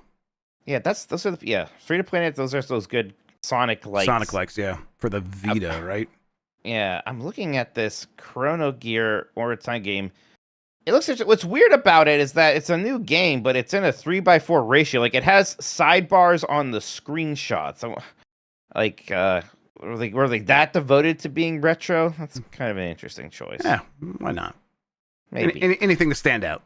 Yeah, those are Freedom Planet. Those are those good Sonic likes. Sonic likes, yeah, for the Vita, right? Yeah, I'm looking at this Chrono Gear Warden of Time game. It looks. What's weird about it is that it's a new game, but it's in a 3:4 ratio. Like it has sidebars on the screenshots. So, like, were they that devoted to being retro? That's kind of an interesting choice. Yeah, why not? Maybe anything to stand out.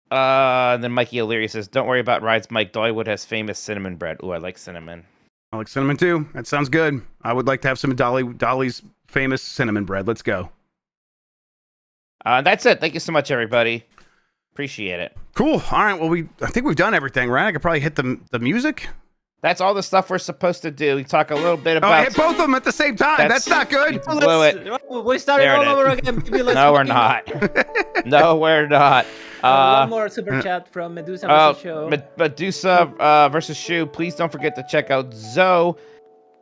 Then Mikey O'Leary says, "Don't worry about rides. Mike Dollywood has famous cinnamon bread. Ooh, I like cinnamon. I like cinnamon too. That sounds good. I would like to have some Dolly's famous cinnamon bread. Let's go." That's it. Thank you so much, everybody. Appreciate it. Cool. All right. Well, I think we've done everything, right? I could probably hit the music. That's all the stuff we're supposed to do. We talk a little bit about. I hit both of them at the same time. That's not good. Blew it. We started all over again. No, we're not. No, we're not. One more super chat from Medusa versus Show. Medusa versus Shoe. Please don't forget to check out Zoe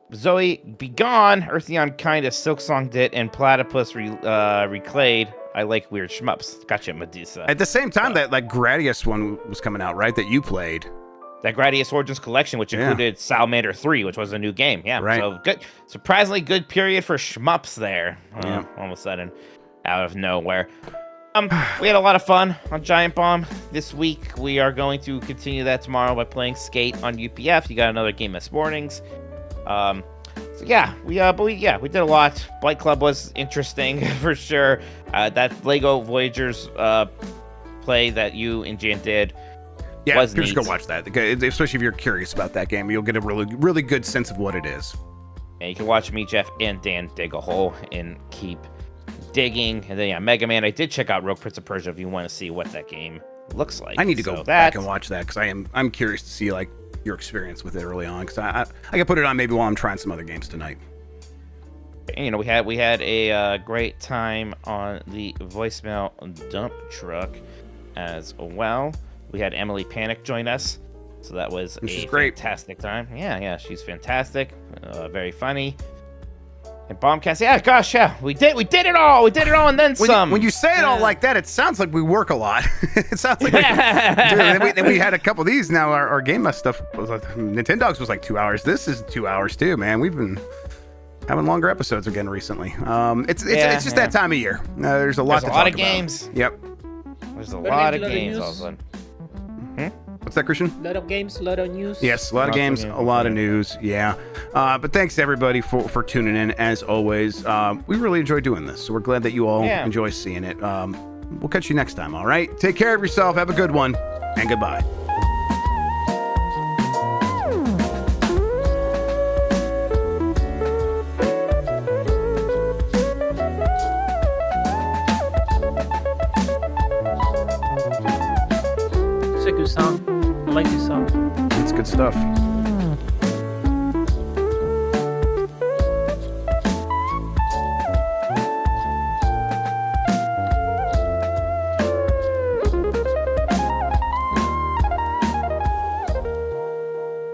Begone, Eartheon Kinda, Silksong Dit, and Platypus Reclayed. I like weird shmups. Gotcha, Medusa. At the same time, that like Gradius one was coming out, right? That you played. That Gradius Origins Collection, which included Salamander 3, which was a new game. Yeah, right. So good. Surprisingly good period for shmups there. All of a sudden, out of nowhere. We had a lot of fun on Giant Bomb this week. We are going to continue that tomorrow by playing Skate on UPF. You got another game this mornings. So yeah, we did a lot. Blight Club was interesting for sure. That Lego Voyagers play that you and Jan did was neat. Just go watch that, especially if you're curious about that game. You'll get a really, really good sense of what it is. And you can watch me, Jeff, and Dan dig a hole and keep digging. And then Mega Man. I did check out Rogue Prince of Persia if you want to see what that game looks like. I need to go back and watch that because I'm curious to see like your experience with it early on, because I can put it on maybe while I'm trying some other games tonight. And, we had a great time on the voicemail dump truck as well. We had Emily Panic join us, so that was a fantastic time. Yeah, she's fantastic, very funny. And Bombcast, we did it all, and then some. When you say it all like that, it sounds like we work a lot. It sounds like then we had a couple of these. Now our Game stuff was like, Nintendogs was like 2 hours. This is 2 hours too, man. We've been having longer episodes again recently. It's just that time of year. There's a lot of games. Yep. There's a lot of games all of a sudden. What's that, Christian? A lot of games, a lot of news. Yes, a lot of games, a lot of news. Yeah. But thanks to everybody for tuning in, as always. We really enjoy doing this, so we're glad that you all enjoy seeing it. We'll catch you next time, all right? Take care of yourself. Have a good one, and goodbye. It's a good song. I like this song. It's good stuff.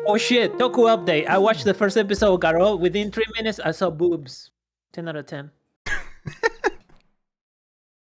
Oh shit, Toku update. I watched the first episode, got all within 3 minutes, I saw boobs. 10 out of 10.